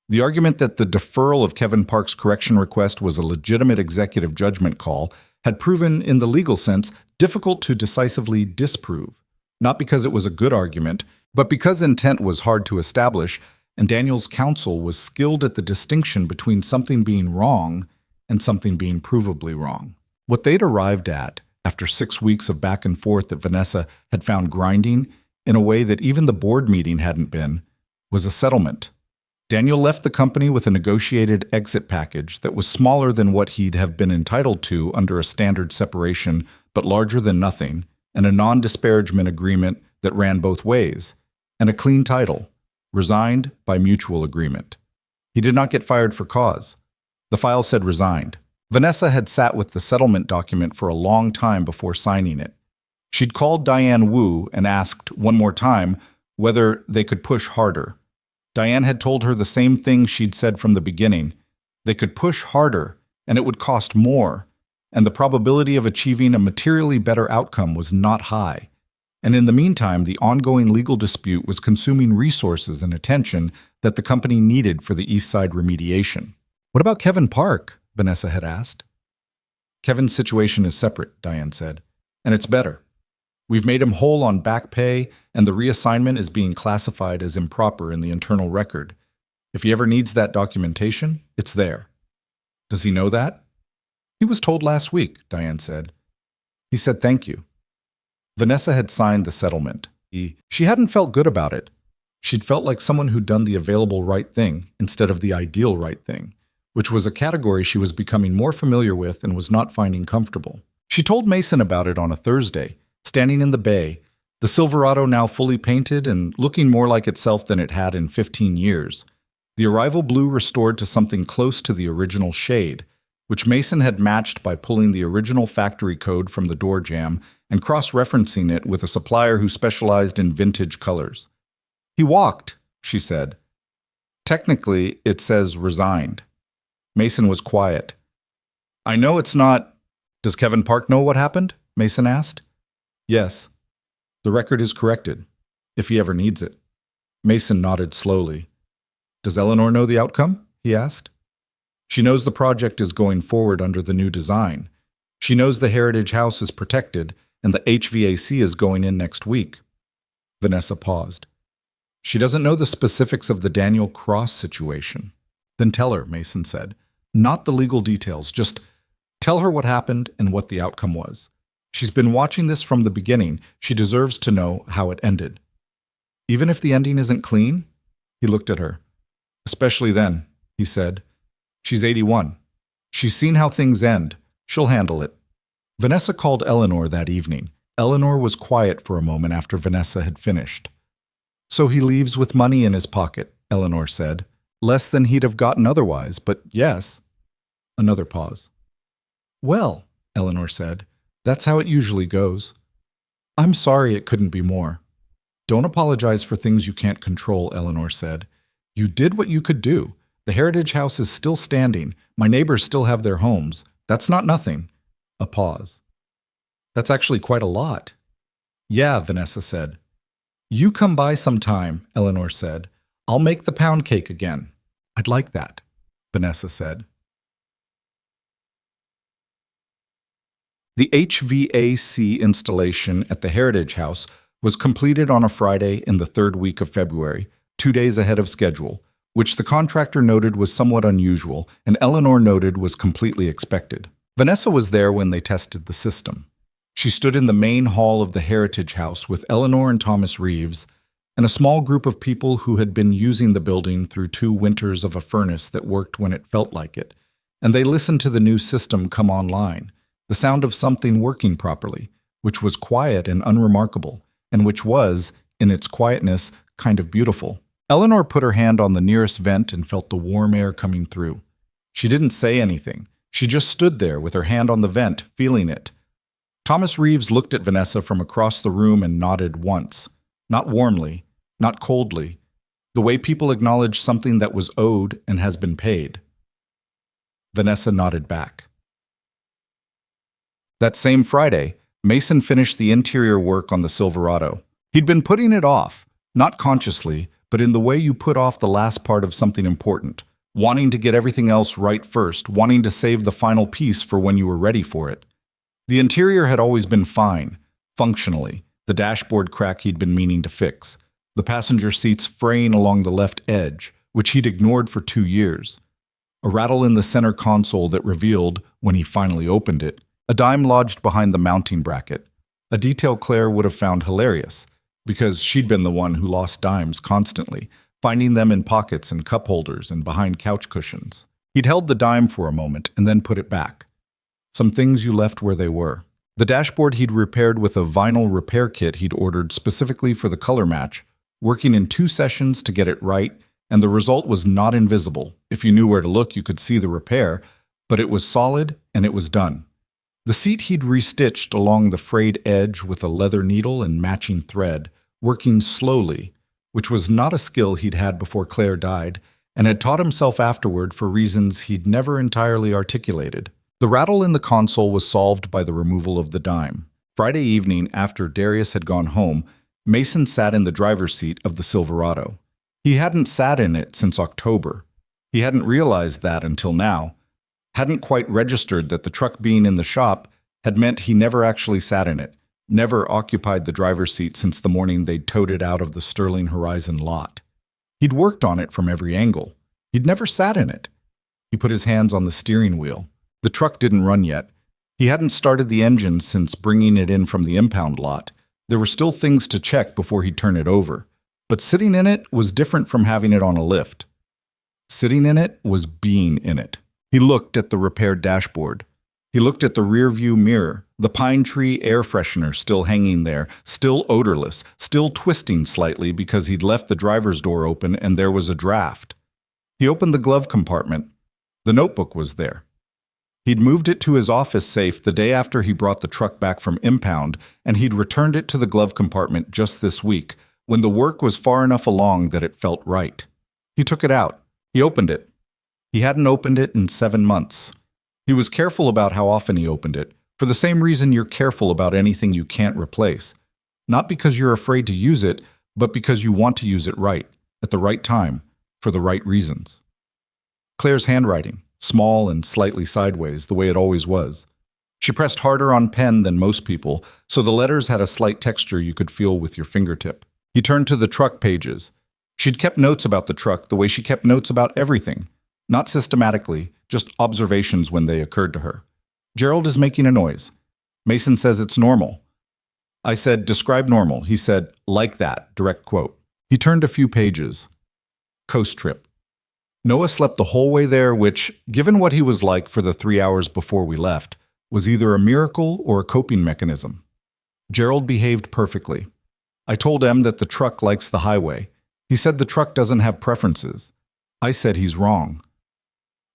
The argument that the deferral of Kevin Park's correction request was a legitimate executive judgment call had proven, in the legal sense, difficult to decisively disprove, not because it was a good argument, but because intent was hard to establish, and Daniel's counsel was skilled at the distinction between something being wrong and something being provably wrong. What they'd arrived at, after 6 weeks of back and forth that Vanessa had found grinding in a way that even the board meeting hadn't been, was a settlement. Daniel left the company with a negotiated exit package that was smaller than what he'd have been entitled to under a standard separation, but larger than nothing, and a non-disparagement agreement that ran both ways, and a clean title, resigned by mutual agreement. He did not get fired for cause. The file said resigned. Vanessa had sat with the settlement document for a long time before signing it. She'd called Diane Wu and asked, one more time, whether they could push harder. Diane had told her the same thing she'd said from the beginning. They could push harder, and it would cost more, and the probability of achieving a materially better outcome was not high. And in the meantime, the ongoing legal dispute was consuming resources and attention that the company needed for the East Side remediation. "What about Kevin Park?" Vanessa had asked. "Kevin's situation is separate," Diane said, "and it's better. We've made him whole on back pay, and the reassignment is being classified as improper in the internal record. If he ever needs that documentation, it's there. Does he know that? He was told last week, Diane said. He said thank you. Vanessa had signed the settlement. She hadn't felt good about it. She'd felt like someone who'd done the available right thing instead of the ideal right thing, which was a category she was becoming more familiar with and was not finding comfortable. She told Mason about it on a Thursday, standing in the bay, the Silverado now fully painted and looking more like itself than it had in 15 years. The arrival blue restored to something close to the original shade, which Mason had matched by pulling the original factory code from the door jamb and cross-referencing it with a supplier who specialized in vintage colors. He walked, she said. Technically, it says resigned. Mason was quiet. I know it's not... Does Kevin Park know what happened? Mason asked. Yes. The record is corrected, if he ever needs it. Mason nodded slowly. Does Eleanor know the outcome? He asked. She knows the project is going forward under the new design. She knows the Heritage House is protected and the HVAC is going in next week. Vanessa paused. She doesn't know the specifics of the Daniel Cross situation. Then tell her, Mason said. Not the legal details, just tell her what happened and what the outcome was. She's been watching this from the beginning. She deserves to know how it ended. Even if the ending isn't clean? He looked at her. Especially then, he said. She's 81. She's seen how things end. She'll handle it. Vanessa called Eleanor that evening. Eleanor was quiet for a moment after Vanessa had finished. So he leaves with money in his pocket, Eleanor said. Less than he'd have gotten otherwise, but yes. Another pause. Well, Eleanor said, that's how it usually goes. I'm sorry it couldn't be more. Don't apologize for things you can't control, Eleanor said. You did what you could do. The Heritage House is still standing. My neighbors still have their homes. That's not nothing. A pause. That's actually quite a lot. Yeah, Vanessa said. You come by sometime, Eleanor said. I'll make the pound cake again. I'd like that, Vanessa said. The HVAC installation at the Heritage House was completed on a Friday in the third week of February, 2 days ahead of schedule, which the contractor noted was somewhat unusual and Eleanor noted was completely expected. Vanessa was there when they tested the system. She stood in the main hall of the Heritage House with Eleanor and Thomas Reeves and a small group of people who had been using the building through 2 winters of a furnace that worked when it felt like it, and they listened to the new system come online, the sound of something working properly, which was quiet and unremarkable, and which was, in its quietness, kind of beautiful. Eleanor put her hand on the nearest vent and felt the warm air coming through. She didn't say anything. She just stood there with her hand on the vent, feeling it. Thomas Reeves looked at Vanessa from across the room and nodded once. Not warmly, not coldly. The way people acknowledge something that was owed and has been paid. Vanessa nodded back. That same Friday, Mason finished the interior work on the Silverado. He'd been putting it off, not consciously, but in the way you put off the last part of something important, wanting to get everything else right first, wanting to save the final piece for when you were ready for it. The interior had always been fine, functionally, the dashboard crack he'd been meaning to fix, the passenger seats fraying along the left edge, which he'd ignored for 2 years, a rattle in the center console that revealed, when he finally opened it, a dime lodged behind the mounting bracket, a detail Claire would have found hilarious, because she'd been the one who lost dimes constantly, finding them in pockets and cup holders and behind couch cushions. He'd held the dime for a moment and then put it back. Some things you left where they were. The dashboard he'd repaired with a vinyl repair kit he'd ordered specifically for the color match, working in 2 sessions to get it right, and the result was not invisible. If you knew where to look, you could see the repair, but it was solid and it was done. The seat he'd restitched along the frayed edge with a leather needle and matching thread, working slowly, which was not a skill he'd had before Claire died, and had taught himself afterward for reasons he'd never entirely articulated. The rattle in the console was solved by the removal of the dime. Friday evening, after Darius had gone home, Mason sat in the driver's seat of the Silverado. He hadn't sat in it since October. He hadn't realized that until now. Hadn't quite registered that the truck being in the shop had meant he never actually sat in it, never occupied the driver's seat since the morning they'd towed it out of the Sterling Horizon lot. He'd worked on it from every angle. He'd never sat in it. He put his hands on the steering wheel. The truck didn't run yet. He hadn't started the engine since bringing it in from the impound lot. There were still things to check before he'd turn it over. But sitting in it was different from having it on a lift. Sitting in it was being in it. He looked at the repaired dashboard. He looked at the rear-view mirror, the pine tree air freshener still hanging there, still odorless, still twisting slightly because he'd left the driver's door open and there was a draft. He opened the glove compartment. The notebook was there. He'd moved it to his office safe the day after he brought the truck back from impound, and he'd returned it to the glove compartment just this week, when the work was far enough along that it felt right. He took it out. He opened it. He hadn't opened it in 7 months. He was careful about how often he opened it, for the same reason you're careful about anything you can't replace. Not because you're afraid to use it, but because you want to use it right, at the right time, for the right reasons. Claire's handwriting, small and slightly sideways, the way it always was. She pressed harder on pen than most people, so the letters had a slight texture you could feel with your fingertip. He turned to the truck pages. She'd kept notes about the truck the way she kept notes about everything. Not systematically, just observations when they occurred to her. Gerald is making a noise. Mason says it's normal. I said, describe normal. He said, like that, direct quote. He turned a few pages. Coast trip. Noah slept the whole way there, which, given what he was like for the 3 hours before we left, was either a miracle or a coping mechanism. Gerald behaved perfectly. I told Em that the truck likes the highway. He said the truck doesn't have preferences. I said he's wrong.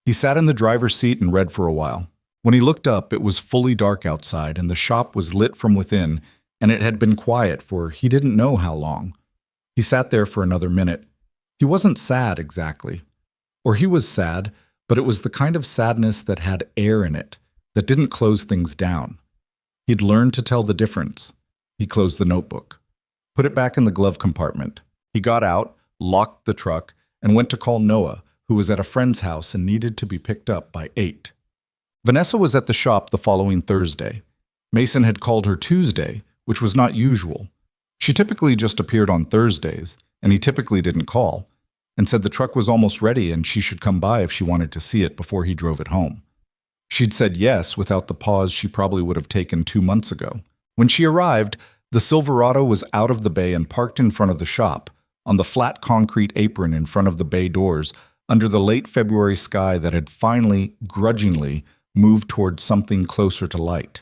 He sat in the driver's seat and read for a while. When he looked up, it was fully dark outside, and the shop was lit from within, and it had been quiet for he didn't know how long. He sat there for another minute. He wasn't sad exactly. Or he was sad, but it was the kind of sadness that had air in it, that didn't close things down. He'd learned to tell the difference. He closed the notebook, put it back in the glove compartment. He got out, locked the truck, and went to call Noah, who was at a friend's house and needed to be picked up by 8. Vanessa was at the shop the following Thursday. Mason had called her Tuesday, which was not usual. She typically just appeared on Thursdays, and he typically didn't call, and said the truck was almost ready and she should come by if she wanted to see it before he drove it home. She'd said yes without the pause she probably would have taken 2 months ago. When she arrived, the Silverado was out of the bay and parked in front of the shop, on the flat concrete apron in front of the bay doors, under the late February sky that had finally, grudgingly, moved toward something closer to light.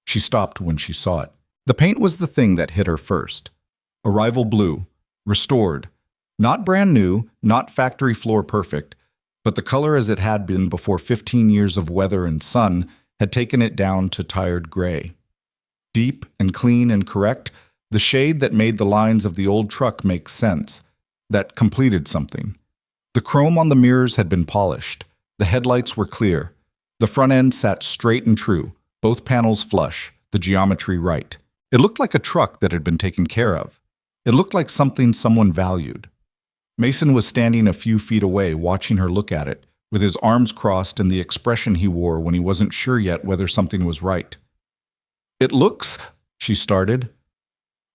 She stopped when she saw it. The paint was the thing that hit her first. Arrival blue, restored, not brand new, not factory floor perfect, but the color as it had been before 15 years of weather and sun had taken it down to tired gray. Deep and clean and correct, the shade that made the lines of the old truck make sense, that completed something. The chrome on the mirrors had been polished. The headlights were clear. The front end sat straight and true, both panels flush, the geometry right. It looked like a truck that had been taken care of. It looked like something someone valued. Mason was standing a few feet away, watching her look at it, with his arms crossed and the expression he wore when he wasn't sure yet whether something was right. It looks, she started.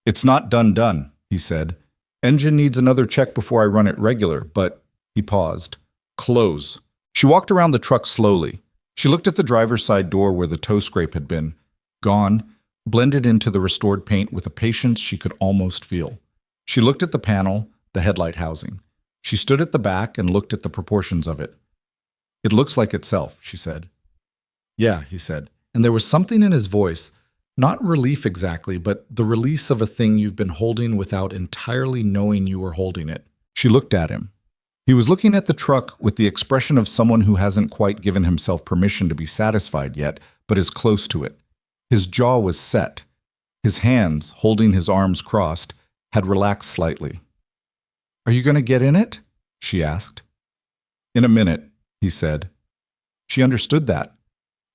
It's not done, he said. Engine needs another check before I run it regular, but, he paused. Close. She walked around the truck slowly. She looked at the driver's side door where the toe scrape had been. Gone, blended into the restored paint with a patience she could almost feel. She looked at the panel, the headlight housing. She stood at the back and looked at the proportions of it. It looks like itself, she said. Yeah, he said, and there was something in his voice, not relief exactly, but the release of a thing you've been holding without entirely knowing you were holding it. She looked at him. He was looking at the truck with the expression of someone who hasn't quite given himself permission to be satisfied yet, but is close to it. His jaw was set. His hands, holding his arms crossed, had relaxed slightly. Are you going to get in it? She asked. In a minute, he said. She understood that.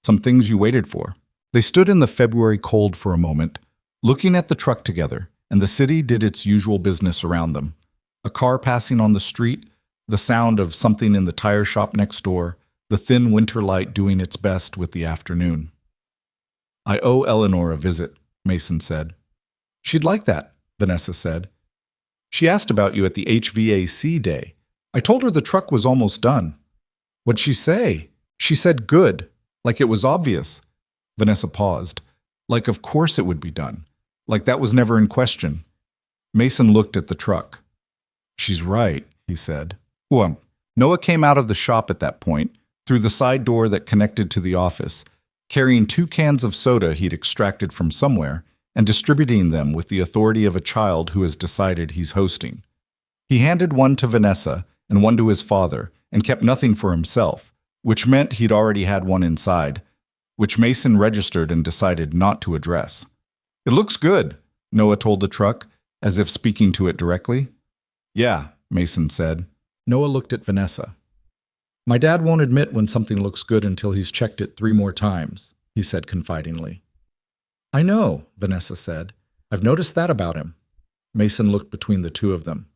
Some things you waited for. They stood in the February cold for a moment, looking at the truck together, and the city did its usual business around them. A car passing on the street, the sound of something in the tire shop next door, the thin winter light doing its best with the afternoon. I owe Eleanor a visit, Mason said. She'd like that, Vanessa said. She asked about you at the HVAC day. I told her the truck was almost done. What'd she say? She said good, like it was obvious. Vanessa paused. Like of course it would be done. Like that was never in question. Mason looked at the truck. She's right, he said. Well, Noah came out of the shop at that point, through the side door that connected to the office, carrying 2 cans of soda he'd extracted from somewhere and distributing them with the authority of a child who has decided he's hosting. He handed one to Vanessa and one to his father and kept nothing for himself, which meant he'd already had one inside, which Mason registered and decided not to address. It looks good, Noah told the truck, as if speaking to it directly. Yeah, Mason said. Noah looked at Vanessa. My dad won't admit when something looks good until he's checked it 3 more times, he said confidingly. I know, Vanessa said. I've noticed that about him. Mason looked between the two of them.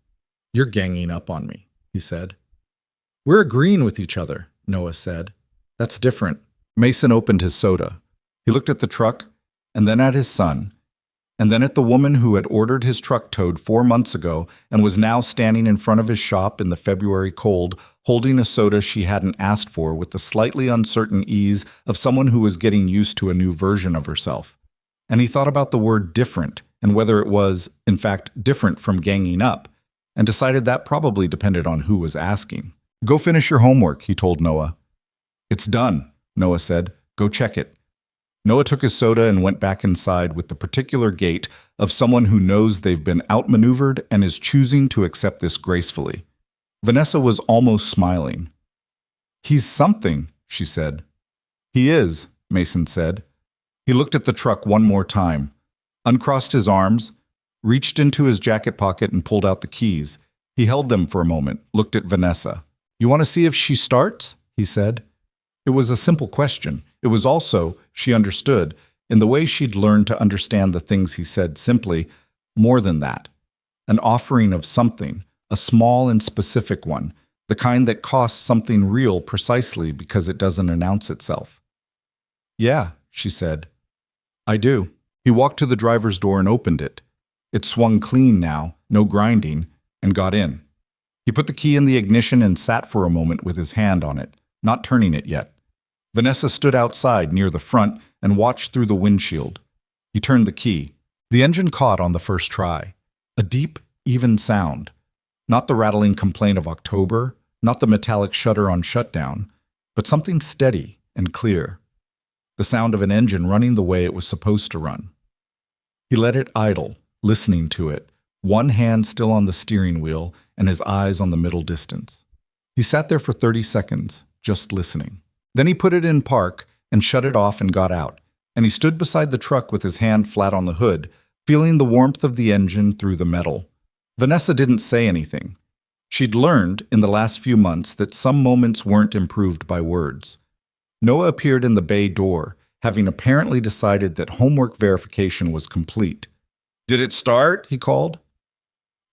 You're ganging up on me, he said. We're agreeing with each other, Noah said. That's different. Mason opened his soda. He looked at the truck, and then at his son, and then at the woman who had ordered his truck towed 4 months ago and was now standing in front of his shop in the February cold, holding a soda she hadn't asked for with the slightly uncertain ease of someone who was getting used to a new version of herself. And he thought about the word different and whether it was, in fact, different from ganging up, and decided that probably depended on who was asking. Go finish your homework, he told Noah. It's done, Noah said. Go check it. Noah took his soda and went back inside with the particular gait of someone who knows they've been outmaneuvered and is choosing to accept this gracefully. Vanessa was almost smiling. He's something, she said. He is, Mason said. He looked at the truck one more time, uncrossed his arms, reached into his jacket pocket and pulled out the keys. He held them for a moment, looked at Vanessa. You want to see if she starts? He said. It was a simple question. It was also, she understood, in the way she'd learned to understand the things he said simply, more than that. An offering of something, a small and specific one, the kind that costs something real precisely because it doesn't announce itself. Yeah, she said. I do. He walked to the driver's door and opened it. It swung clean now, no grinding, and got in. He put the key in the ignition and sat for a moment with his hand on it, not turning it yet. Vanessa stood outside near the front and watched through the windshield. He turned the key. The engine caught on the first try. A deep, even sound. Not the rattling complaint of October, not the metallic shudder on shutdown, but something steady and clear. The sound of an engine running the way it was supposed to run. He let it idle, listening to it, one hand still on the steering wheel and his eyes on the middle distance. He sat there for 30 seconds, just listening. Then he put it in park and shut it off and got out, and he stood beside the truck with his hand flat on the hood, feeling the warmth of the engine through the metal. Vanessa didn't say anything. She'd learned in the last few months that some moments weren't improved by words. Noah appeared in the bay door, having apparently decided that homework verification was complete. Did it start? He called.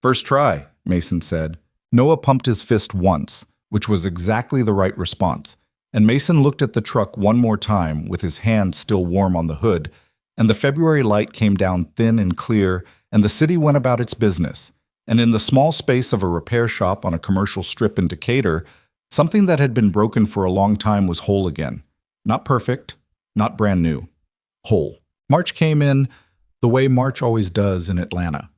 First try, Mason said. Noah pumped his fist once, which was exactly the right response, and Mason looked at the truck one more time with his hand still warm on the hood, and the February light came down thin and clear, and the city went about its business. And in the small space of a repair shop on a commercial strip in Decatur, something that had been broken for a long time was whole again. Not perfect, not brand new. Whole. March came in the way March always does in Atlanta.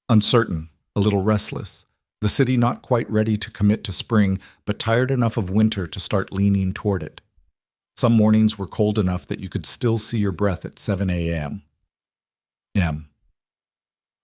Uncertain, a little restless. The city not quite ready to commit to spring, but tired enough of winter to start leaning toward it. Some mornings were cold enough that you could still see your breath at 7 a.m.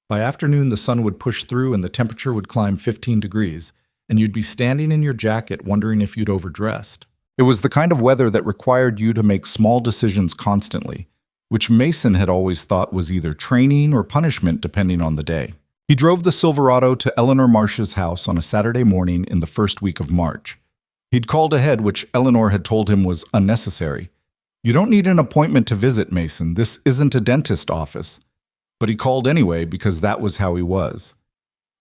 By afternoon, the sun would push through and the temperature would climb 15 degrees, and you'd be standing in your jacket wondering if you'd overdressed. It was the kind of weather that required you to make small decisions constantly, which Mason had always thought was either training or punishment depending on the day. He drove the Silverado to Eleanor Marsh's house on a Saturday morning in the first week of March. He'd called ahead, which Eleanor had told him was unnecessary. You don't need an appointment to visit, Mason. This isn't a dentist office. But he called anyway because that was how he was.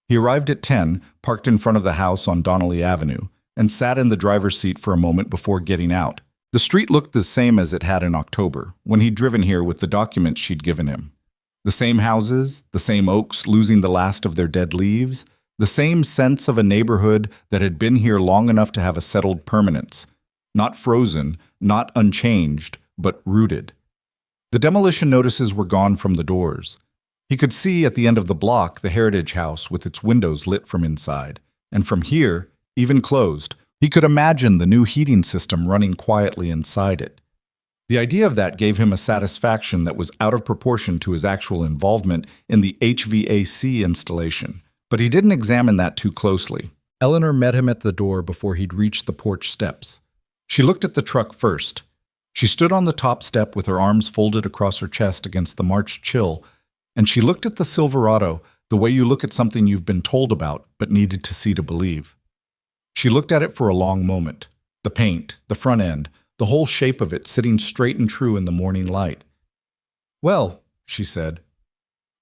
He arrived at 10, parked in front of the house on Donnelly Avenue, and sat in the driver's seat for a moment before getting out. The street looked the same as it had in October, when he'd driven here with the documents she'd given him. The same houses, the same oaks losing the last of their dead leaves, The same sense of a neighborhood that had been here long enough to have a settled permanence. Not frozen, not unchanged, but rooted. The demolition notices were gone from the doors. He could see at the end of the block the Heritage House with its windows lit from inside. And from here, even closed, he could imagine the new heating system running quietly inside it. The idea of that gave him a satisfaction that was out of proportion to his actual involvement in the HVAC installation. But he didn't examine that too closely. Eleanor met him at the door before he'd reached the porch steps. She looked at the truck first. She stood on the top step with her arms folded across her chest against the March chill, and she looked at the Silverado the way you look at something you've been told about but needed to see to believe. She looked at it for a long moment. The paint, the front end, the whole shape of it sitting straight and true in the morning light. "Well," she said.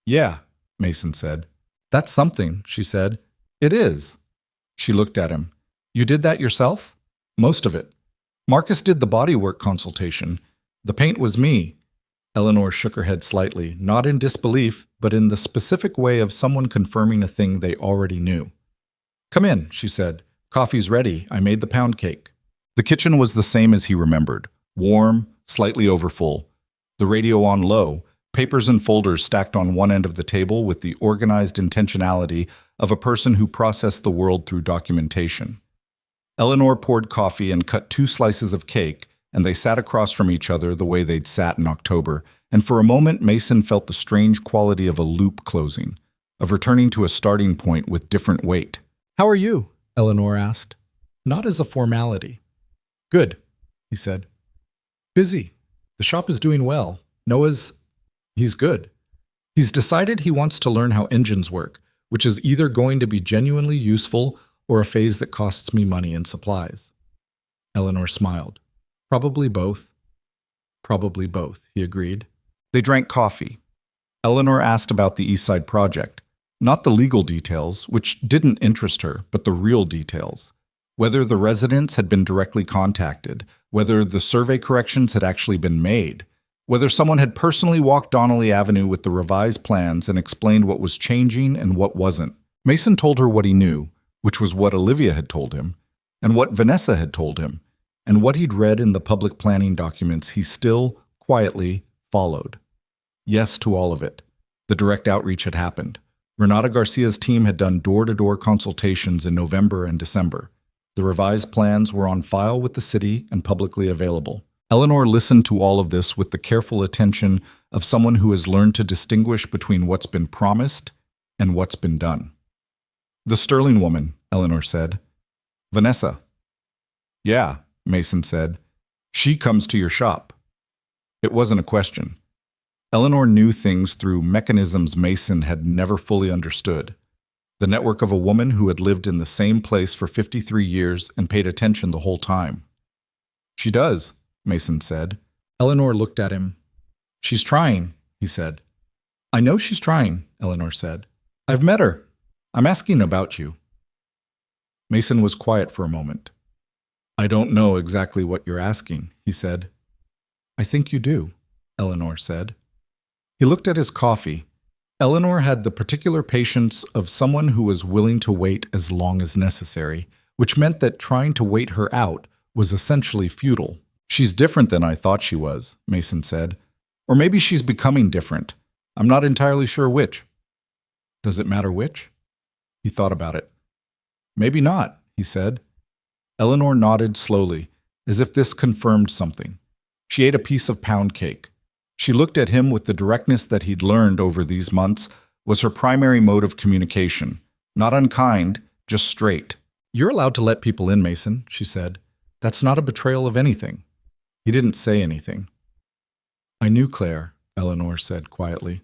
"Yeah," Mason said. "That's something," she said. "It is." She looked at him. "You did that yourself?" "Most of it. Marcus did the bodywork consultation. The paint was me." Eleanor shook her head slightly, not in disbelief, but in the specific way of someone confirming a thing they already knew. "Come in," she said. "Coffee's ready. I made the pound cake." The kitchen was the same as he remembered. Warm, slightly overfull. The radio on low, papers and folders stacked on one end of the table with the organized intentionality of a person who processed the world through documentation. Eleanor poured coffee and cut 2 slices of cake, and they sat across from each other the way they'd sat in October, and for a moment Mason felt the strange quality of a loop closing, of returning to a starting point with different weight. "How are you?" Eleanor asked. Not as a formality. "Good," he said. "Busy. The shop is doing well. He's good. He's decided he wants to learn how engines work, which is either going to be genuinely useful or a phase that costs me money and supplies." Eleanor smiled. "Probably both." "Probably both," he agreed. They drank coffee. Eleanor asked about the East Side project. Not the legal details, which didn't interest her, but the real details. Whether the residents had been directly contacted, whether the survey corrections had actually been made, whether someone had personally walked Donnelly Avenue with the revised plans and explained what was changing and what wasn't. Mason told her what he knew, which was what Olivia had told him, and what Vanessa had told him, and what he'd read in the public planning documents he still, quietly, followed. Yes to all of it. The direct outreach had happened. Renata Garcia's team had done door-to-door consultations in November and December. The revised plans were on file with the city and publicly available. Eleanor listened to all of this with the careful attention of someone who has learned to distinguish between what's been promised and what's been done. "The Sterling woman," Eleanor said. "Vanessa." "Yeah," Mason said. "She comes to your shop." It wasn't a question. Eleanor knew things through mechanisms Mason had never fully understood. The network of a woman who had lived in the same place for 53 years and paid attention the whole time. "She does," Mason said. Eleanor looked at him. "She's trying," he said. "I know she's trying," Eleanor said. "I've met her. I'm asking about you." Mason was quiet for a moment. "I don't know exactly what you're asking," he said. "I think you do," Eleanor said. He looked at his coffee. Eleanor had the particular patience of someone who was willing to wait as long as necessary, which meant that trying to wait her out was essentially futile. "She's different than I thought she was," Mason said. "Or maybe she's becoming different. I'm not entirely sure which." "Does it matter which?" He thought about it. "Maybe not," he said. Eleanor nodded slowly, as if this confirmed something. She ate a piece of pound cake. She looked at him with the directness that he'd learned over these months was her primary mode of communication. Not unkind, just straight. "You're allowed to let people in, Mason," she said. "That's not a betrayal of anything." He didn't say anything. "I knew Claire," Eleanor said quietly.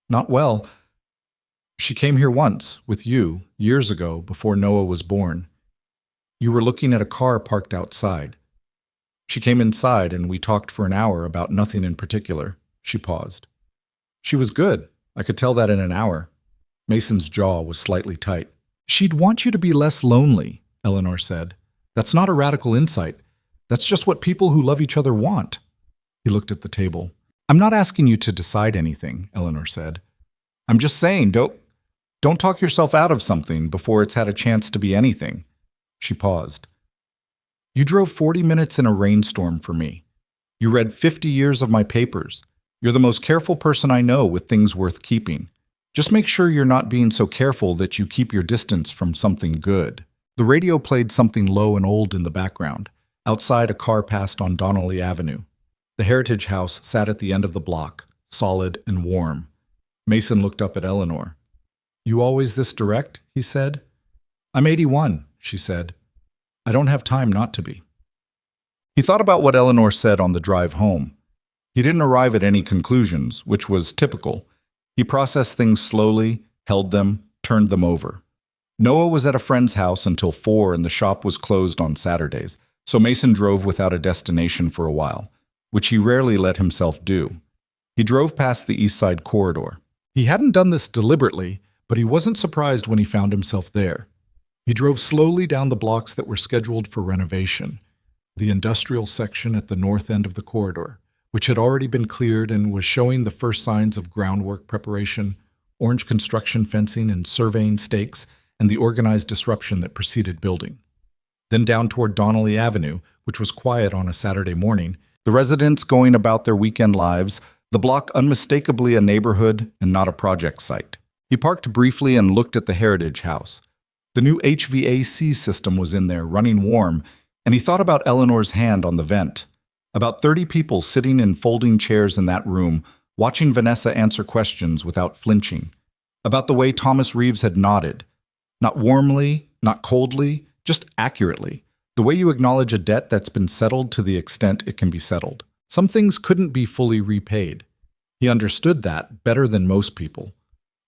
"Not well. She came here once, with you, years ago, before Noah was born. You were looking at a car parked outside. She came inside and we talked for an hour about nothing in particular." She paused. "She was good. I could tell that in an hour." Mason's jaw was slightly tight. "She'd want you to be less lonely," Eleanor said. "That's not a radical insight. That's just what people who love each other want." He looked at the table. "I'm not asking you to decide anything," Eleanor said. "I'm just saying, don't..." Don't talk yourself out of something before it's had a chance to be anything. She paused. You drove 40 minutes in a rainstorm for me. You read 50 years of my papers. You're the most careful person I know with things worth keeping. Just make sure you're not being so careful that you keep your distance from something good. The radio played something low and old in the background. Outside, a car passed on Donnelly Avenue. The Heritage House sat at the end of the block, solid and warm. Mason looked up at Eleanor. You always this direct? He said. I'm 81, she said. I don't have time not to be. He thought about what Eleanor said on the drive home. He didn't arrive at any conclusions, which was typical. He processed things slowly, held them, turned them over. Noah was at a friend's house until 4 and the shop was closed on Saturdays, so Mason drove without a destination for a while, which he rarely let himself do. He drove past the East Side corridor. He hadn't done this deliberately, but he wasn't surprised when he found himself there. He drove slowly down the blocks that were scheduled for renovation. The industrial section at the north end of the corridor, which had already been cleared and was showing the first signs of groundwork preparation, orange construction fencing and surveying stakes, and the organized disruption that preceded building. Then down toward Donnelly Avenue, which was quiet on a Saturday morning, the residents going about their weekend lives, the block unmistakably a neighborhood and not a project site. He parked briefly and looked at the Heritage House. The new HVAC system was in there, running warm, and he thought about Eleanor's hand on the vent. About 30 people sitting in folding chairs in that room, watching Vanessa answer questions without flinching. About the way Thomas Reeves had nodded. Not warmly, not coldly, just accurately. The way you acknowledge a debt that's been settled to the extent it can be settled. Some things couldn't be fully repaid. He understood that better than most people.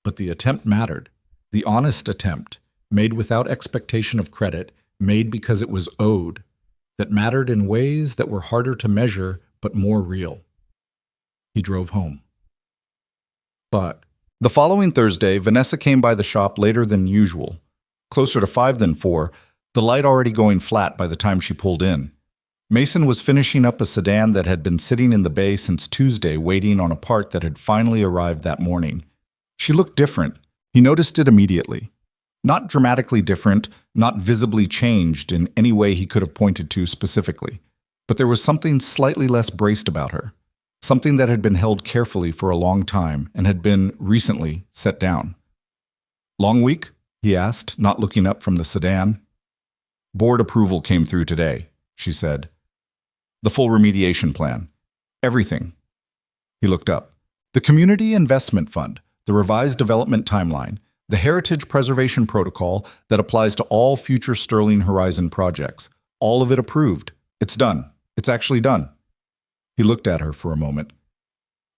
But the attempt mattered. The honest attempt, made without expectation of credit, made because it was owed, that mattered in ways that were harder to measure but more real. He drove home. But the following Thursday, Vanessa came by the shop later than usual, closer to 5 than 4, the light already going flat by the time she pulled in. Mason was finishing up a sedan that had been sitting in the bay since Tuesday, waiting on a part that had finally arrived that morning. She looked different. He noticed it immediately. Not dramatically different, not visibly changed in any way he could have pointed to specifically, but there was something slightly less braced about her, something that had been held carefully for a long time and had been, recently, set down. Long week? He asked, not looking up from the sedan. Board approval came through today, she said. The full remediation plan. Everything. He looked up. The Community Investment Fund, the revised development timeline, the Heritage Preservation Protocol that applies to all future Sterling Horizon projects. All of it approved. It's done. It's actually done. He looked at her for a moment.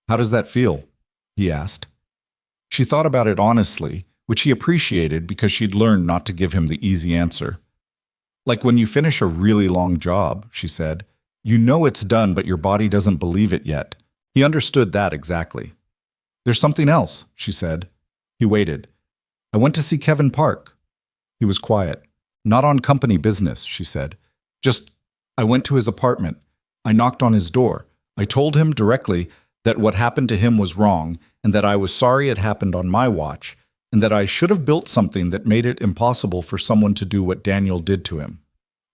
How does that feel? He asked. She thought about it honestly, which he appreciated because she'd learned not to give him the easy answer. Like when you finish a really long job, she said. You know it's done, but your body doesn't believe it yet. He understood that exactly. There's something else, she said. He waited. I went to see Kevin Park. He was quiet. Not on company business, she said. Just, I went to his apartment. I knocked on his door. I told him directly that what happened to him was wrong and that I was sorry it happened on my watch and that I should have built something that made it impossible for someone to do what Daniel did to him.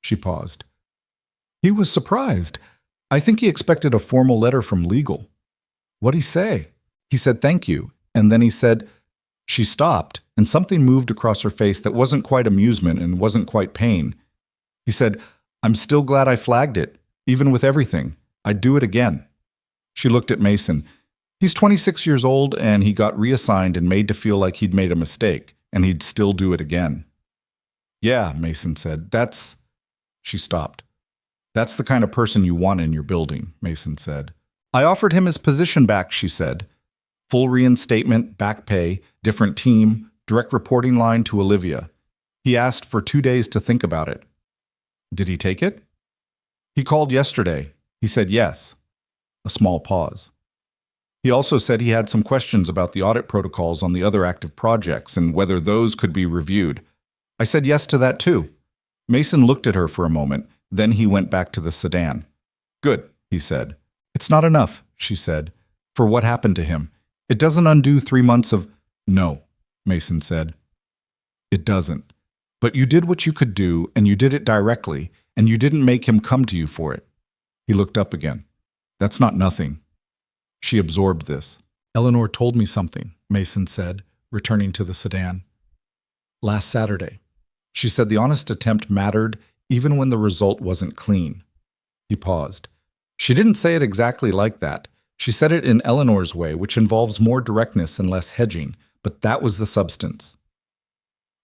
She paused. He was surprised. I think he expected a formal letter from legal. What'd he say? He said thank you, and then he said... She stopped, and something moved across her face that wasn't quite amusement and wasn't quite pain. He said, I'm still glad I flagged it, even with everything. I'd do it again. She looked at Mason. He's 26 years old, and he got reassigned and made to feel like he'd made a mistake, and he'd still do it again. Yeah, Mason said, that's... She stopped. That's the kind of person you want in your building, Mason said. I offered him his position back, she said. Full reinstatement, back pay, different team, direct reporting line to Olivia. He asked for 2 days to think about it. Did he take it? He called yesterday. He said yes. A small pause. He also said he had some questions about the audit protocols on the other active projects and whether those could be reviewed. I said yes to that too. Mason looked at her for a moment, then he went back to the sedan. Good, he said. It's not enough, she said, for what happened to him. It doesn't undo 3 months of... No, Mason said. It doesn't. But you did what you could do, and you did it directly, and you didn't make him come to you for it. He looked up again. That's not nothing. She absorbed this. Eleanor told me something, Mason said, returning to the sedan. Last Saturday. She said the honest attempt mattered even when the result wasn't clean. He paused. She didn't say it exactly like that. She said it in Eleanor's way, which involves more directness and less hedging, but that was the substance.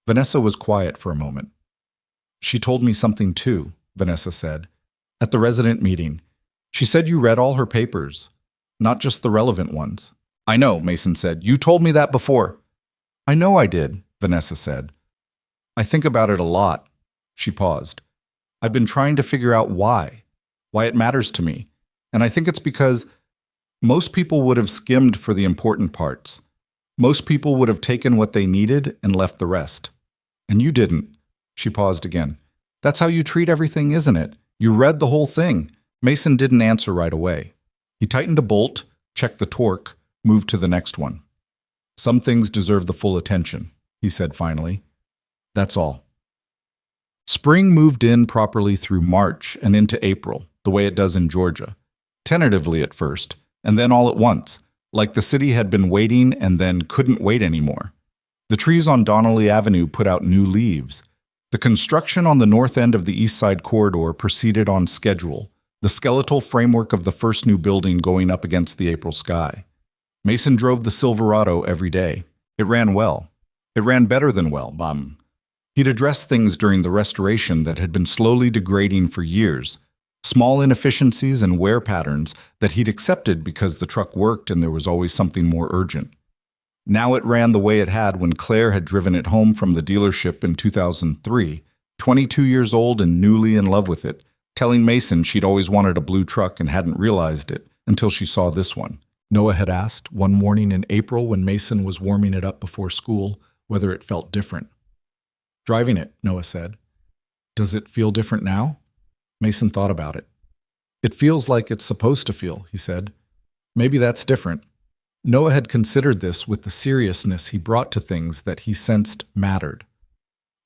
Vanessa was quiet for a moment. She told me something too, Vanessa said. At the resident meeting, she said you read all her papers, not just the relevant ones. I know, Mason said. You told me that before. I know I did, Vanessa said. I think about it a lot. She paused. I've been trying to figure out why it matters to me. And I think it's because most people would have skimmed for the important parts. Most people would have taken what they needed and left the rest. And you didn't. She paused again. That's how you treat everything, isn't it? You read the whole thing. Mason didn't answer right away. He tightened a bolt, checked the torque, moved to the next one. Some things deserve the full attention, he said finally. That's all. Spring moved in properly through March and into April, the way it does in Georgia. Tentatively at first, and then all at once, like the city had been waiting and then couldn't wait anymore. The trees on Donnelly Avenue put out new leaves. The construction on the north end of the East Side corridor proceeded on schedule, the skeletal framework of the first new building going up against the April sky. Mason drove the Silverado every day. It ran well. It ran better than well, He'd addressed things during the restoration that had been slowly degrading for years, small inefficiencies and wear patterns that he'd accepted because the truck worked and there was always something more urgent. Now it ran the way it had when Claire had driven it home from the dealership in 2003, 22 years old and newly in love with it, telling Mason she'd always wanted a blue truck and hadn't realized it until she saw this one. Noah had asked one morning in April when Mason was warming it up before school whether it felt different. Driving it, Noah said. Does it feel different now? Mason thought about it. It feels like it's supposed to feel, he said. Maybe that's different. Noah had considered this with the seriousness he brought to things that he sensed mattered.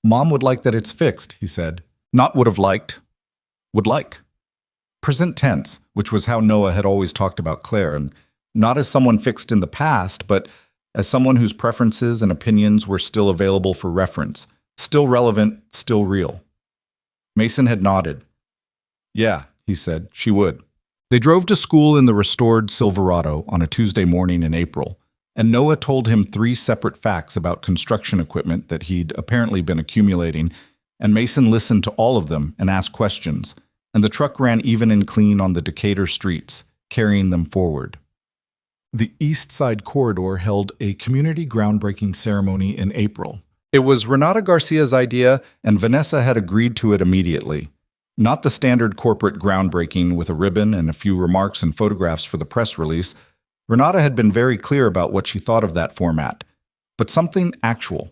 Mom would like that it's fixed, he said. Not would have liked. Would like. Present tense, which was how Noah had always talked about Claire, and not as someone fixed in the past, but as someone whose preferences and opinions were still available for reference, still relevant, still real. Mason had nodded. Yeah, he said, she would. They drove to school in the restored Silverado on a Tuesday morning in April, and Noah told him 3 separate facts about construction equipment that he'd apparently been accumulating, and Mason listened to all of them and asked questions, and the truck ran even and clean on the Decatur streets, carrying them forward. The East Side corridor held a community groundbreaking ceremony in April. It was Renata Garcia's idea, and Vanessa had agreed to it immediately. Not the standard corporate groundbreaking with a ribbon and a few remarks and photographs for the press release. Renata had been very clear about what she thought of that format, but something actual.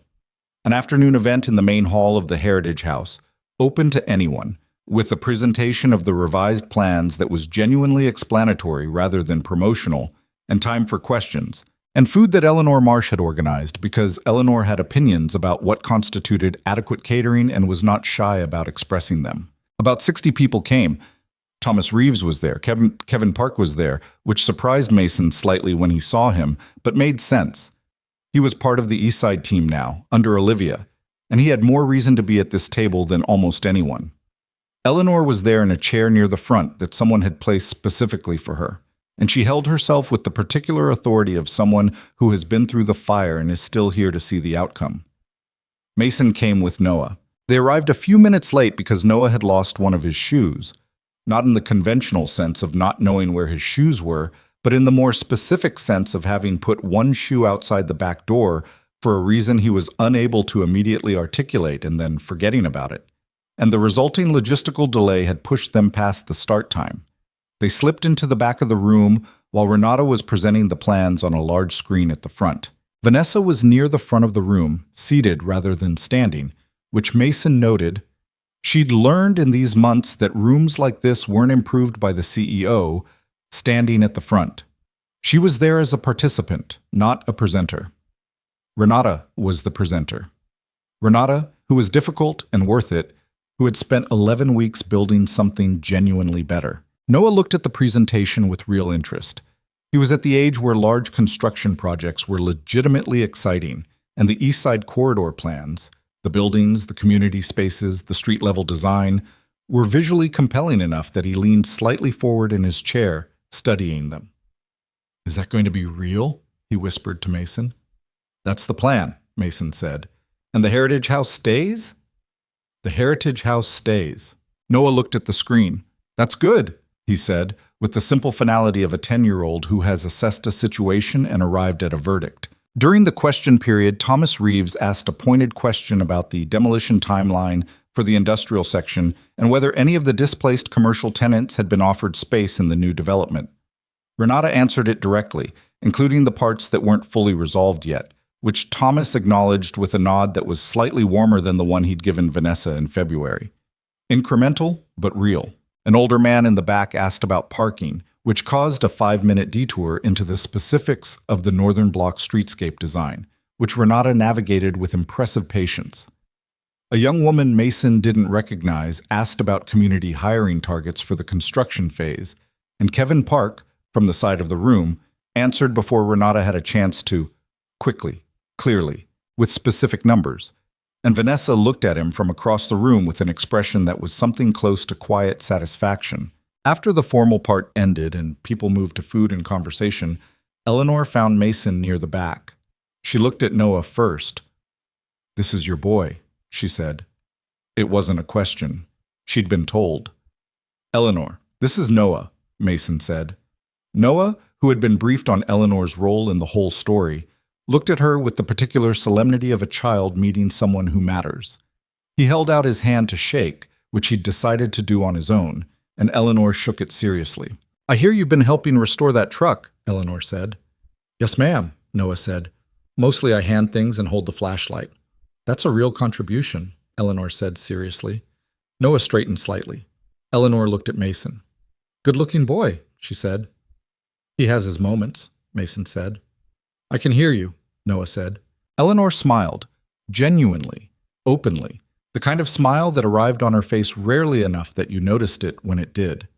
An afternoon event in the main hall of the Heritage House, open to anyone, with a presentation of the revised plans that was genuinely explanatory rather than promotional, and time for questions, and food that Eleanor Marsh had organized because Eleanor had opinions about what constituted adequate catering and was not shy about expressing them. About 60 people came. Thomas Reeves was there, Kevin Park was there, which surprised Mason slightly when he saw him, but made sense. He was part of the East Side team now, under Olivia, and he had more reason to be at this table than almost anyone. Eleanor was there in a chair near the front that someone had placed specifically for her, and she held herself with the particular authority of someone who has been through the fire and is still here to see the outcome. Mason came with Noah. They arrived a few minutes late because Noah had lost one of his shoes, not in the conventional sense of not knowing where his shoes were, but in the more specific sense of having put one shoe outside the back door for a reason he was unable to immediately articulate and then forgetting about it. And the resulting logistical delay had pushed them past the start time. They slipped into the back of the room while Renata was presenting the plans on a large screen at the front. Vanessa was near the front of the room, seated rather than standing, which Mason noted. She'd learned in these months that rooms like this weren't improved by the CEO standing at the front. She was there as a participant, not a presenter. Renata was the presenter. Renata, who was difficult and worth it, who had spent 11 weeks building something genuinely better. Noah looked at the presentation with real interest. He was at the age where large construction projects were legitimately exciting, and the East Side corridor plans, the buildings, the community spaces, the street-level design, were visually compelling enough that he leaned slightly forward in his chair, studying them. "Is that going to be real?" he whispered to Mason. "That's the plan," Mason said. "And the Heritage House stays?" "The Heritage House stays." Noah looked at the screen. "That's good," he said, with the simple finality of a 10-year-old who has assessed a situation and arrived at a verdict. During the question period, Thomas Reeves asked a pointed question about the demolition timeline for the industrial section and whether any of the displaced commercial tenants had been offered space in the new development. Renata answered it directly, including the parts that weren't fully resolved yet, which Thomas acknowledged with a nod that was slightly warmer than the one he'd given Vanessa in February. Incremental, but real. An older man in the back asked about parking, which caused a 5-minute detour into the specifics of the Northern Block streetscape design, which Renata navigated with impressive patience. A young woman Mason didn't recognize asked about community hiring targets for the construction phase, and Kevin Park, from the side of the room, answered before Renata had a chance to, quickly, clearly, with specific numbers. And Vanessa looked at him from across the room with an expression that was something close to quiet satisfaction. After the formal part ended and people moved to food and conversation, Eleanor found Mason near the back. She looked at Noah first. "This is your boy," she said. It wasn't a question. She'd been told. "Eleanor, this is Noah," Mason said. Noah, who had been briefed on Eleanor's role in the whole story, looked at her with the particular solemnity of a child meeting someone who matters. He held out his hand to shake, which he'd decided to do on his own, and Eleanor shook it seriously. "I hear you've been helping restore that truck," Eleanor said. "Yes, ma'am," Noah said. "Mostly I hand things and hold the flashlight." "That's a real contribution," Eleanor said seriously. Noah straightened slightly. Eleanor looked at Mason. "Good-looking boy," she said. "He has his moments," Mason said. "I can hear you," Noah said. Eleanor smiled, genuinely, openly, the kind of smile that arrived on her face rarely enough that you noticed it when it did.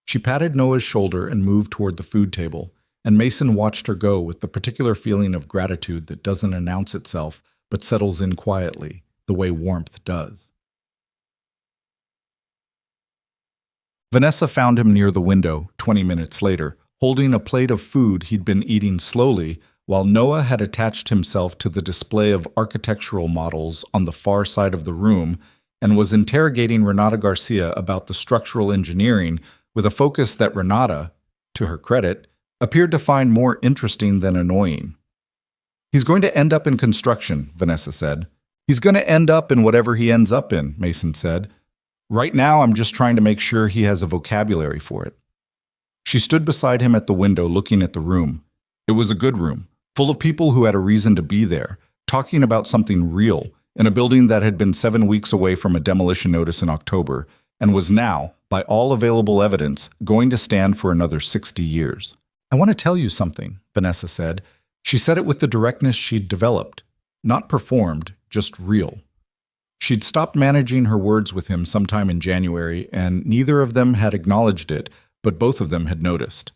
She patted Noah's shoulder and moved toward the food table, and Mason watched her go with the particular feeling of gratitude that doesn't announce itself but settles in quietly, the way warmth does. Vanessa found him near the window 20 minutes later, holding a plate of food he'd been eating slowly, while Noah had attached himself to the display of architectural models on the far side of the room and was interrogating Renata Garcia about the structural engineering with a focus that Renata, to her credit, appeared to find more interesting than annoying. "He's going to end up in construction," Vanessa said. "He's going to end up in whatever he ends up in," Mason said. "Right now, I'm just trying to make sure he has a vocabulary for it." She stood beside him at the window looking at the room. It was a good room, full of people who had a reason to be there, talking about something real, in a building that had been 7 weeks away from a demolition notice in October, and was now, by all available evidence, going to stand for another 60 years. "I want to tell you something," Vanessa said. She said it with the directness she'd developed, not performed, just real. She'd stopped managing her words with him sometime in January, and neither of them had acknowledged it, but both of them had noticed.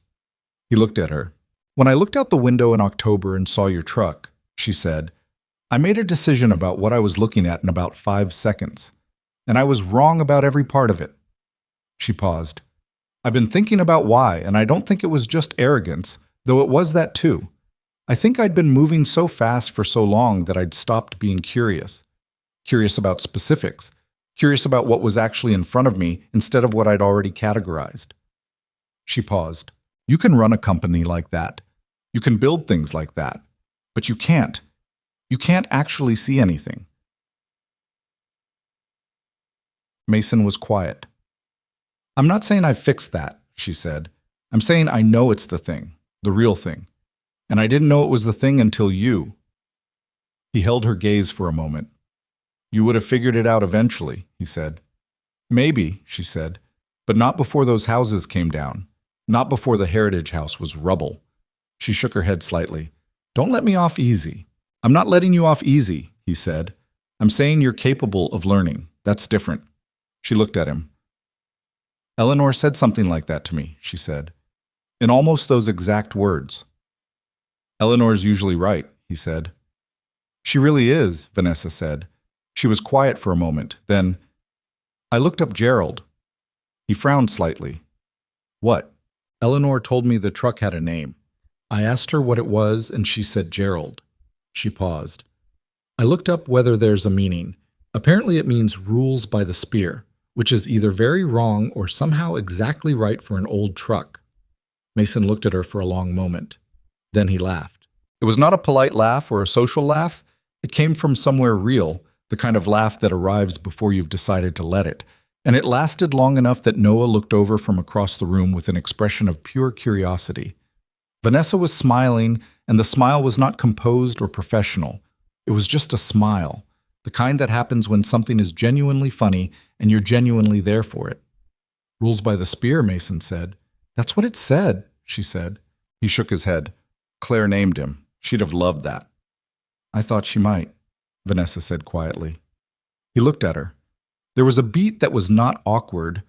He looked at her. "When I looked out the window in October and saw your truck," she said, "I made a decision about what I was looking at in about 5 seconds, and I was wrong about every part of it." She paused. "I've been thinking about why, and I don't think it was just arrogance, though it was that too. I think I'd been moving so fast for so long that I'd stopped being curious. Curious about specifics, curious about what was actually in front of me instead of what I'd already categorized." She paused. "You can run a company like that. You can build things like that. But you can't. You can't actually see anything." Mason was quiet. "I'm not saying I fixed that," she said. "I'm saying I know it's the thing, the real thing. And I didn't know it was the thing until you." He held her gaze for a moment. "You would have figured it out eventually," he said. "Maybe," she said, "but not before those houses came down. Not before the Heritage House was rubble." She shook her head slightly. "Don't let me off easy. I'm not letting you off easy, he said. I'm saying you're capable of learning. That's different. She looked at him. Eleanor said something like that to me, she said, in almost those exact words. Eleanor's usually right, he said. She really is, Vanessa said. She was quiet for a moment. Then, I looked up Gerald. He frowned slightly. What? Eleanor told me the truck had a name. I asked her what it was, and she said Gerald. She paused. I looked up whether there's a meaning. Apparently it means rules by the spear, which is either very wrong or somehow exactly right for an old truck. Mason looked at her for a long moment. Then he laughed. It was not a polite laugh or a social laugh. It came from somewhere real, the kind of laugh that arrives before you've decided to let it. And it lasted long enough that Noah looked over from across the room with an expression of pure curiosity. Vanessa was smiling, and the smile was not composed or professional. It was just a smile, the kind that happens when something is genuinely funny and you're genuinely there for it. Rules by the spear, Mason said. That's what it said, she said. He shook his head. Claire named him. She'd have loved that. I thought she might, Vanessa said quietly. He looked at her. There was a beat that was not awkward.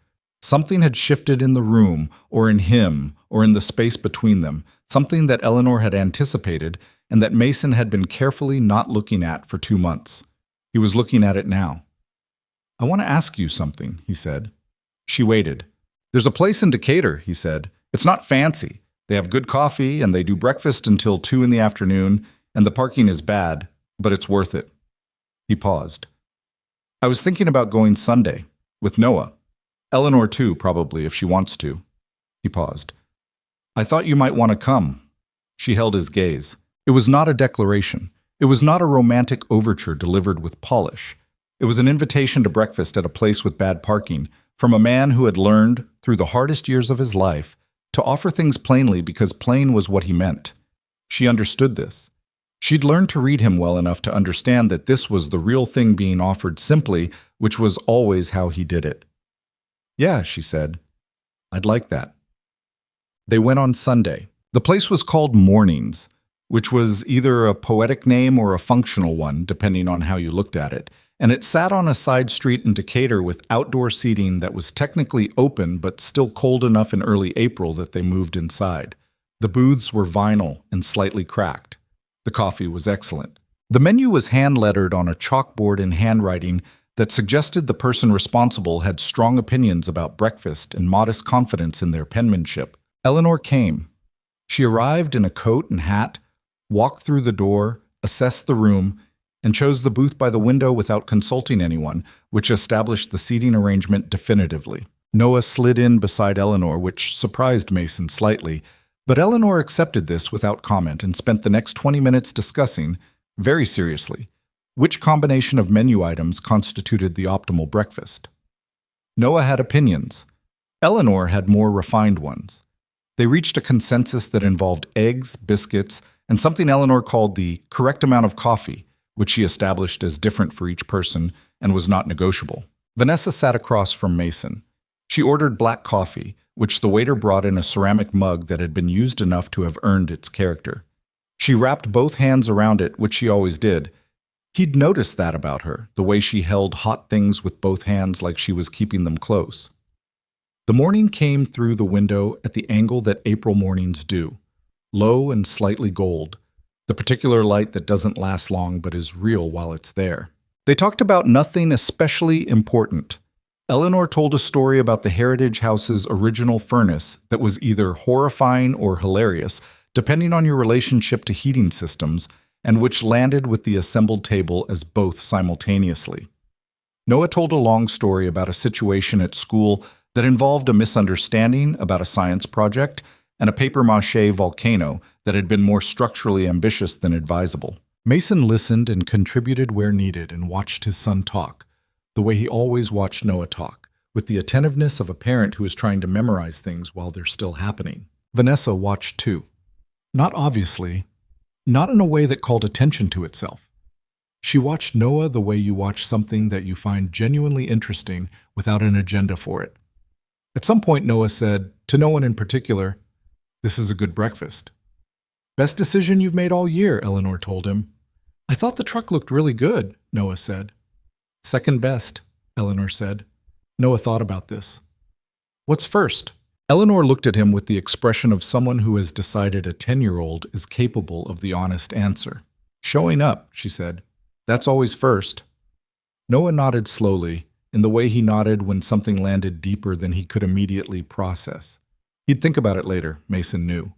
Something had shifted in the room, or in him, or in the space between them, something that Eleanor had anticipated and that Mason had been carefully not looking at for 2 months. He was looking at it now. I want to ask you something, he said. She waited. There's a place in Decatur, he said. It's not fancy. They have good coffee, and they do breakfast until 2 in the afternoon, and the parking is bad, but it's worth it. He paused. I was thinking about going Sunday, with Noah. Eleanor too, probably, if she wants to. He paused. I thought you might want to come. She held his gaze. It was not a declaration. It was not a romantic overture delivered with polish. It was an invitation to breakfast at a place with bad parking, from a man who had learned, through the hardest years of his life, to offer things plainly because plain was what he meant. She understood this. She'd learned to read him well enough to understand that this was the real thing being offered simply, which was always how he did it. Yeah, she said. I'd like that. They went on Sunday. The place was called Mornings, which was either a poetic name or a functional one, depending on how you looked at it, and it sat on a side street in Decatur with outdoor seating that was technically open but still cold enough in early April that they moved inside. The booths were vinyl and slightly cracked. The coffee was excellent. The menu was hand-lettered on a chalkboard in handwriting that suggested the person responsible had strong opinions about breakfast and modest confidence in their penmanship. Eleanor came. She arrived in a coat and hat, walked through the door, assessed the room, and chose the booth by the window without consulting anyone, which established the seating arrangement definitively. Noah slid in beside Eleanor, which surprised Mason slightly, but Eleanor accepted this without comment and spent the next 20 minutes discussing, very seriously, which combination of menu items constituted the optimal breakfast. Noah had opinions. Eleanor had more refined ones. They reached a consensus that involved eggs, biscuits, and something Eleanor called the correct amount of coffee, which she established as different for each person and was not negotiable. Vanessa sat across from Mason. She ordered black coffee, which the waiter brought in a ceramic mug that had been used enough to have earned its character. She wrapped both hands around it, which she always did. He'd noticed that about her, the way she held hot things with both hands like she was keeping them close. The morning came through the window at the angle that April mornings do, low and slightly gold, the particular light that doesn't last long but is real while it's there. They talked about nothing especially important. Eleanor told a story about the Heritage House's original furnace that was either horrifying or hilarious, depending on your relationship to heating systems, and which landed with the assembled table as both simultaneously. Noah told a long story about a situation at school that involved a misunderstanding about a science project and a papier-mâché volcano that had been more structurally ambitious than advisable. Mason listened and contributed where needed and watched his son talk, the way he always watched Noah talk, with the attentiveness of a parent who is trying to memorize things while they're still happening. Vanessa watched too. Not obviously, not in a way that called attention to itself. She watched Noah the way you watch something that you find genuinely interesting without an agenda for it. At some point, Noah said, to no one in particular, "This is a good breakfast." "Best decision you've made all year," Eleanor told him. I thought the truck looked really good, Noah said. Second best, Eleanor said. Noah thought about this. What's first? Eleanor looked at him with the expression of someone who has decided a 10-year-old is capable of the honest answer. Showing up, she said. That's always first. Noah nodded slowly, in the way he nodded when something landed deeper than he could immediately process. He'd think about it later, Mason knew.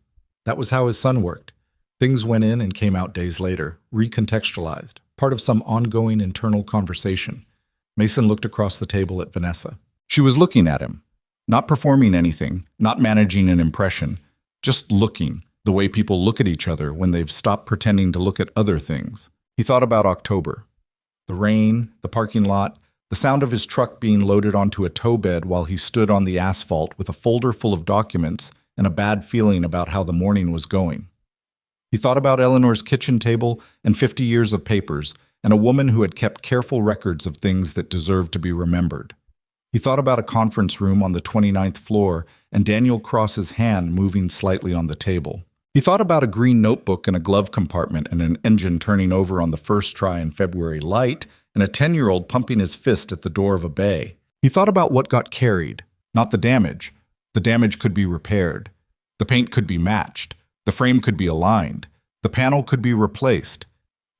That was how his son worked. Things went in and came out days later, recontextualized, part of some ongoing internal conversation. Mason looked across the table at Vanessa. She was looking at him, not performing anything, not managing an impression, just looking, the way people look at each other when they've stopped pretending to look at other things. He thought about October. The rain, the parking lot, the sound of his truck being loaded onto a tow bed while he stood on the asphalt with a folder full of documents and a bad feeling about how the morning was going. He thought about Eleanor's kitchen table and 50 years of papers, and a woman who had kept careful records of things that deserved to be remembered. He thought about a conference room on the 29th floor and Daniel Cross's hand moving slightly on the table. He thought about a green notebook in a glove compartment and an engine turning over on the first try in February light and a 10-year-old pumping his fist at the door of a bay. He thought about what got carried, not the damage. The damage could be repaired. The paint could be matched. The frame could be aligned. The panel could be replaced.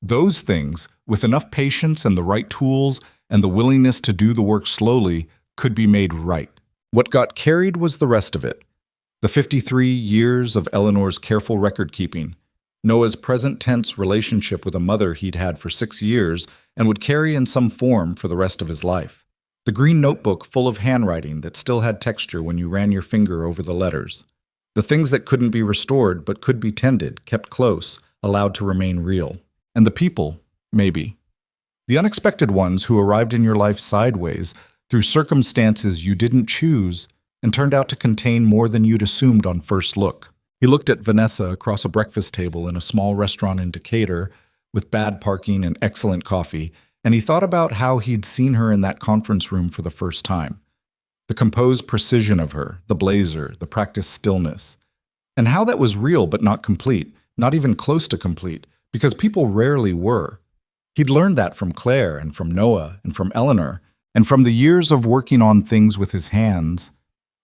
Those things, with enough patience and the right tools and the willingness to do the work slowly, could be made right. What got carried was the rest of it. The 53 years of Eleanor's careful record-keeping, Noah's present-tense relationship with a mother he'd had for 6 years and would carry in some form for the rest of his life. The green notebook full of handwriting that still had texture when you ran your finger over the letters. The things that couldn't be restored but could be tended, kept close, allowed to remain real. And the people, maybe. The unexpected ones who arrived in your life sideways, through circumstances you didn't choose, and turned out to contain more than you'd assumed on first look. He looked at Vanessa across a breakfast table in a small restaurant in Decatur with bad parking and excellent coffee, and he thought about how he'd seen her in that conference room for the first time. The composed precision of her, the blazer, the practiced stillness. And how that was real but not complete, not even close to complete, because people rarely were. He'd learned that from Claire and from Noah and from Eleanor, and from the years of working on things with his hands,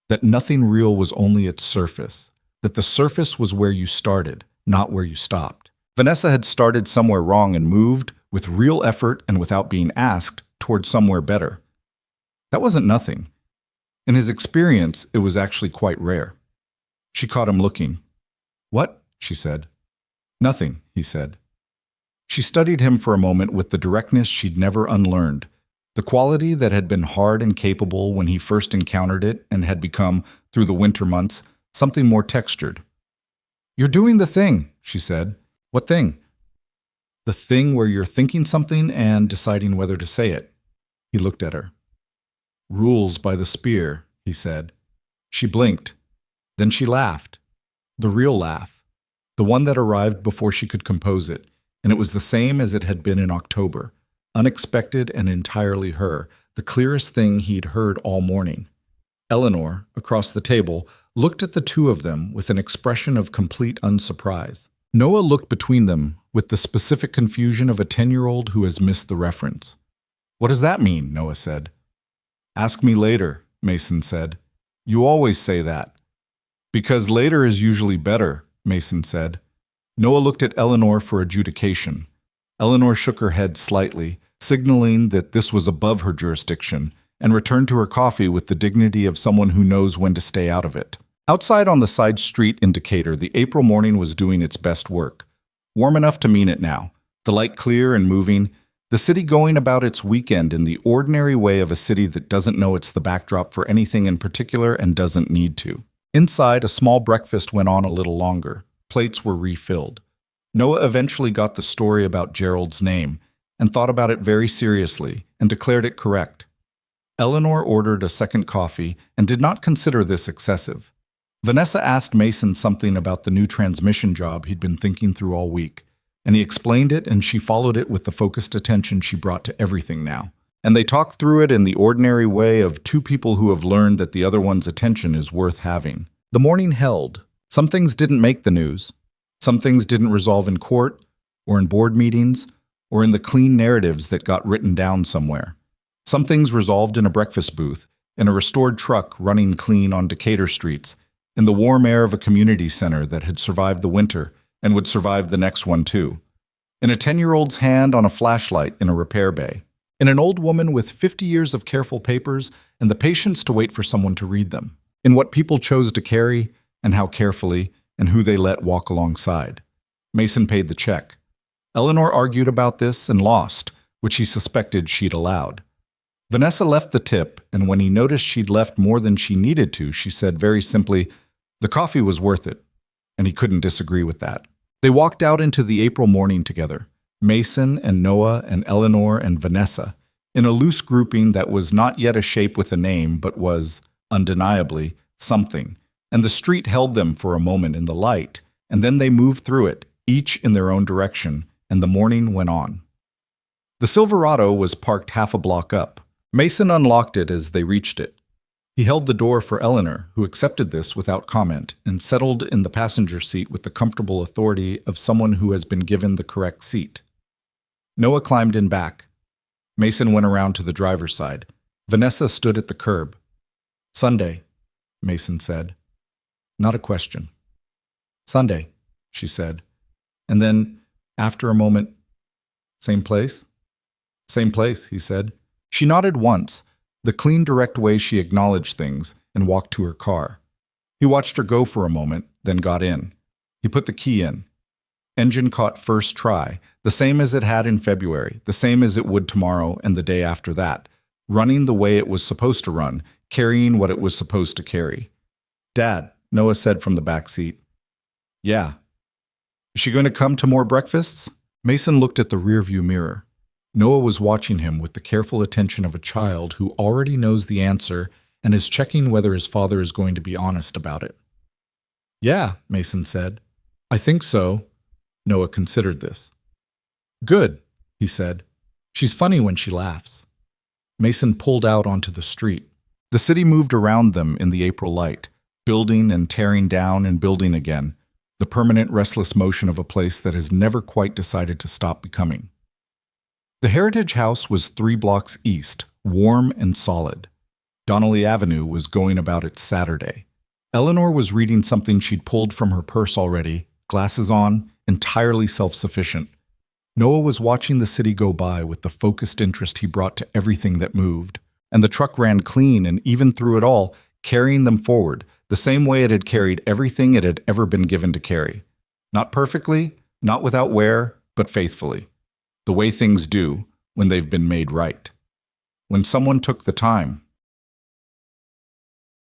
that nothing real was only its surface, that the surface was where you started, not where you stopped. Vanessa had started somewhere wrong and moved, with real effort and without being asked, toward somewhere better. That wasn't nothing. In his experience, it was actually quite rare. She caught him looking. "What?" she said. "Nothing," he said. She studied him for a moment with the directness she'd never unlearned, the quality that had been hard and capable when he first encountered it and had become, through the winter months, something more textured. "You're doing the thing," she said. "What thing?" "The thing where you're thinking something and deciding whether to say it." He looked at her. "Rules by the spear," he said. She blinked. Then she laughed. The real laugh. The one that arrived before she could compose it, and it was the same as it had been in October. Unexpected and entirely her, the clearest thing he'd heard all morning. Eleanor, across the table, looked at the two of them with an expression of complete unsurprise. Noah looked between them with the specific confusion of a 10-year-old who has missed the reference. "What does that mean?" Noah said. "Ask me later," Mason said. "You always say that." "Because later is usually better," Mason said. Noah looked at Eleanor for adjudication. Eleanor shook her head slightly, signaling that this was above her jurisdiction, and returned to her coffee with the dignity of someone who knows when to stay out of it. Outside on the side street in Decatur, the April morning was doing its best work. Warm enough to mean it now, the light clear and moving, the city going about its weekend in the ordinary way of a city that doesn't know it's the backdrop for anything in particular and doesn't need to. Inside, a small breakfast went on a little longer. Plates were refilled. Noah eventually got the story about Gerald's name and thought about it very seriously and declared it correct. Eleanor ordered a second coffee and did not consider this excessive. Vanessa asked Mason something about the new transmission job he'd been thinking through all week, and he explained it and she followed it with the focused attention she brought to everything now. And they talked through it in the ordinary way of two people who have learned that the other one's attention is worth having. The morning held. Some things didn't make the news. Some things didn't resolve in court or in board meetings or in the clean narratives that got written down somewhere. Some things resolved in a breakfast booth, in a restored truck running clean on Decatur streets, in the warm air of a community center that had survived the winter and would survive the next one too, in a 10-year-old's hand on a flashlight in a repair bay, in an old woman with 50 years of careful papers and the patience to wait for someone to read them, in what people chose to carry and how carefully and who they let walk alongside. Mason paid the check. Eleanor argued about this and lost, which he suspected she'd allowed. Vanessa left the tip, and when he noticed she'd left more than she needed to, she said very simply, "The coffee was worth it," and he couldn't disagree with that. They walked out into the April morning together, Mason and Noah and Eleanor and Vanessa, in a loose grouping that was not yet a shape with a name, but was, undeniably, something, and the street held them for a moment in the light, and then they moved through it, each in their own direction, and the morning went on. The Silverado was parked half a block up. Mason unlocked it as they reached it. He held the door for Eleanor, who accepted this without comment and settled in the passenger seat with the comfortable authority of someone who has been given the correct seat. Noah climbed in back. Mason went around to the driver's side. Vanessa stood at the curb. "Sunday," Mason said. Not a question. "Sunday," she said. And then, after a moment, "Same place?" "Same place," he said. She nodded once, the clean, direct way she acknowledged things, and walked to her car. He watched her go for a moment, then got in. He put the key in. Engine caught first try, the same as it had in February, the same as it would tomorrow and the day after that, running the way it was supposed to run, carrying what it was supposed to carry. "Dad," Noah said from the back seat. "Yeah." "Is she going to come to more breakfasts?" Mason looked at the rearview mirror. Noah was watching him with the careful attention of a child who already knows the answer and is checking whether his father is going to be honest about it. "Yeah," Mason said. "I think so." Noah considered this. "Good," he said. "She's funny when she laughs." Mason pulled out onto the street. The city moved around them in the April light, building and tearing down and building again, the permanent restless motion of a place that has never quite decided to stop becoming. The Heritage House was 3 blocks east, warm and solid. Donnelly Avenue was going about its Saturday. Eleanor was reading something she'd pulled from her purse already, glasses on, entirely self-sufficient. Noah was watching the city go by with the focused interest he brought to everything that moved, and the truck ran clean and even through it all, carrying them forward, the same way it had carried everything it had ever been given to carry. Not perfectly, not without wear, but faithfully. The way things do when they've been made right. When someone took the time.